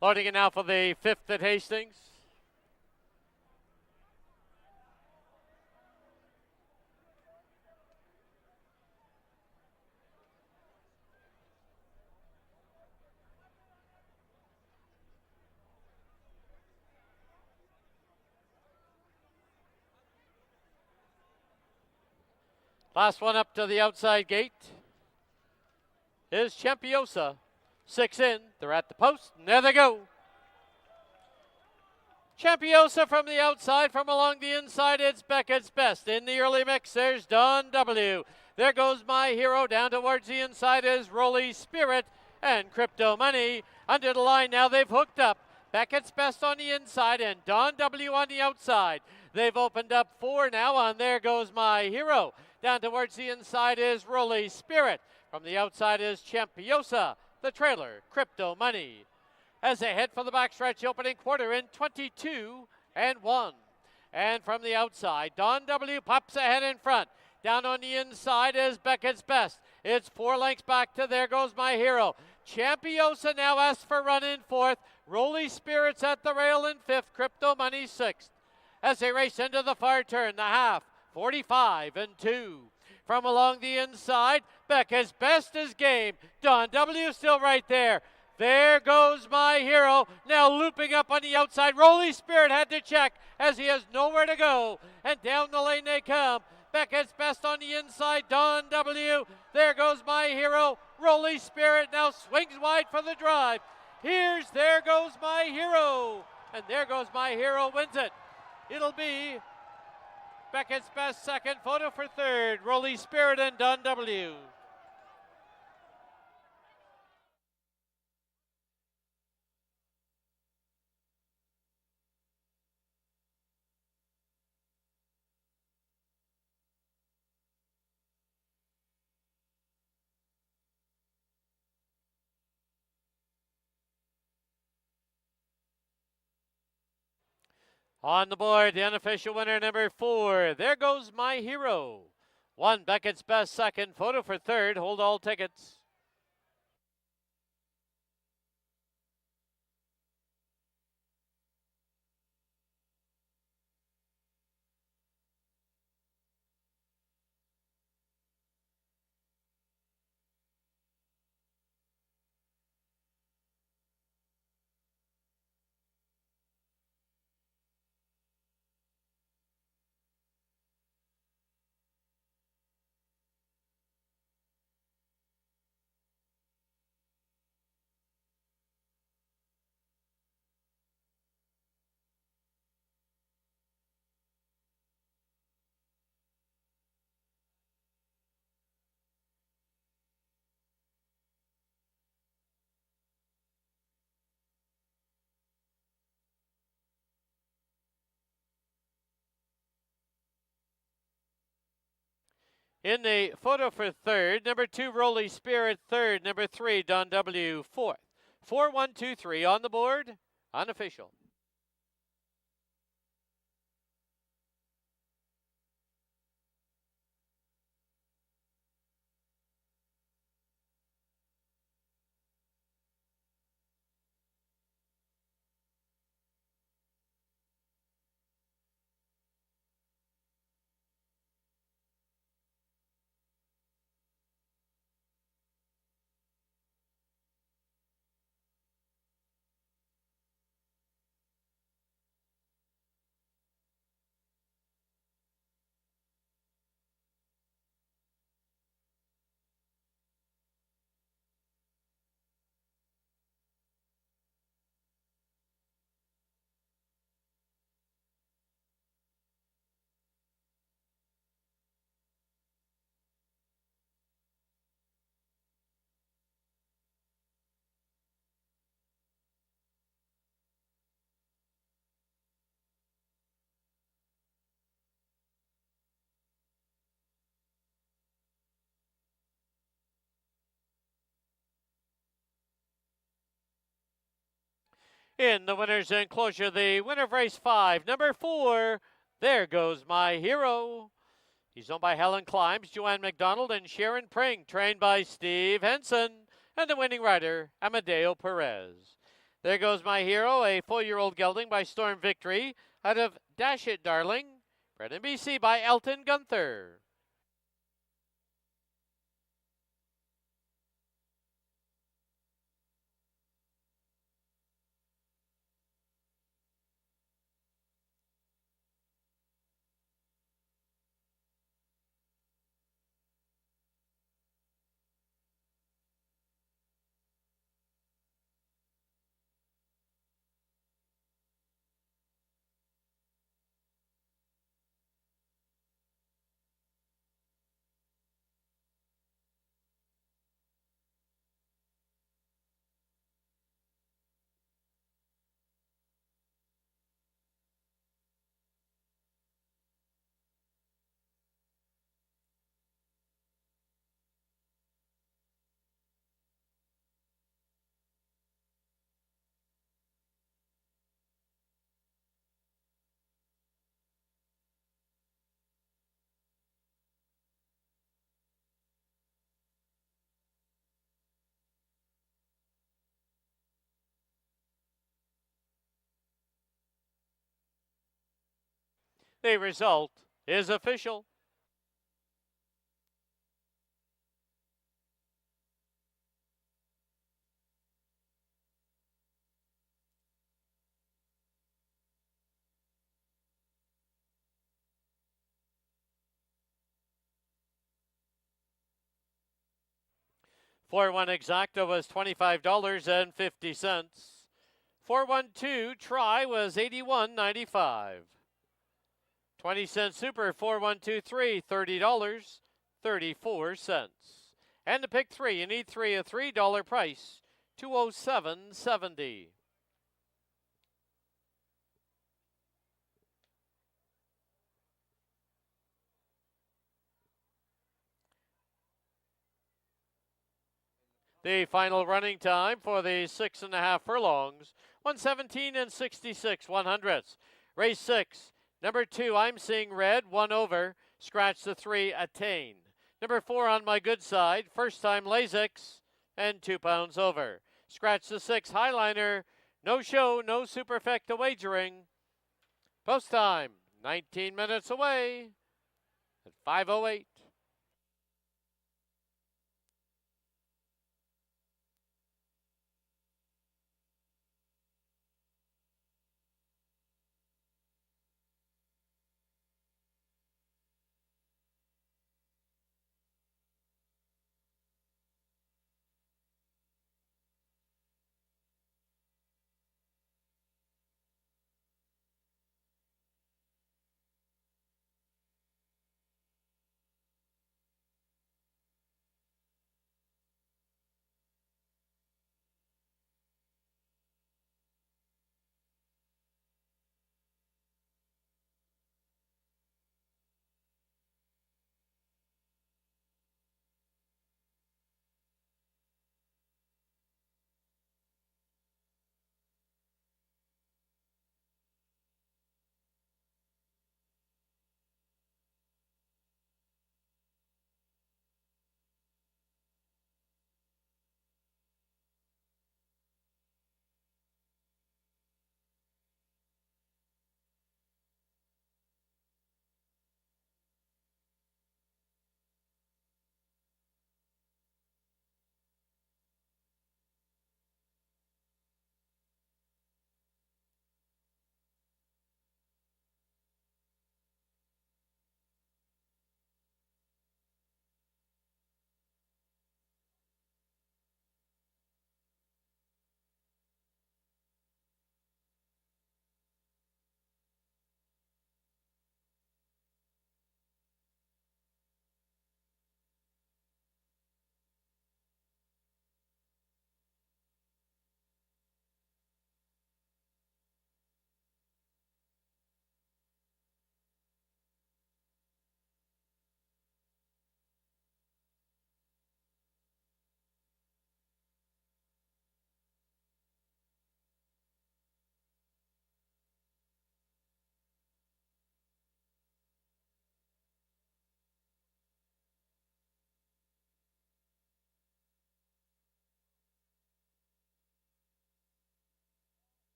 Loading it now for the 5th at Hastings. Last one up to the outside gate is Champiosa. 6 in, they're at the post, and there they go. Champiosa from the outside, from along the inside, it's Beckett's Best. In the early mix, there's Don W. There goes My Hero. Down towards the inside is Rolly Spirit and Crypto Money. Under the line now, they've hooked up. Beckett's Best on the inside and Don W on the outside. They've opened up 4 now, and there goes My Hero. Down towards the inside is Rolly Spirit. From the outside is Champiosa. The trailer, Crypto Money. As they head for the backstretch, opening quarter in 22-1. And from the outside, Don W pops ahead in front. Down on the inside is Beckett's Best. It's 4 lengths back to There Goes My Hero. Champiosa now asks for run in 4th. Rolly Spirits at the rail in 5th. Crypto Money 6th. As they race into the far turn, the half, 45-2. From along the inside, Beckett's Best is game. Don W still right there. There goes My Hero, now looping up on the outside. Rolly Spirit had to check as he has nowhere to go. And down the lane they come. Beckett's Best on the inside, Don W. There goes My Hero. Rolly Spirit now swings wide for the drive. Here's There Goes My Hero. And There Goes My Hero wins it. It'll be Beckett's Best second, Photo for third, Rolly Spirit and Don W. On the board, the unofficial winner, number 4. There goes My Hero. 1, Beckett's Best second, Photo for third. Hold all tickets. In the Photo for third, number 2, Rolly Spirit third, number 3, Don W. fourth. 4, 1, 2, 3 on the board, unofficial. In the winner's enclosure, the winner of race 5, number 4, There Goes My Hero. He's owned by Helen Climbs, Joanne McDonald, and Sharon Pring, trained by Steve Henson, and the winning rider, Amadeo Perez. There goes my hero, a 4-year-old gelding by Storm Victory out of Dash It Darling, bred in BC by Elton Gunther. The result is official. For one exacta was $25.50. 412 try was $81.95. 20-cent super 4123 $30.34. And to pick three, you need three, a $3 price, 207.70. The final running time for the 6.5 furlongs, 117 and 66 100ths. Race 6, number 2, I'm Seeing Red, 1 over, scratch the 3, Attain. Number 4, On My Good Side, first time Lasix, and 2 pounds over. Scratch the 6, Highliner, no show, no superfecta wagering. Post time, 19 minutes away at 5:08.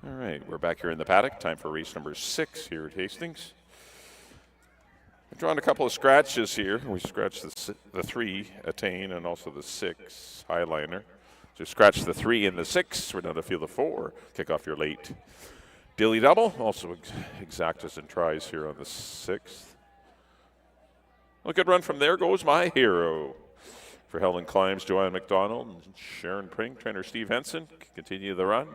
All right, we're back here in the paddock. Time for race number 6 here at Hastings. We've drawn a couple of scratches here. We scratched the 3 Attain and also the 6 Highliner. So scratch the 3 and the 6. We're down to field the 4. Kick off your late Dilly double. Also exactas and tries here on the 6th. Well, good run from there goes my hero. For Helen Climbs, Joanne McDonald and Sharon Pring. Trainer Steve Henson continue the run.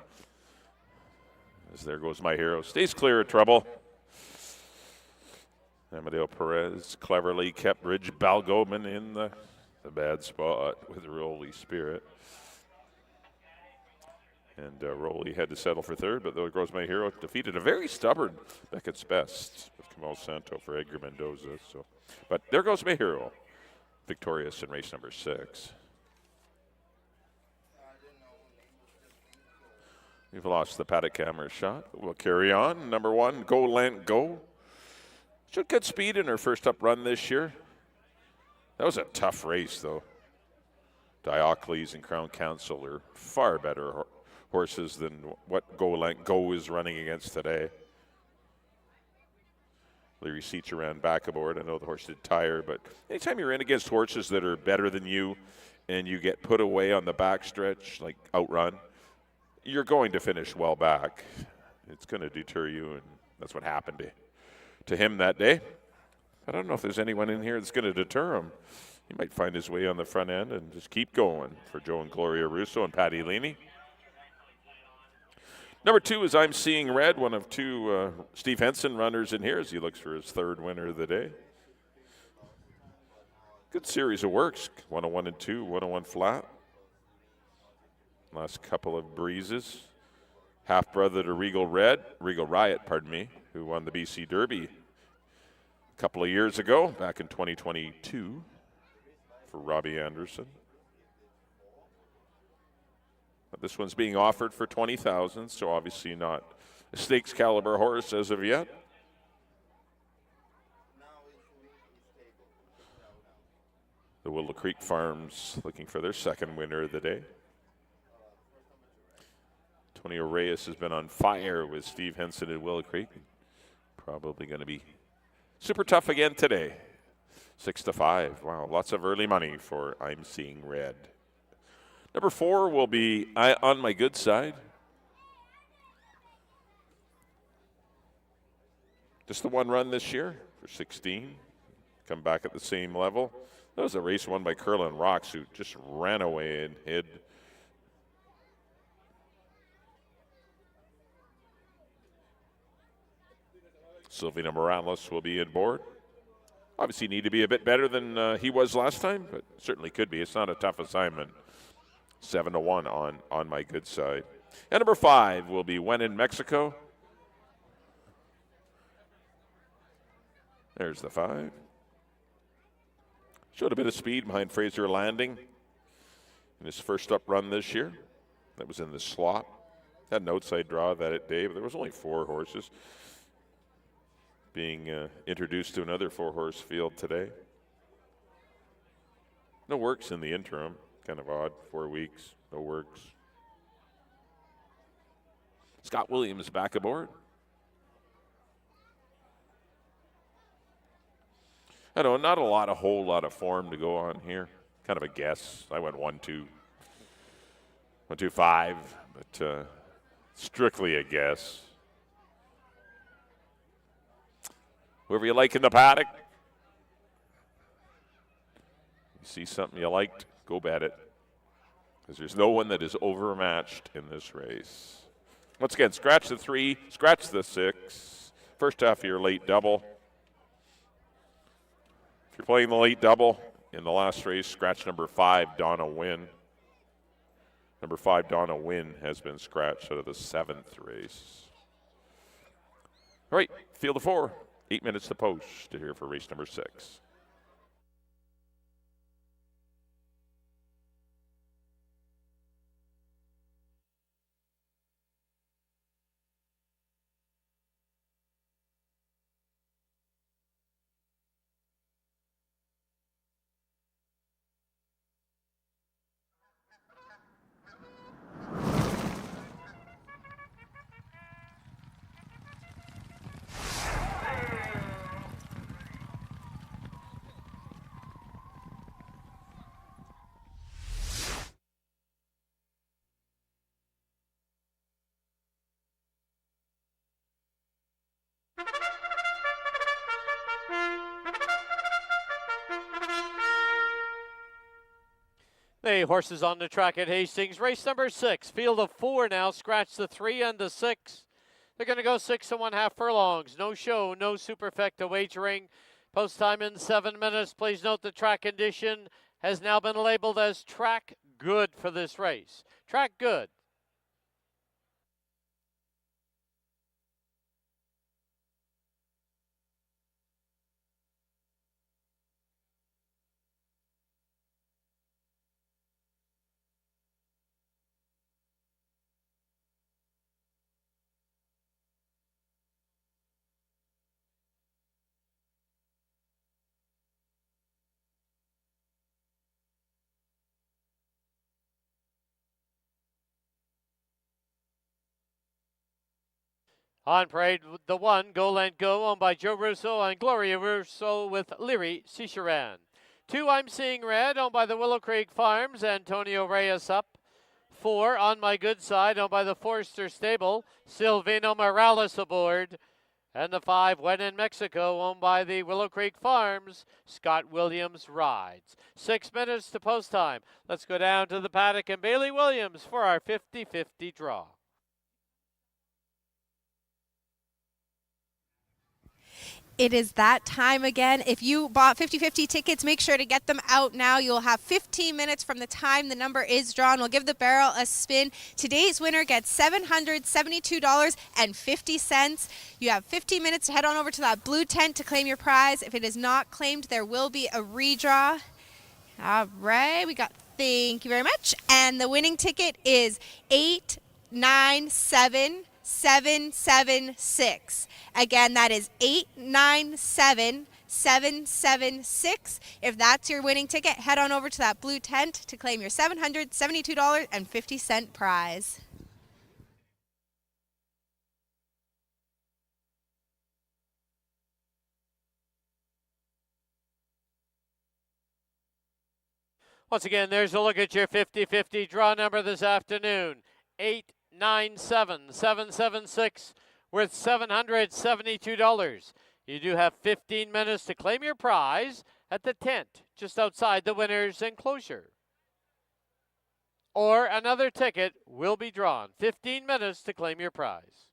As there goes my hero. Stays clear of trouble. Amadeo Perez cleverly kept Ridge Balgoman in the bad spot with Rolly Spirit. And Rolly had to settle for 3rd, but there goes my hero. Defeated a very stubborn Beckett's Best with Kamal Santo for Edgar Mendoza. But there goes my hero. Victorious in race number 6. We've lost the paddock camera shot. We'll carry on. Number 1, Go Lent Go. Should get speed in her first up run this year. That was a tough race, though. Diocles and Crown Council are far better horses than what Go Lent Go is running against today. Larry Seacher ran back aboard. I know the horse did tire, but anytime you're in against horses that are better than you and you get put away on the backstretch, like outrun, you're going to finish well back. It's going to deter you, and that's what happened to him that day. I don't know if there's anyone in here that's going to deter him. He might find his way on the front end and just keep going for Joe and Gloria Russo and Patty Leaney. Number 2 is I'm Seeing Red, one of 2 Steve Henson runners in here as he looks for his 3rd winner of the day. Good series of works, 101 and 2, 101 flat. Last couple of breezes. Half-brother to Regal Riot, who won the BC Derby a couple of years ago, back in 2022 for Robbie Anderson. But this one's being offered for $20,000, so obviously not a stakes caliber horse as of yet. The Willow Creek Farms looking for their 2nd winner of the day. Antonio Reyes has been on fire with Steve Henson at Willow Creek. Probably going to be super tough again today. 6-5. Wow, lots of early money for I'm Seeing Red. Number 4 will be On My Good Side. Just the 1 run this year for 16. Come back at the same level. That was a race won by Curlin Rocks, who just ran away and hid. Silvina Morales will be on board. Obviously need to be a bit better than he was last time, but certainly could be. It's not a tough assignment. 7-1 on My Good Side. And number 5 will be When in Mexico. There's the 5. Showed a bit of speed behind Fraser Landing in his first up run this year. That was in the slot. Had an outside draw that day, but there was only 4 horses being introduced to another 4-horse field today. No works in the interim. Kind of odd, 4 weeks, no works. Scott Williams back aboard. I know, not a whole lot of form to go on here. Kind of a guess. I went 1-2, 1-2-5, but strictly a guess. Whoever you like in the paddock, you see something you liked, go bet it, because there's no one that is overmatched in this race. Once again, scratch the 3, scratch the 6. First half of your late double. If you're playing the late double in the last race, scratch number 5, Donna Wynn. Number 5, Donna Wynn, has been scratched out of the 7th race. All right, field of 4. 8 minutes to post to here for race number 6. The horses on the track at Hastings. Race number 6. Field of 4 now. Scratch the 3 and the 6. They're going to go 6 1/2 furlongs. No show, no superfecta wagering. Post time in 7 minutes. Please note the track condition has now been labeled as track good for this race. Track good. On parade, the 1, Go Land Go, owned by Joe Russo and Gloria Russo with Leary Cicheran. 2, I'm Seeing Red, owned by the Willow Creek Farms, Antonio Reyes up. 4, On My Good Side, owned by the Forster Stable, Silvino Morales aboard. And the 5, When in Mexico, owned by the Willow Creek Farms, Scott Williams rides. 6 minutes to post time. Let's go down to the paddock and Bailey Williams for our 50-50 draw. It is that time again. If you bought 50-50 tickets, make sure to get them out now. You'll have 15 minutes from the time the number is drawn. We'll give the barrel a spin. Today's winner gets $772.50. You have 15 minutes to head on over to that blue tent to claim your prize. If it is not claimed, there will be a redraw. All right, thank you very much. And the winning ticket is 897776. Again, that is 897776. If that's your winning ticket, head on over to that blue tent to claim your $772.50 prize. Once again, there's a look at your 50-50 draw number this afternoon. 897776 worth $772. You do have 15 minutes to claim your prize at the tent just outside the winner's enclosure. Or another ticket will be drawn. 15 minutes to claim your prize.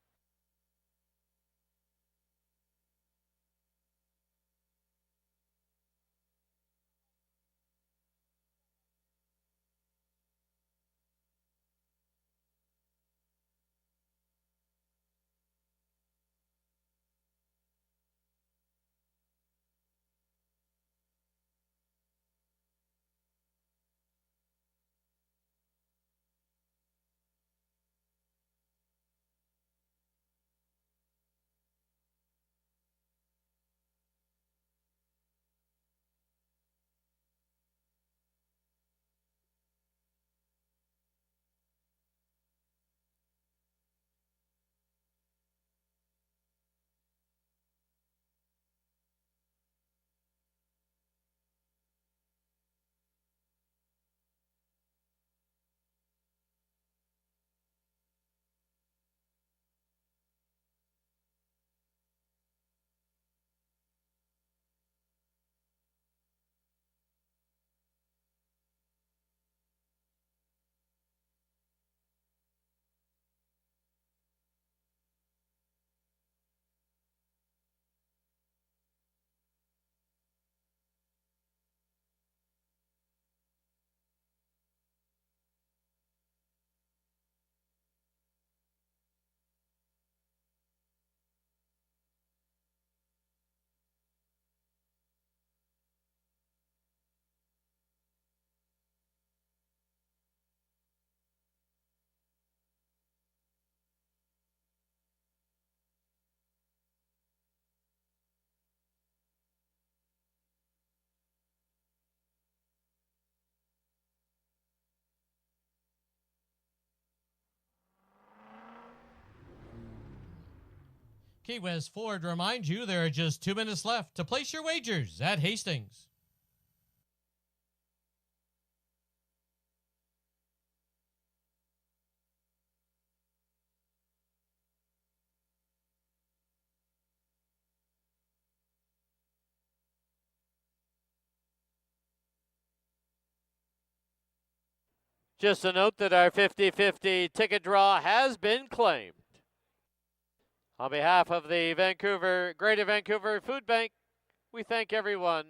Key West Ford reminds you there are just 2 minutes left to place your wagers at Hastings. Just a note that our 50-50 ticket draw has been claimed. On behalf of the Greater Vancouver Food Bank, we thank everyone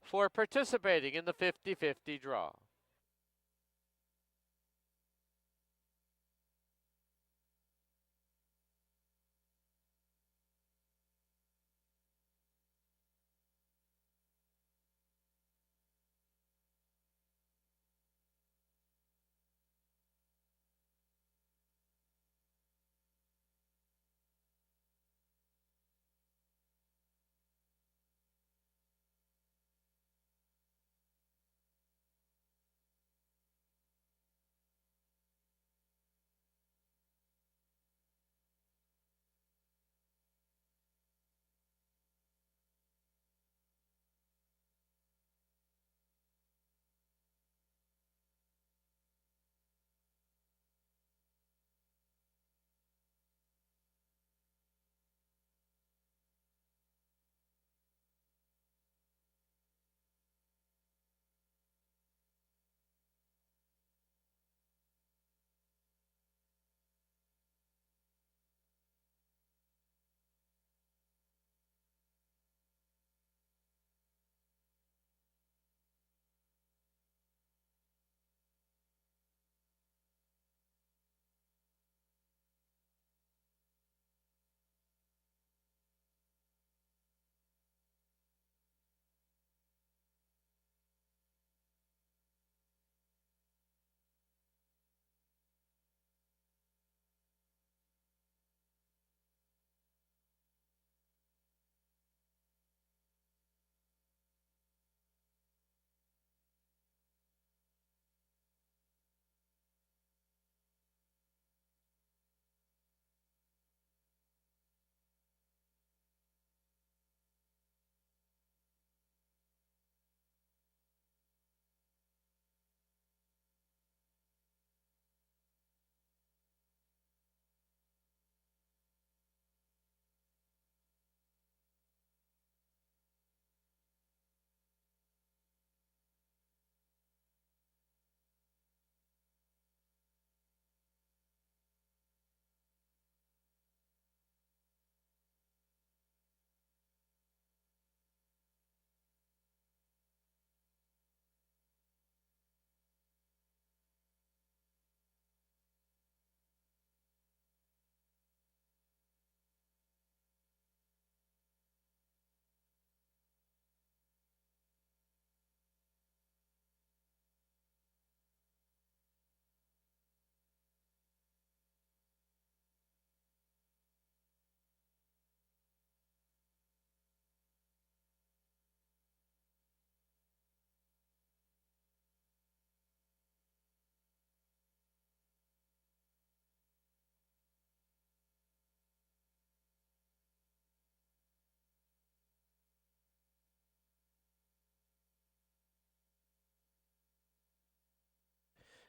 for participating in the 50-50 draw.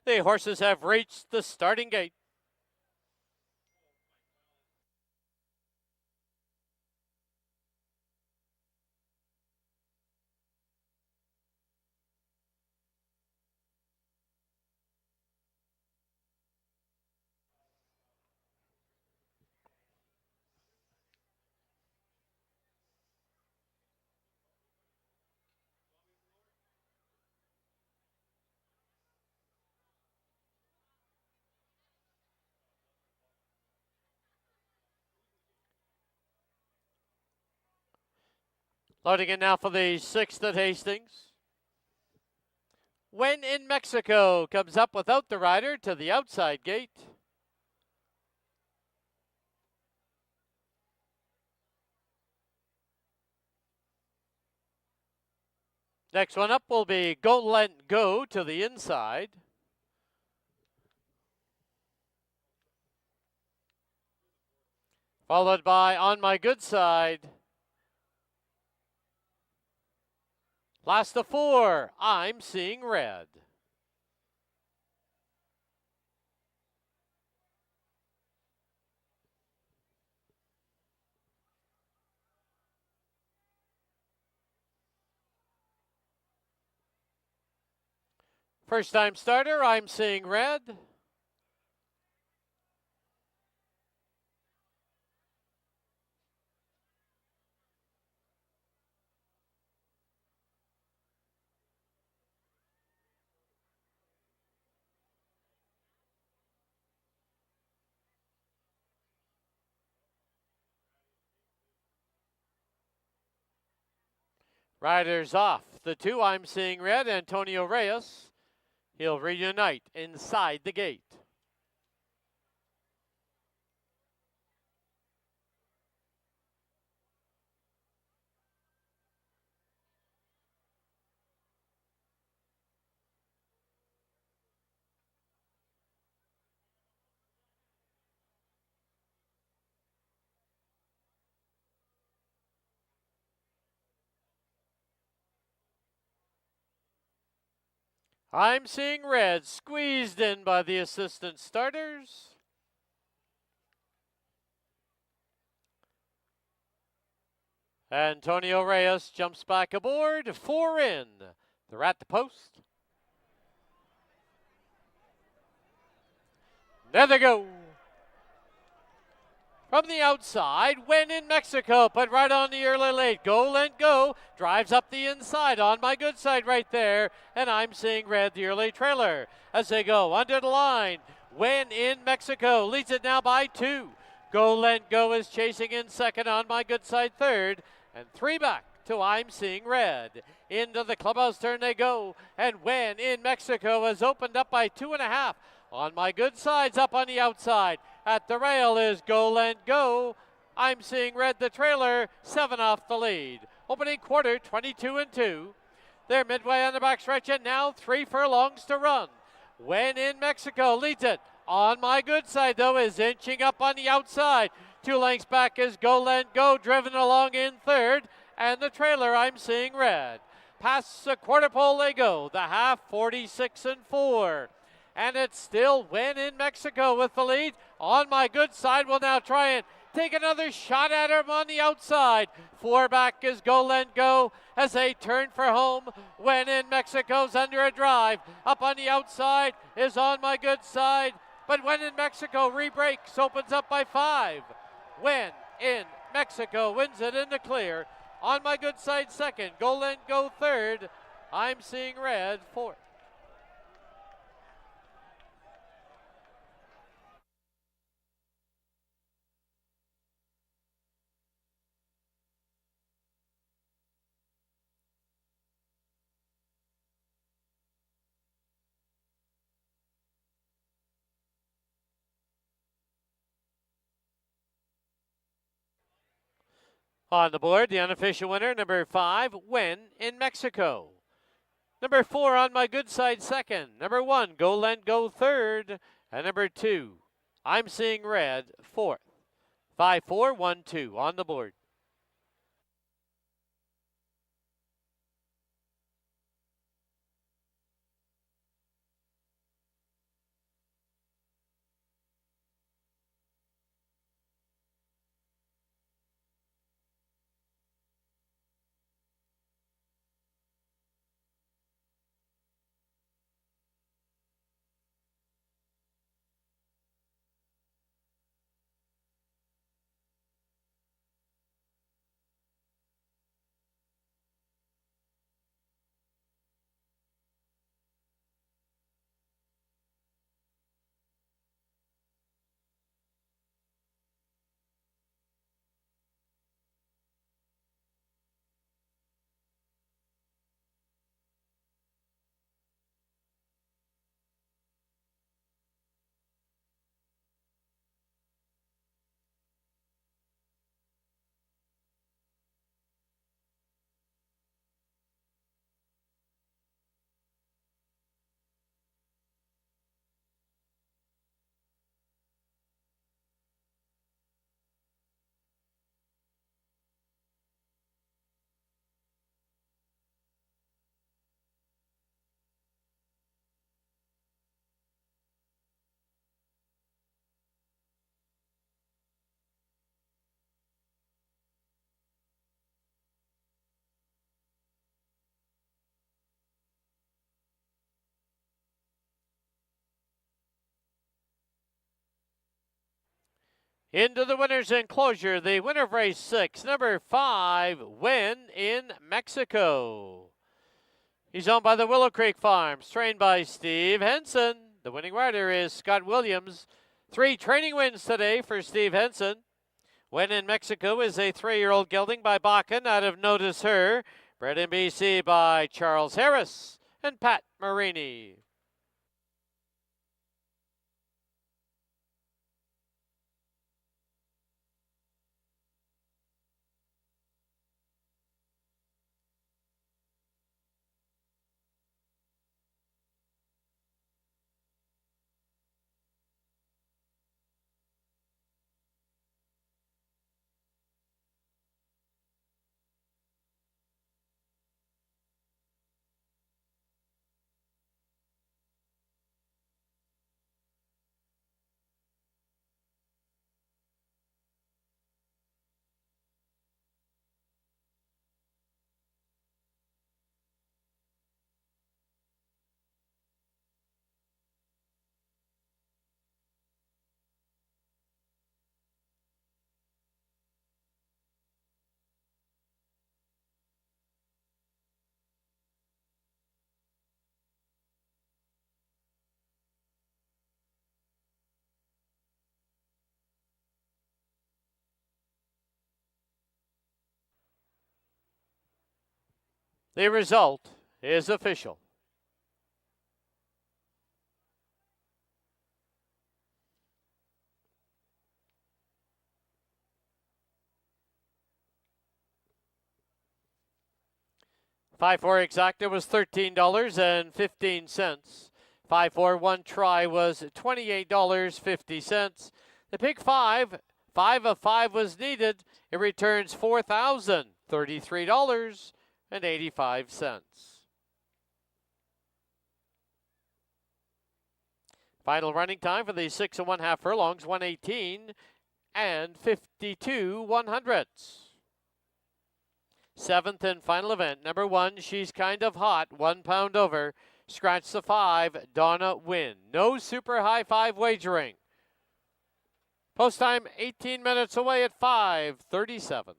The horses have reached the starting gate. Loading in now for the 6th at Hastings. When in Mexico comes up without the rider to the outside gate. Next one up will be Go Lent Go to the inside. Followed by On My Good Side. Last of 4, I'm Seeing Red. First time starter, I'm seeing red. Riders off. The 2, I'm seeing red, Antonio Reyes. He'll reunite inside the gate. I'm seeing red, squeezed in by the assistant starters. Antonio Reyes jumps back aboard, 4 in. They're at the post. There they go. From the outside, when in Mexico, put right on the early late. Go, Lent, go. Drives up the inside on my good side right there. And I'm seeing red, the early trailer. As they go under the line. When in Mexico, leads it now by 2. Go, Lent, go is chasing in second on my good side third. And 3 back to I'm seeing red. Into the clubhouse turn they go. And when in Mexico is opened up by 2.5. On my good sides, up on the outside. At the rail is Go Lent Go. I'm seeing red, the trailer, 7 off the lead. Opening quarter, 22 and 2. They're midway on the back stretch and now 3 furlongs to run. When in Mexico leads it. On my good side, though, is inching up on the outside. 2 lengths back is Go Lent Go, driven along in third. And the trailer, I'm seeing red. Past the quarter pole they go. The half, 46 and 4. And it's still When in Mexico with the lead. On my good side will now try and take another shot at him on the outside. 4 back is Go Lent Go as they turn for home. When in Mexico's under a drive. Up on the outside is On my good side. But When in Mexico rebreaks, opens up by 5. When in Mexico wins it in the clear. On my good side second. Go Lent Go third. I'm seeing red fourth. On the board, the unofficial winner, number 5, When in Mexico. Number 4, On my good side second. Number 1, Go Lent Go third. And number 2, I'm seeing red fourth. 5, 4, 1, 2 on the board. Into the winner's enclosure, the winner of race 6, number 5, Win in Mexico. He's owned by the Willow Creek Farms, trained by Steve Henson. The winning rider is Scott Williams. 3 training wins today for Steve Henson. Win in Mexico is a 3-year-old gelding by Bakken out of Notice Her, bred in BC by Charles Harris and Pat Marini. The result is official. $5-4 exacta was $13.15. 5-4 one try was $28.50. The pick 5 of 5 was needed. It returns $4,033.85. Final running time for the 6 1/2 furlongs, 1:18 and 52/100. 7th and final event, number 1, She's Kind of Hot, 1 pound over. Scratch the 5, Donna Win. No super high 5 wagering. Post time 18 minutes away at 5:37.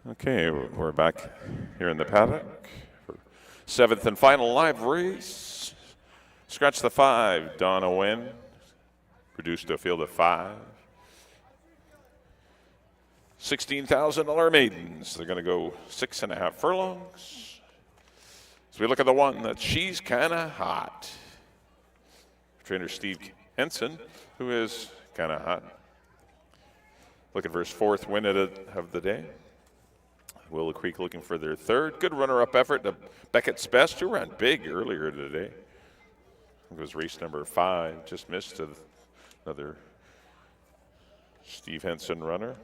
Okay, we're back here in the paddock for 7th and final live race. Scratch the 5, Donna Wynn. Reduced to a field of 5. $16,000 maidens. They're going to go 6.5 furlongs. So we look at the one that she's kind of hot. Trainer Steve Henson, who is kind of hot. Looking for his 4th win of the day. Willow Creek looking for their 3rd. Good runner-up effort to Beckett's Best, who ran big earlier today. It was race number 5. Just missed another Steve Henson runner.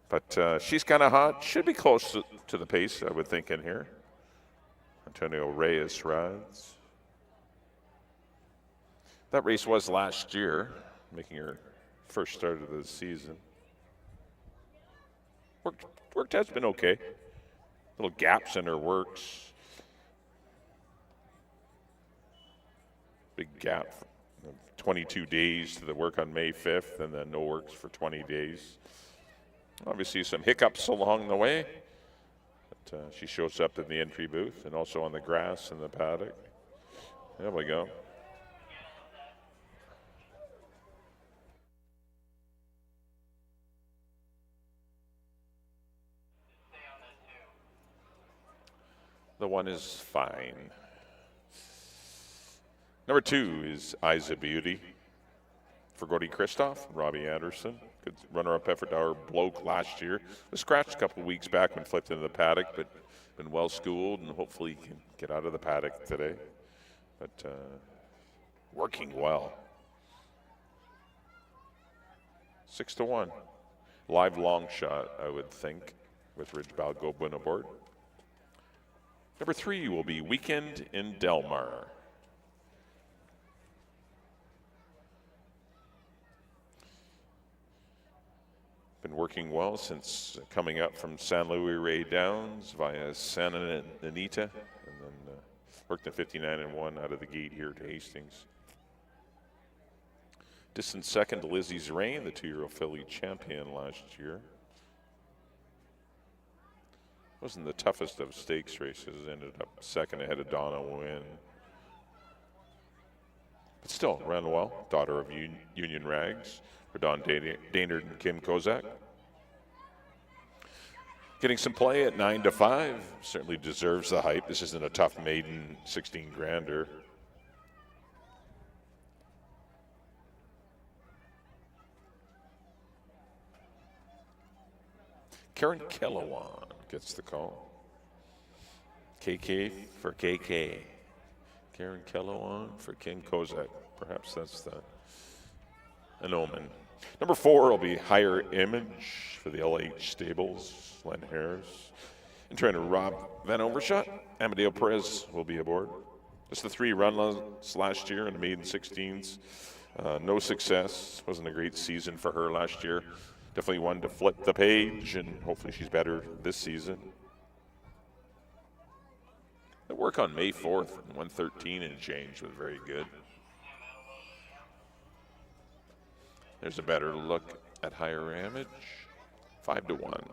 But she's kind of hot. Should be close to the pace, I would think, in here. Antonio Reyes rides. That race was last year, making her first start of the season. Worked has been okay. Little gaps in her works. Big gap. 22 days to the work on May 5th, and then no works for 20 days. Obviously some hiccups along the way. But she shows up in the entry booth and also on the grass in the paddock. There we go. The 1 is fine. Number 2 is Isa Beauty for Gordy Kristoff, Robbie Anderson. Good runner-up effort to our bloke last year. Was scratched a couple of weeks back when flipped into the paddock, but been well schooled and hopefully can get out of the paddock today. But working well. 6-1. Live long shot, I would think, with Ridge Balgobin aboard. Number 3 will be Weekend in Delmar. Been working well since coming up from San Luis Rey Downs via Santa Anita, and then worked at 59-1 out of the gate here to Hastings. Distant second to Lizzie's Reign, the 2-year-old filly champion last year. Wasn't the toughest of stakes races, ended up second ahead of Donna Wynn. But still, ran well. Daughter of Union Rags for Don Daynard and Kim Kozak. Getting some play at 9-5. Certainly deserves the hype. This isn't a tough maiden 16 grander. Karen Kellowan gets the call. KK for KK. Karen Kellowan for Kim Kozak. Perhaps that's an omen. Number 4 will be Higher Image for the LH Stables, Len Harris. And trainer Rob Van Overshot. Amadeo Perez will be aboard. Just the 3 runs last year in the maiden 16s. No success. Wasn't a great season for her last year. Definitely one to flip the page, and hopefully she's better this season. The work on May 4th, 113 and change was very good. There's a better look at Higher Image, 5-1.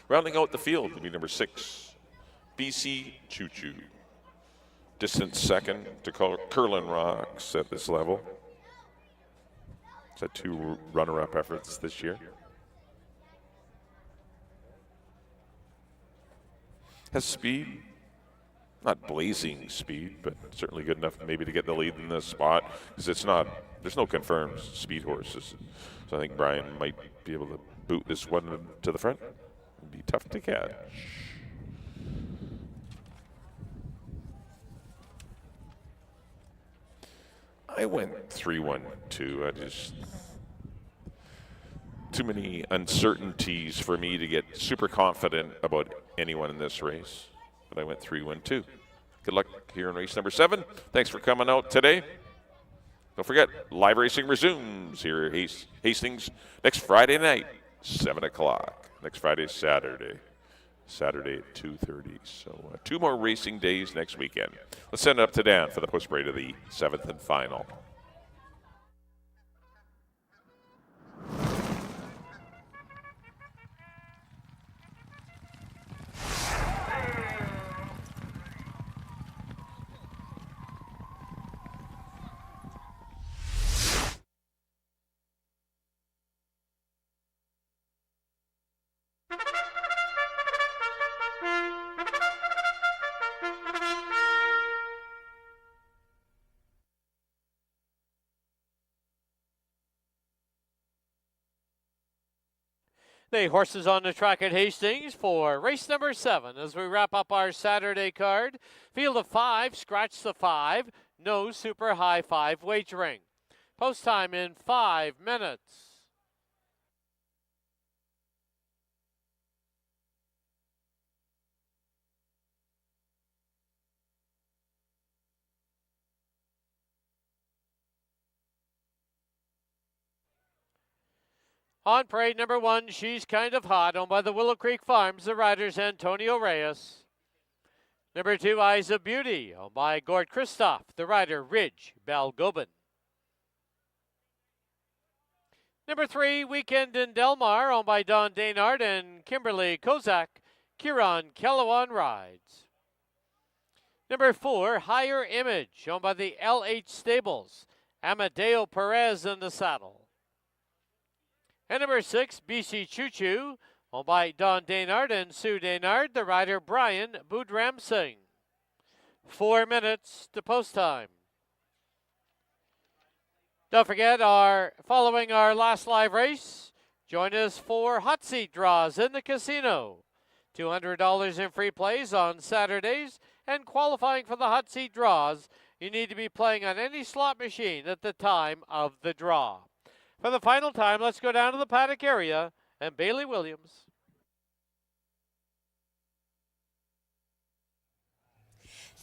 Rounding out the field will be number 6, BC Choo Choo. Distant second to Curlin Rocks at this level. It's had 2 runner-up efforts this year. Has speed, not blazing speed, but certainly good enough maybe to get the lead in this spot, because there's no confirmed speed horses. So I think Brian might be able to boot this one to the front. It'd be tough to catch. I went 3-1-2. I just too many uncertainties for me to get super confident about anyone in this race. But I went 3-1-2. Good luck here in race number 7. Thanks for coming out today. Don't forget, live racing resumes here at Hastings next Friday night, 7 o'clock. Next Friday, Saturday at 2:30. So 2 more racing days next weekend. Let's send it up to Dan for the post parade of the 7th and final. The horses on the track at Hastings for race number 7 as we wrap up our Saturday card. Field of 5, scratch the 5, no super high 5 wagering. Post time in 5 minutes. On parade number 1, She's Kind of Hot, owned by the Willow Creek Farms. The rider's Antonio Reyes. Number 2, Eyes of Beauty, owned by Gord Christoph. The rider, Ridge Balgobin. Number 3, Weekend in Delmar, owned by Don Daynard and Kimberly Kozak. Kieran Kellowan rides. Number 4, Higher Image, owned by the LH Stables. Amadeo Perez in the saddle. And number 6, BC Choo Choo, owned by Don Daynard and Sue Daynard. The rider, Brian Boudram Singh. 4 minutes to post time. Don't forget, following our last live race, join us for hot seat draws in the casino. $200 in free plays on Saturdays, and qualifying for the hot seat draws, you need to be playing on any slot machine at the time of the draw. For the final time, let's go down to the paddock area and Bailey Williams.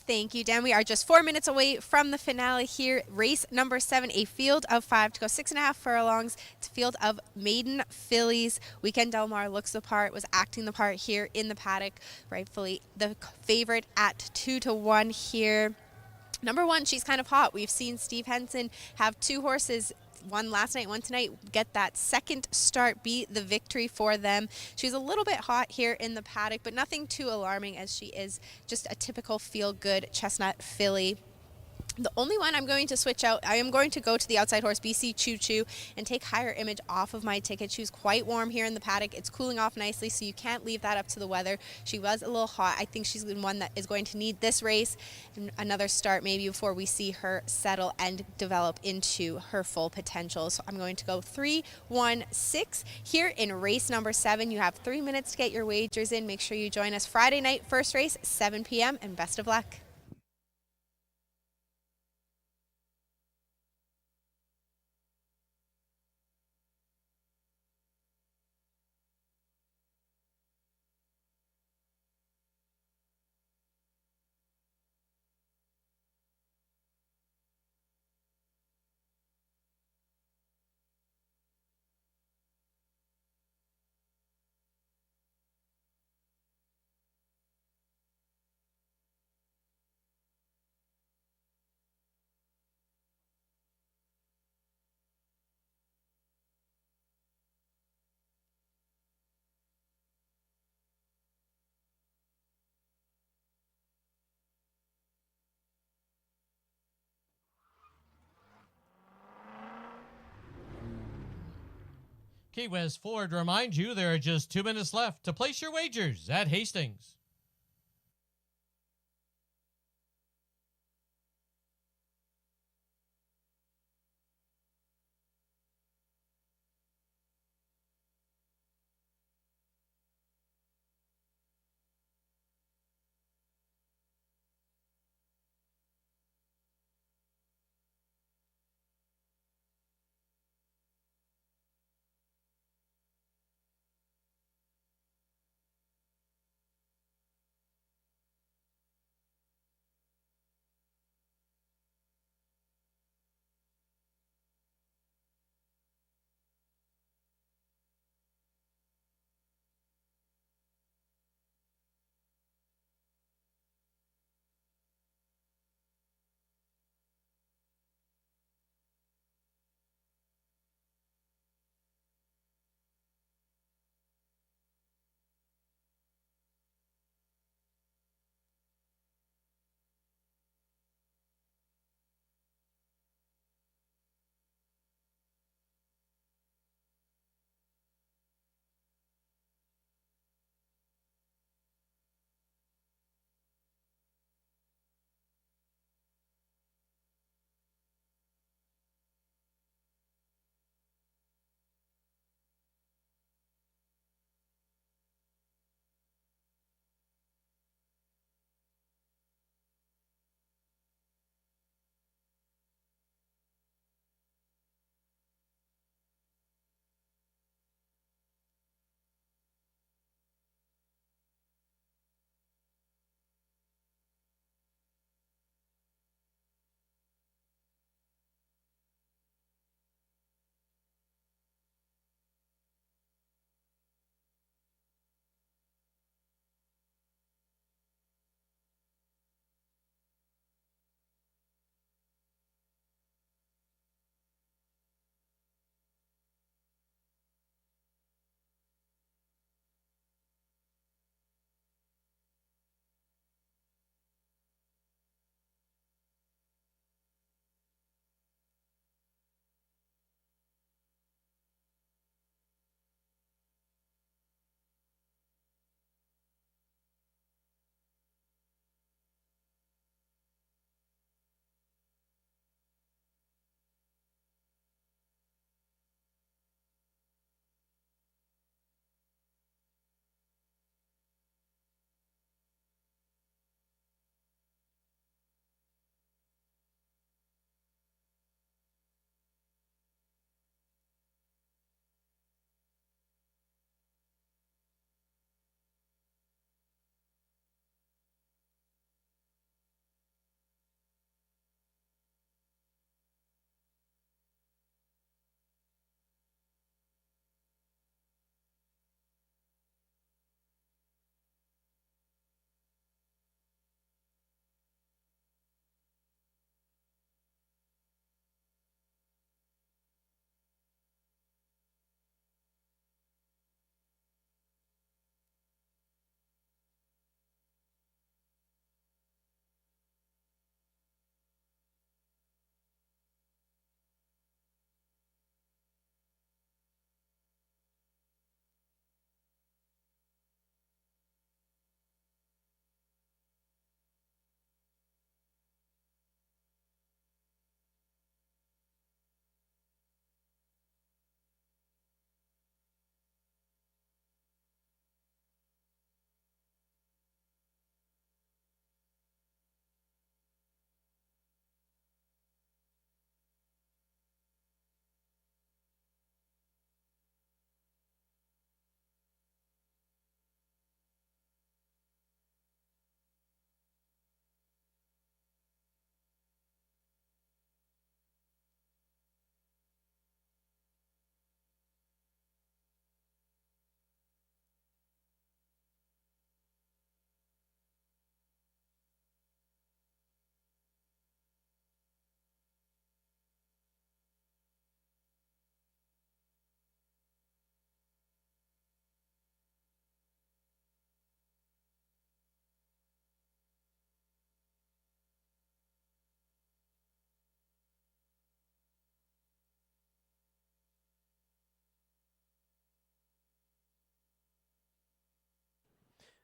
Thank you, Dan. We are just 4 minutes away from the finale here. Race number 7, a field of 5 to go 6.5 furlongs. It's a field of maiden fillies. Weekend Delmar looks the part, was acting the part here in the paddock. Rightfully the favorite at 2-1 here. Number 1, She's Kind of Hot. We've seen Steve Henson have 2 horses, one last night, one tonight, get that second start, be the victory for them. She's a little bit hot here in the paddock, but nothing too alarming, as she is just a typical feel-good chestnut filly. The only one I'm going to switch out, I am going to go to the outside horse, BC Choo Choo, and take Higher Image off of my ticket. She was quite warm here in the paddock. It's cooling off nicely, so you can't leave that up to the weather. She was a little hot. I think she's one that is going to need this race and another start maybe before we see her settle and develop into her full potential. So I'm going to go 3-1-6 here in race number 7. You have 3 minutes to get your wagers in. Make sure you join us Friday night, first race, 7 p.m., and best of luck. Key West Ford reminds you there are just 2 minutes left to place your wagers at Hastings.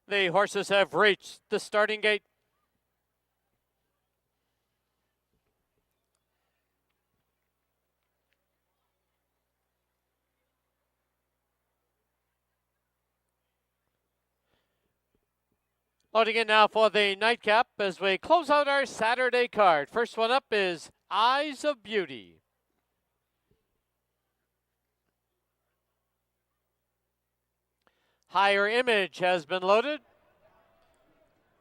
The horses have reached the starting gate. Loading in now for the nightcap as we close out our Saturday card. First one up is Eyes of Beauty. Higher Image has been loaded.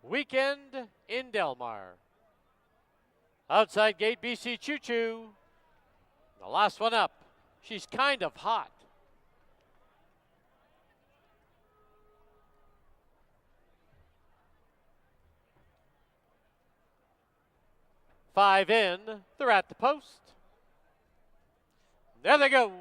Weekend in Delmar. Outside gate, BC Choo Choo. The last one up. She's kind of hot. Five in. They're at the post. There they go.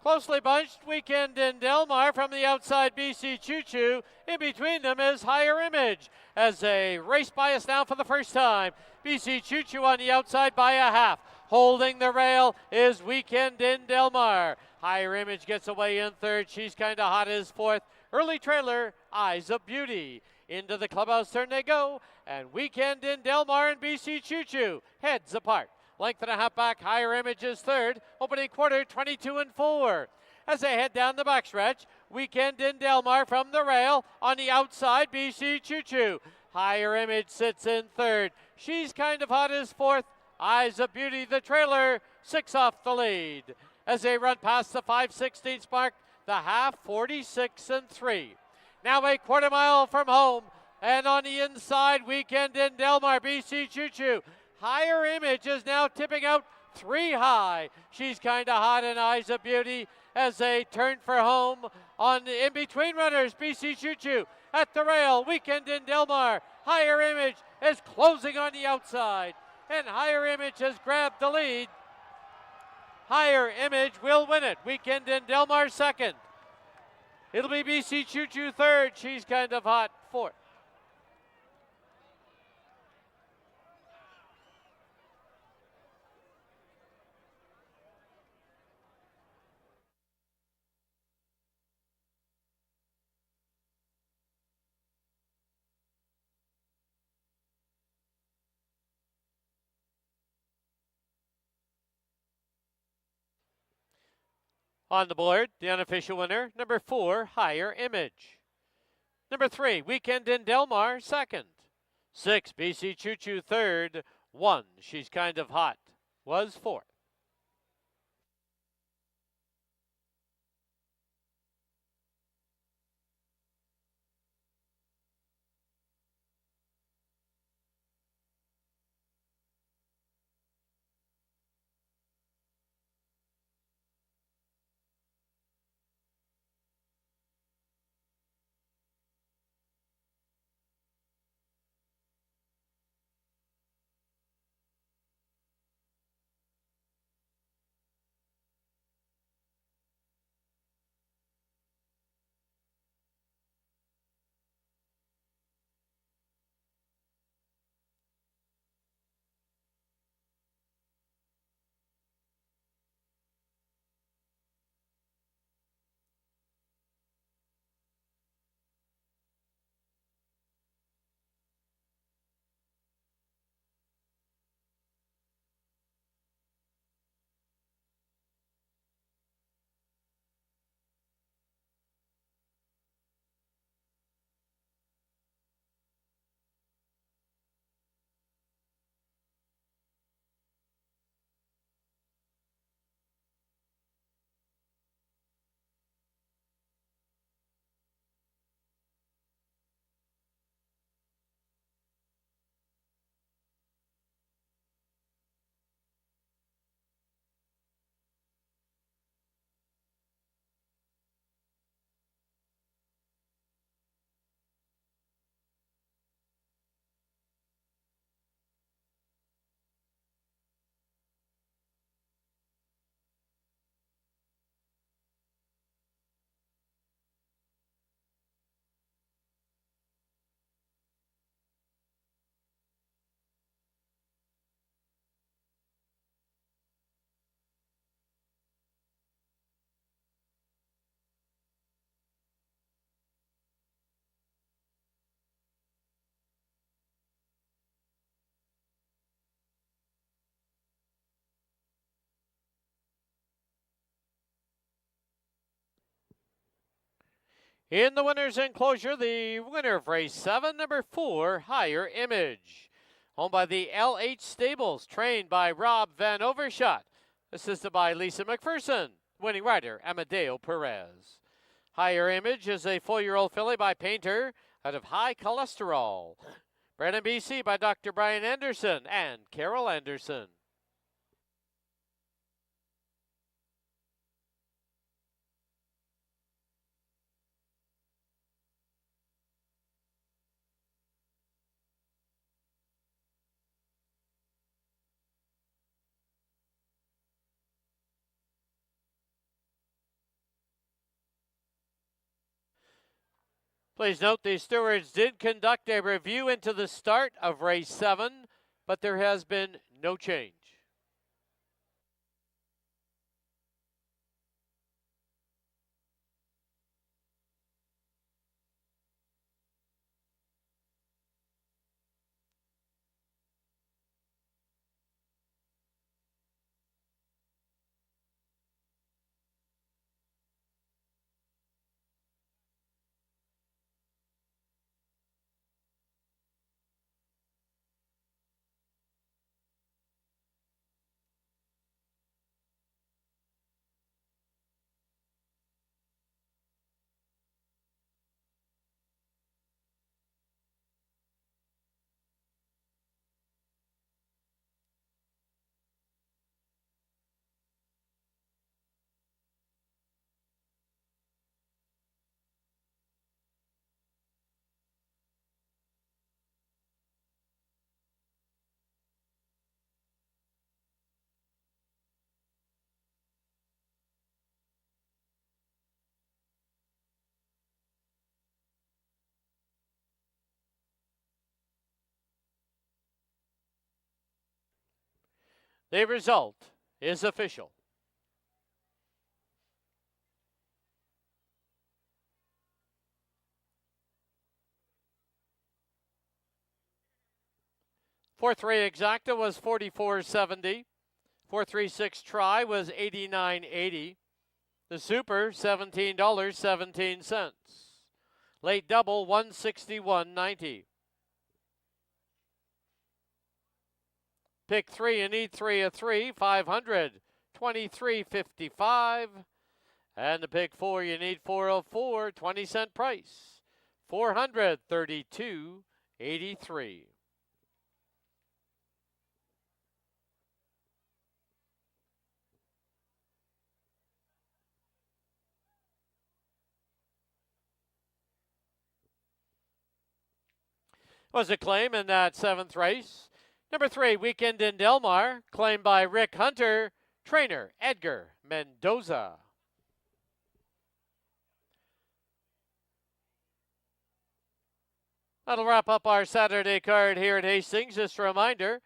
Closely bunched, Weekend in Delmar from the outside, BC Choo Choo. In between them is Higher Image as they race by us now for the first time. BC Choo Choo on the outside by a half. Holding the rail is Weekend in Delmar. Higher Image gets away in third. She's kind of hot as fourth. Early trailer, Eyes of Beauty. Into the clubhouse turn they go, and Weekend in Delmar and BC Choo Choo heads apart. Length and a half back, Higher Image is third. Opening quarter, 22 and 4. As they head down the backstretch, Weekend in Delmar from the rail. On the outside, BC Choo Choo. Higher Image sits in third. She's kind of hot as fourth. Eyes of Beauty, the trailer, 6 off the lead. As they run past the 5/16 mark, the half, 46 and 3. Now a quarter mile from home. And on the inside, Weekend in Delmar, BC Choo Choo. Higher Image is now tipping out 3 high. She's kind of hot in Eyes of Beauty as they turn for home. On in between runners, BC Choo Choo at the rail. Weekend in Delmar. Higher Image is closing on the outside. And Higher Image has grabbed the lead. Higher Image will win it. Weekend in Delmar second. It'll be BC Choo Choo third. She's kind of hot fourth. On the board, the unofficial winner, number 4, Higher Image. Number 3, Weekend in Delmar, second. 6, BC Choo Choo, third. 1, She's Kind of Hot, was fourth. In the winner's enclosure, the winner of race 7, number 4, Higher Image. Owned by the LH Stables, trained by Rob Van Overshot, assisted by Lisa McPherson, winning rider Amadeo Perez. Higher Image is a 4-year-old filly by Painter out of High Cholesterol. Bred in BC by Dr. Brian Anderson and Carol Anderson. Please note the stewards did conduct a review into the start of race 7, but there has been no change. The result is official. Fourth ray exacta was 44.70. 436 try was 89.80. The super $17.17. Late double 161.90. Pick 3 and need 3 of 3, 500, 23.55. And the pick 4, you need 4 of 4, 20-cent price, 432.83. Was a claim in that 7th race. Number 3, Weekend in Del Mar, claimed by Rick Hunter, trainer Edgar Mendoza. That'll wrap up our Saturday card here at Hastings. Just a reminder,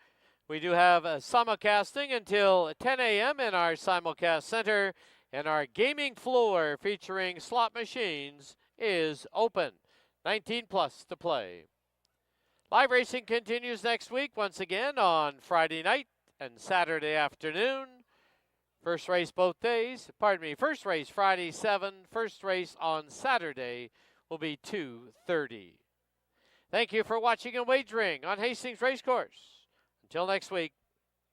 we do have a simulcasting until 10 a.m. in our simulcast center, and our gaming floor featuring slot machines is open. 19 plus to play. Live racing continues next week, once again on Friday night and Saturday afternoon. First race both days, first race Friday 7, first race on Saturday will be 2:30. Thank you for watching and wagering on Hastings Racecourse. Until next week,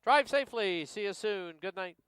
drive safely. See you soon. Good night.